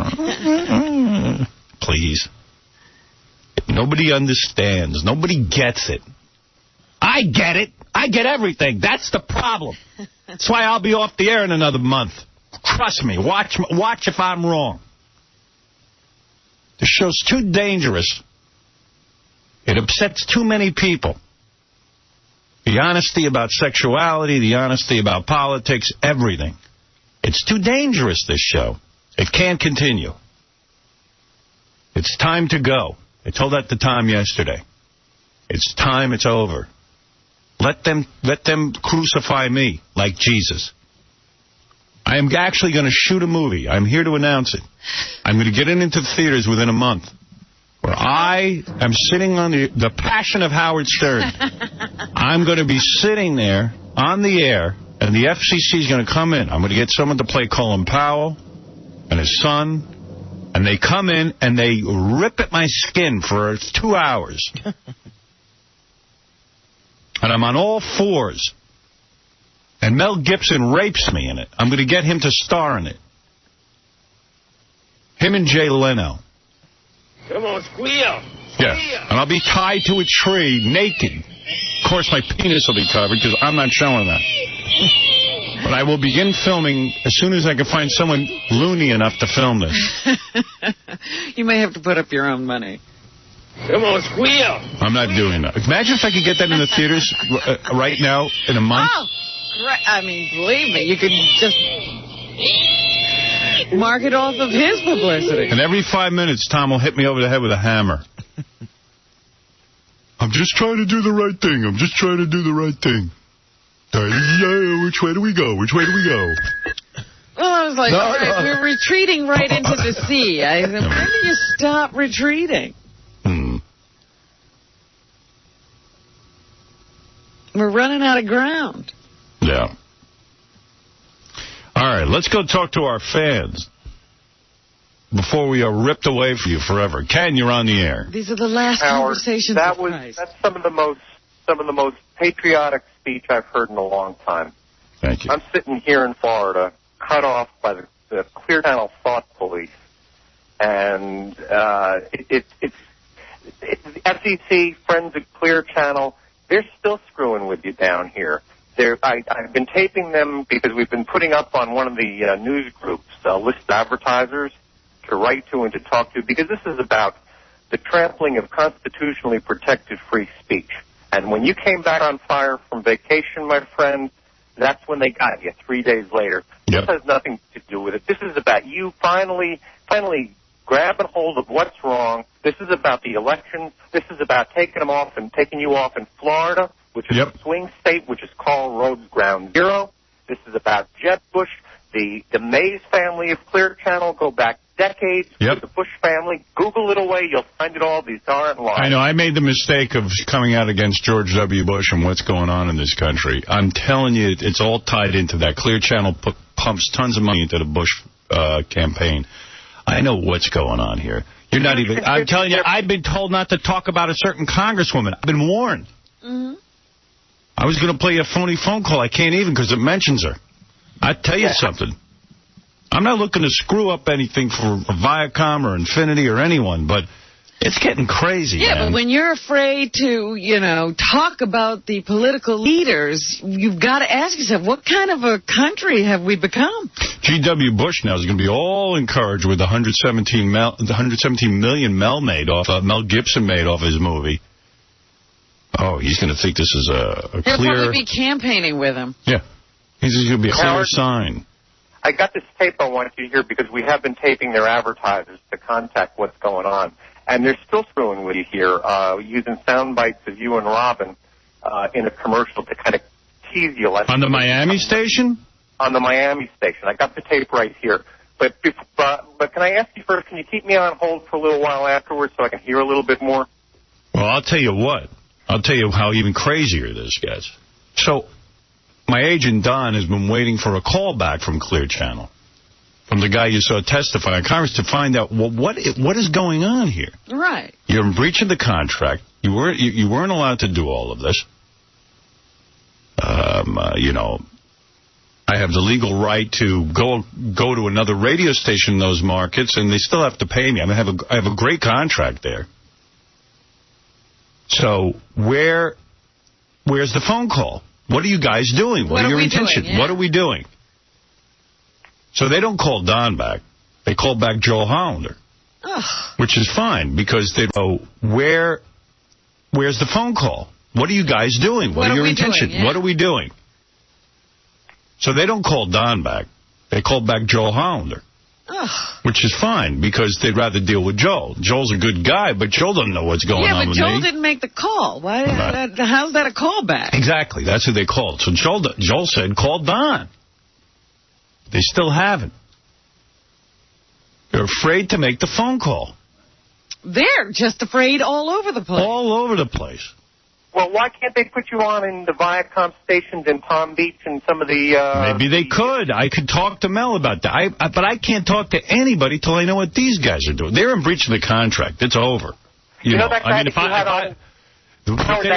T: Please. Nobody understands. Nobody gets it. I get it. I get everything. That's the problem. That's why I'll be off the air in another month. Trust me. Watch if I'm wrong. The show's too dangerous. It upsets too many people. The honesty about sexuality, the honesty about politics, everything. It's too dangerous, this show. It can't continue. It's time to go. I told that to Tom yesterday. It's time. It's over. Let them crucify me like Jesus. I am actually going to shoot a movie. I'm here to announce it. I'm going to get it into the theaters within a month, where I am sitting on the Passion of Howard Stern. I'm going to be sitting there on the air, and the FCC is going to come in. I'm going to get someone to play Colin Powell and his son, and they come in and they rip at my skin for 2 hours. And I'm on all fours. And Mel Gibson rapes me in it. I'm going to get him to star in it. Him and Jay Leno.
L: Come on, squeal.
T: Yeah, and I'll be tied to a tree, naked. Of course, my penis will be covered, because I'm not showing that. But I will begin filming as soon as I can find someone loony enough to film this.
D: You may have to put up your own money.
L: Come on, squeal.
T: I'm not doing that. Imagine if I could get that in the theaters right now in a month.
D: Oh, right. I mean, believe me, you could just mark it off of his publicity.
T: And every 5 minutes, Tom will hit me over the head with a hammer. I'm just trying to do the right thing. I'm just trying to do the right thing. Yeah, which way do we go? Which way do we go?
D: Well, I was like, all right, we're retreating right into the sea. I said, when do you stop retreating? We're running out of ground.
T: Yeah. All right, let's go talk to our fans before we are ripped away from you forever. Ken, you're on the air.
D: These are the last conversations of Christ.
A: That's some of the most patriotic speech I've heard in a long time.
T: Thank you.
A: I'm sitting here in Florida, cut off by the Clear Channel Thought Police, and it's FCC, friends of Clear Channel. They're still screwing with you down here. I've been taping them because we've been putting up on one of the news groups a list of advertisers to write to and to talk to, because this is about the trampling of constitutionally protected free speech. And when you came back on fire from vacation, my friend, that's when they got you 3 days later. Yep. This has nothing to do with it. This is about you finally grabbing hold of what's wrong. This is about the election. This is about taking you off in Florida, which is a swing state, which is called Road's Ground Zero. This is about Jeb Bush. The Mays family of Clear Channel go back decades with the Bush family. Google it away. You'll find it all. These aren't lies.
T: I know. I made the mistake of coming out against George W. Bush and what's going on in this country. I'm telling you, it's all tied into that. Clear Channel pumps tons of money into the Bush campaign. I know what's going on here. You're not even... I'm telling you, I've been told not to talk about a certain congresswoman. I've been warned.
D: Mm-hmm.
T: I was going to play a phony phone call. I can't even because it mentions her. I tell you something. I'm not looking to screw up anything for Viacom or Infinity or anyone, but it's getting crazy,
D: Yeah,
T: man.
D: but when you're afraid to, talk about the political leaders, you've got to ask yourself, what kind of a country have we become?
T: G.W. Bush now is going to be all encouraged with the $117 million Mel Gibson made off his movie. Oh, he's going to think this is a clear...
D: He'll probably be campaigning with him.
T: Yeah. He's going to be a clear sign.
A: I got this tape I want you to hear because we have been taping their advertisers to contact what's going on. And they're still screwing with you here, using sound bites of you and Robin in a commercial to kind of tease you.
T: On the Miami station?
A: On the Miami station. I got the tape right here. But can I ask you first, can you keep me on hold for a little while afterwards so I can hear a little bit more?
T: Well, I'll tell you what. I'll tell you how even crazier this gets. So, my agent, Don, has been waiting for a call back from Clear Channel, from the guy you saw testify in Congress, to find out, well, what is going on here?
D: Right.
T: You're in breach of the contract. You weren't allowed to do all of this. I have the legal right to go to another radio station in those markets, and they still have to pay me. I mean, I have a great contract there. So where's the phone call? What are you guys doing? What are your intentions? Yeah. What are we doing? So they don't call Don back. They call back Joel Hollander, which is fine because they know where's the phone call? What are you guys doing? What are your intentions? Yeah. What are we doing? So they don't call Don back. They call back Joel Hollander, which is fine because they'd rather deal with Joel. Joel's a good guy, but Joel doesn't know what's going on with me.
D: Yeah, but Joel didn't make the call. Why? How's that a callback?
T: Exactly. That's who they called. So Joel said, call Don. They still haven't. They're afraid to make the phone call.
D: They're just afraid all over the place.
T: All over the place.
A: Well, why can't they put you on in the Viacom stations in Palm Beach and some of the...
T: Maybe they could. I could talk to Mel about that. But I can't talk to anybody till I know what these guys are doing. They're in breach of the contract. It's over. You know
A: that guy that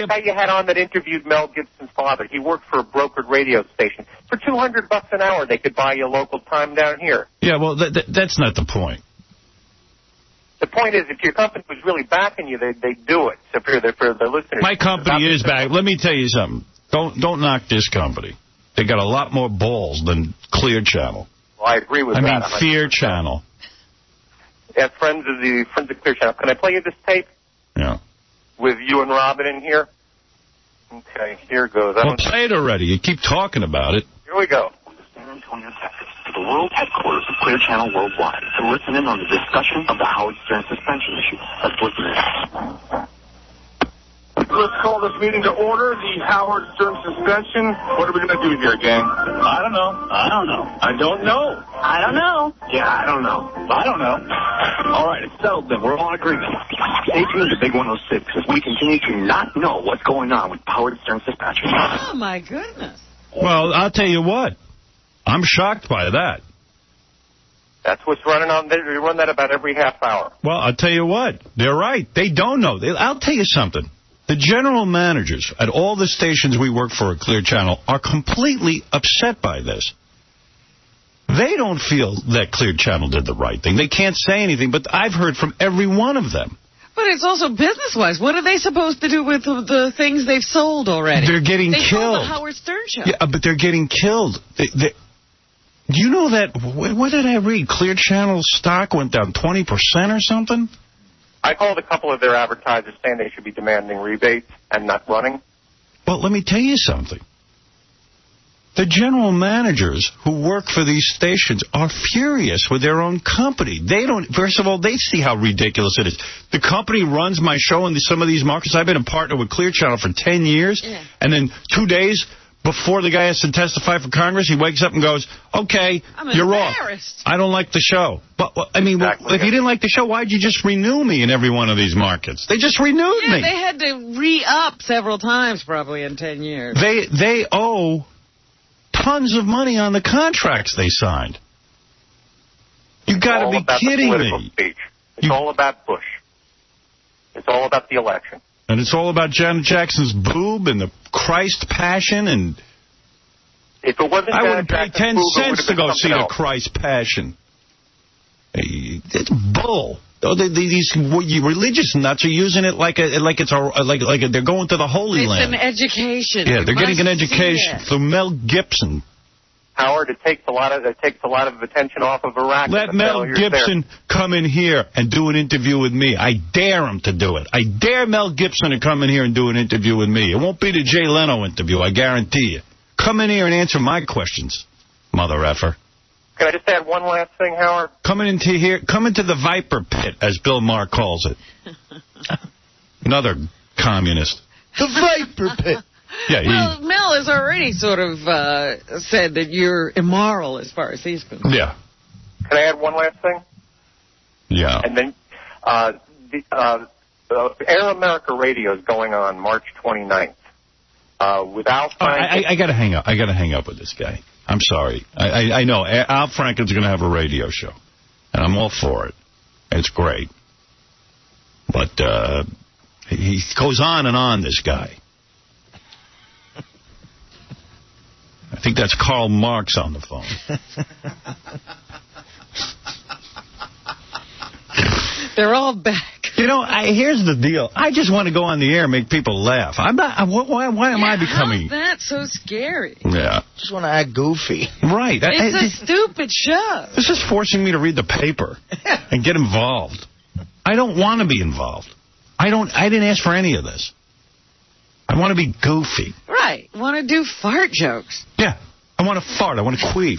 A: guy you had on that interviewed Mel Gibson's father, he worked for a brokered radio station. For $200 an hour, they could buy you local time down here.
T: Yeah, well, that's not the point.
A: The point is, if your company was really backing you, they'd do it. So for the listeners,
T: my company is back. Let me tell you something. Don't knock this company. They got a lot more balls than Clear Channel.
A: Well, I agree with that.
T: I mean, Fear Channel.
A: Yeah, friends of Clear Channel. Can I play you this tape?
T: Yeah.
A: With you and Robin in here? Okay, here goes.
T: Well, play it already. You keep talking about it.
A: Here we go.
F: San Antonio, Texas, to the world headquarters of Clear Channel Worldwide to listen in on the discussion of the Howard Stern suspension issue. Let's listen in.
K: Let's call this meeting to order, the Howard Stern suspension. What are we going to do here, gang? I don't know. I don't know. I don't know.
F: I don't know.
K: Yeah, I don't know. I don't know. All right, it's settled then. We're all in agreement.
F: Stay tuned to Big 106 as we continue to not know what's going on with Howard Stern suspension.
D: Oh, my goodness.
T: Well, I'll tell you what. I'm shocked by that.
A: That's what's running on. They run that about every half hour.
T: Well, I'll tell you what. They're right. They don't know. I'll tell you something. The general managers at all the stations we work for at Clear Channel are completely upset by this. They don't feel that Clear Channel did the right thing. They can't say anything, but I've heard from every one of them.
D: But it's also business-wise. What are they supposed to do with the things they've sold already?
T: They're getting
D: killed. They sold the
T: killed.
D: Howard Stern show.
T: Yeah, but they're getting killed. Do you know that? What did I read? Clear Channel stock went down 20% or something?
A: I called a couple of their advertisers saying they should be demanding rebates and not running.
T: Well, let me tell you something. The general managers who work for these stations are furious with their own company. First of all, they see how ridiculous it is. The company runs my show in some of these markets. I've been a partner with Clear Channel for 10 years, and then 2 days before the guy has to testify for Congress, he wakes up and goes, okay, you're off. I don't like the show. But, I mean, if you didn't like the show, why'd you just renew me in every one of these markets? They just renewed me.
D: They had to re-up several times probably in 10 years.
T: They owe tons of money on the contracts they signed. You got to be kidding me.
A: It's all about Bush. It's all about the election.
T: And it's all about Janet Jackson's boob and the Christ Passion. And
A: if it wasn't,
T: I wouldn't pay 10
A: boob,
T: cents to go see
A: else.
T: the Christ Passion. It's bull. These religious nuts are using it like they're going to the Holy Land.
D: It's an education.
T: Yeah, they're getting an education through Mel Gibson.
A: Howard, it takes a lot of attention off of Iraq.
T: Let Mel Gibson come in here and do an interview with me. I dare him to do it. I dare Mel Gibson to come in here and do an interview with me. It won't be the Jay Leno interview, I guarantee you. Come in here and answer my questions, mother effer.
A: Can I just add one last thing, Howard?
T: Come into the Viper Pit, as Bill Maher calls it. Another communist.
E: The Viper Pit.
T: Yeah,
D: well, Mel has already sort of said that you're immoral as far as he's concerned.
T: Yeah.
A: Can I add one last thing?
T: Yeah.
A: And then Air America Radio is going on March 29th. With Al Franken.
T: I got to hang up. I got to hang up with this guy. I'm sorry. I know Al Franken's going to have a radio show, and I'm all for it. It's great. But he goes on and on, this guy. I think that's Karl Marx on the phone.
D: They're all back.
T: You know, here's the deal. I just want to go on the air and make people laugh. I'm not. Why am I becoming?
D: How's that so scary?
T: Yeah.
E: Just want to act goofy.
T: Right.
D: It's a stupid show.
T: This is forcing me to read the paper and get involved. I don't want to be involved. I didn't ask for any of this. I want to be goofy.
D: Right. Want to do fart jokes.
T: Yeah. I want to fart. I want to queef.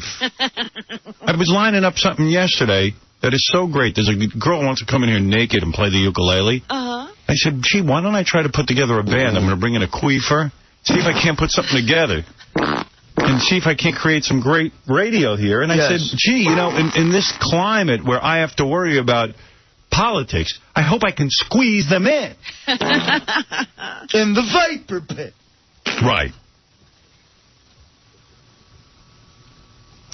T: I was lining up something yesterday that is so great. There's a girl who wants to come in here naked and play the ukulele.
D: Uh-huh.
T: I said, gee, why don't I try to put together a band? I'm going to bring in a queefer, see if I can't put something together, and see if I can't create some great radio here. And I said, gee, you know, in this climate where I have to worry about politics, I hope I can squeeze them in.
E: In the Viper Pit.
T: Right.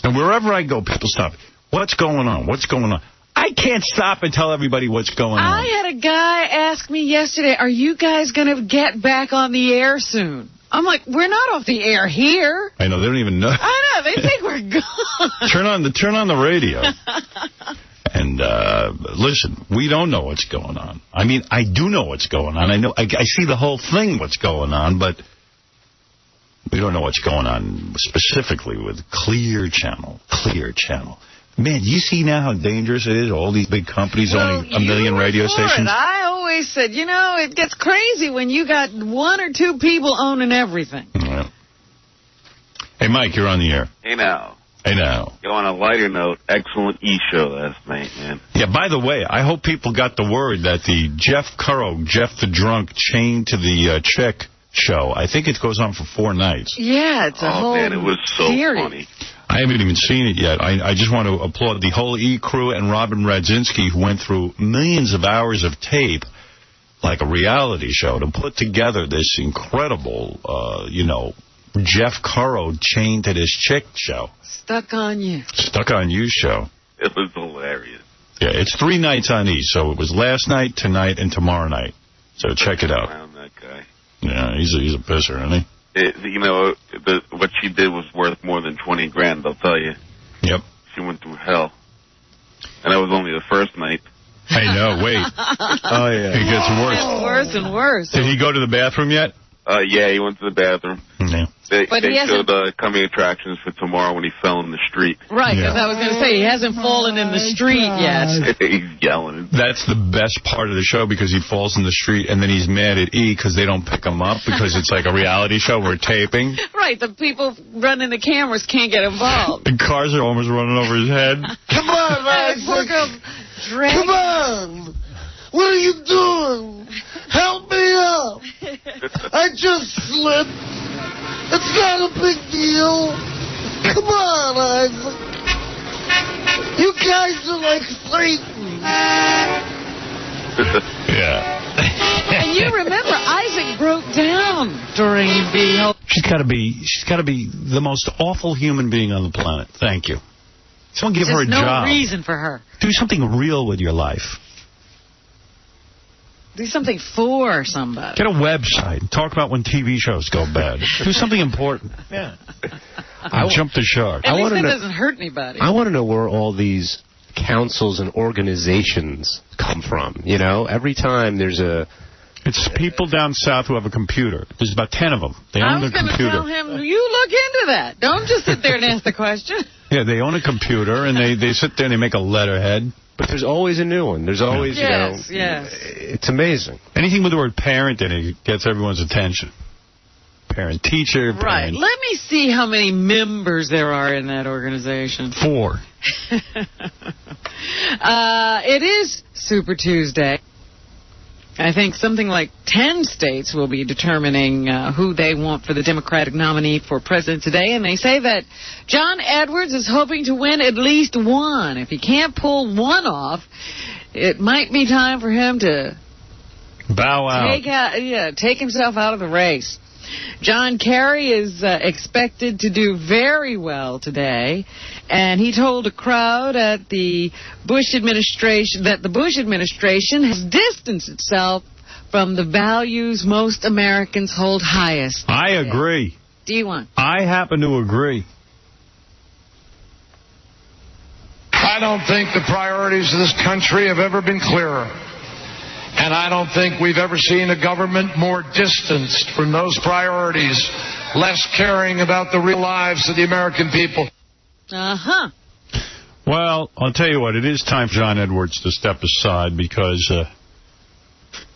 T: And wherever I go, people stop. What's going on? What's going on? I can't stop and tell everybody what's going on.
D: I had a guy ask me yesterday, are you guys going to get back on the air soon? I'm like, we're not off the air here.
T: I know. They don't even know.
D: I know. They think we're gone.
T: Turn on the radio. And listen, we don't know what's going on. I mean, I do know what's going on. I know. I see the whole thing, what's going on, but we don't know what's going on specifically with Clear Channel. Clear Channel. Man, you see now how dangerous it is? All these big companies owning a million radio stations.
D: I always said, you know, it gets crazy when you got one or two people owning everything.
T: Yeah. Hey, Mike, you're on the air.
G: Hey, now.
T: Hey, now.
G: Yo, on a lighter note, excellent E-show last night, man.
T: Yeah, by the way, I hope people got the word that the Jeff the Drunk chained to the chick show, I think it goes on for 4 nights.
D: Yeah, it's a whole
G: man, it was so
D: series.
G: Funny.
T: I haven't even seen it yet. I just want to applaud the whole E-crew and Robin Radzinski, who went through millions of hours of tape, like a reality show, to put together this incredible, Jeff Currow chained to this chick show.
D: Stuck on You.
T: Stuck on You show.
G: It was hilarious.
T: Yeah, it's 3 nights on E, so it was last night, tonight, and tomorrow night. So check it out.
G: Around that guy.
T: Yeah, he's a pisser, isn't he?
G: What she did was worth more than 20 grand, I'll tell you.
T: Yep.
G: She went through hell. And that was only the first night.
T: I know, wait. Oh, yeah. It gets worse.
D: It's worse and worse.
T: Did he go to the bathroom yet?
G: Yeah, he went to the bathroom.
T: Yeah.
G: They showed coming attractions for tomorrow when he fell in the street.
D: Right, because I was going to say, he hasn't fallen in the street yet.
G: He's yelling.
T: That's the best part of the show, because he falls in the street, and then he's mad at E because they don't pick him up, because it's like a reality show. We're taping.
D: Right, the people running the cameras can't get involved.
T: The cars are almost running over his head.
E: Come on,
D: poor girl.
E: Come on. What are you doing? Help me up. I just slipped. It's not a big deal. Come on, Isaac. You guys are like Satan.
T: Yeah.
D: And you remember, Isaac broke down during the...
T: She's got to be the most awful human being on the planet. Thank you. Someone give her a job.
D: There's no reason for her.
T: Do something real with your life.
D: Do something for somebody.
C: Get a website. Talk about when TV shows go bad. Do something important.
B: Yeah.
C: Jump the shark.
D: At least that doesn't hurt anybody.
B: I want to know where all these councils and organizations come from. You know, every time there's a...
C: It's people down south who have a computer. There's about 10 of them. They own the computer.
D: I was going to tell him, you look into that. Don't just sit there and ask the question.
C: Yeah, they own a computer, and they sit there and they make a letterhead.
B: But there's always a new one. There's always,
D: yes.
B: It's amazing.
C: Anything with the word parent in it gets everyone's attention. Parent-teacher.
D: Right. Let me see how many members there are in that organization.
C: 4.
D: It is Super Tuesday. I think something like 10 states will be determining who they want for the Democratic nominee for president today. And they say that John Edwards is hoping to win at least one. If he can't pull one off, it might be time for him to
C: bow out.
D: Take himself out of the race. John Kerry is expected to do very well today, and he told a crowd at the Bush administration that the Bush administration has distanced itself from the values most Americans hold highest.
C: I agree.
D: D1.
C: I happen to agree.
R: I don't think the priorities of this country have ever been clearer. And I don't think we've ever seen a government more distanced from those priorities, less caring about the real lives of the American people.
D: Uh-huh.
C: Well, I'll tell you what, it is time for John Edwards to step aside because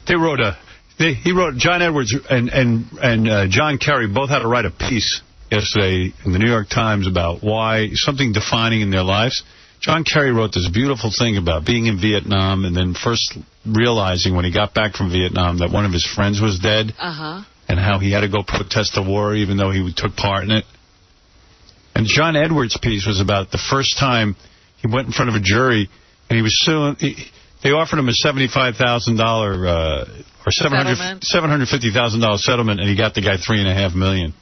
C: John Edwards and John Kerry both had to write a piece yesterday in the New York Times about why something defining in their lives. John Kerry wrote this beautiful thing about being in Vietnam and then first realizing when he got back from Vietnam that one of his friends was dead and how he had to go protest the war even though he took part in it. And John Edwards' piece was about the first time he went in front of a jury and he was suing. They offered him a $75,000 or $750,000 settlement, and he got the guy $3.5 million.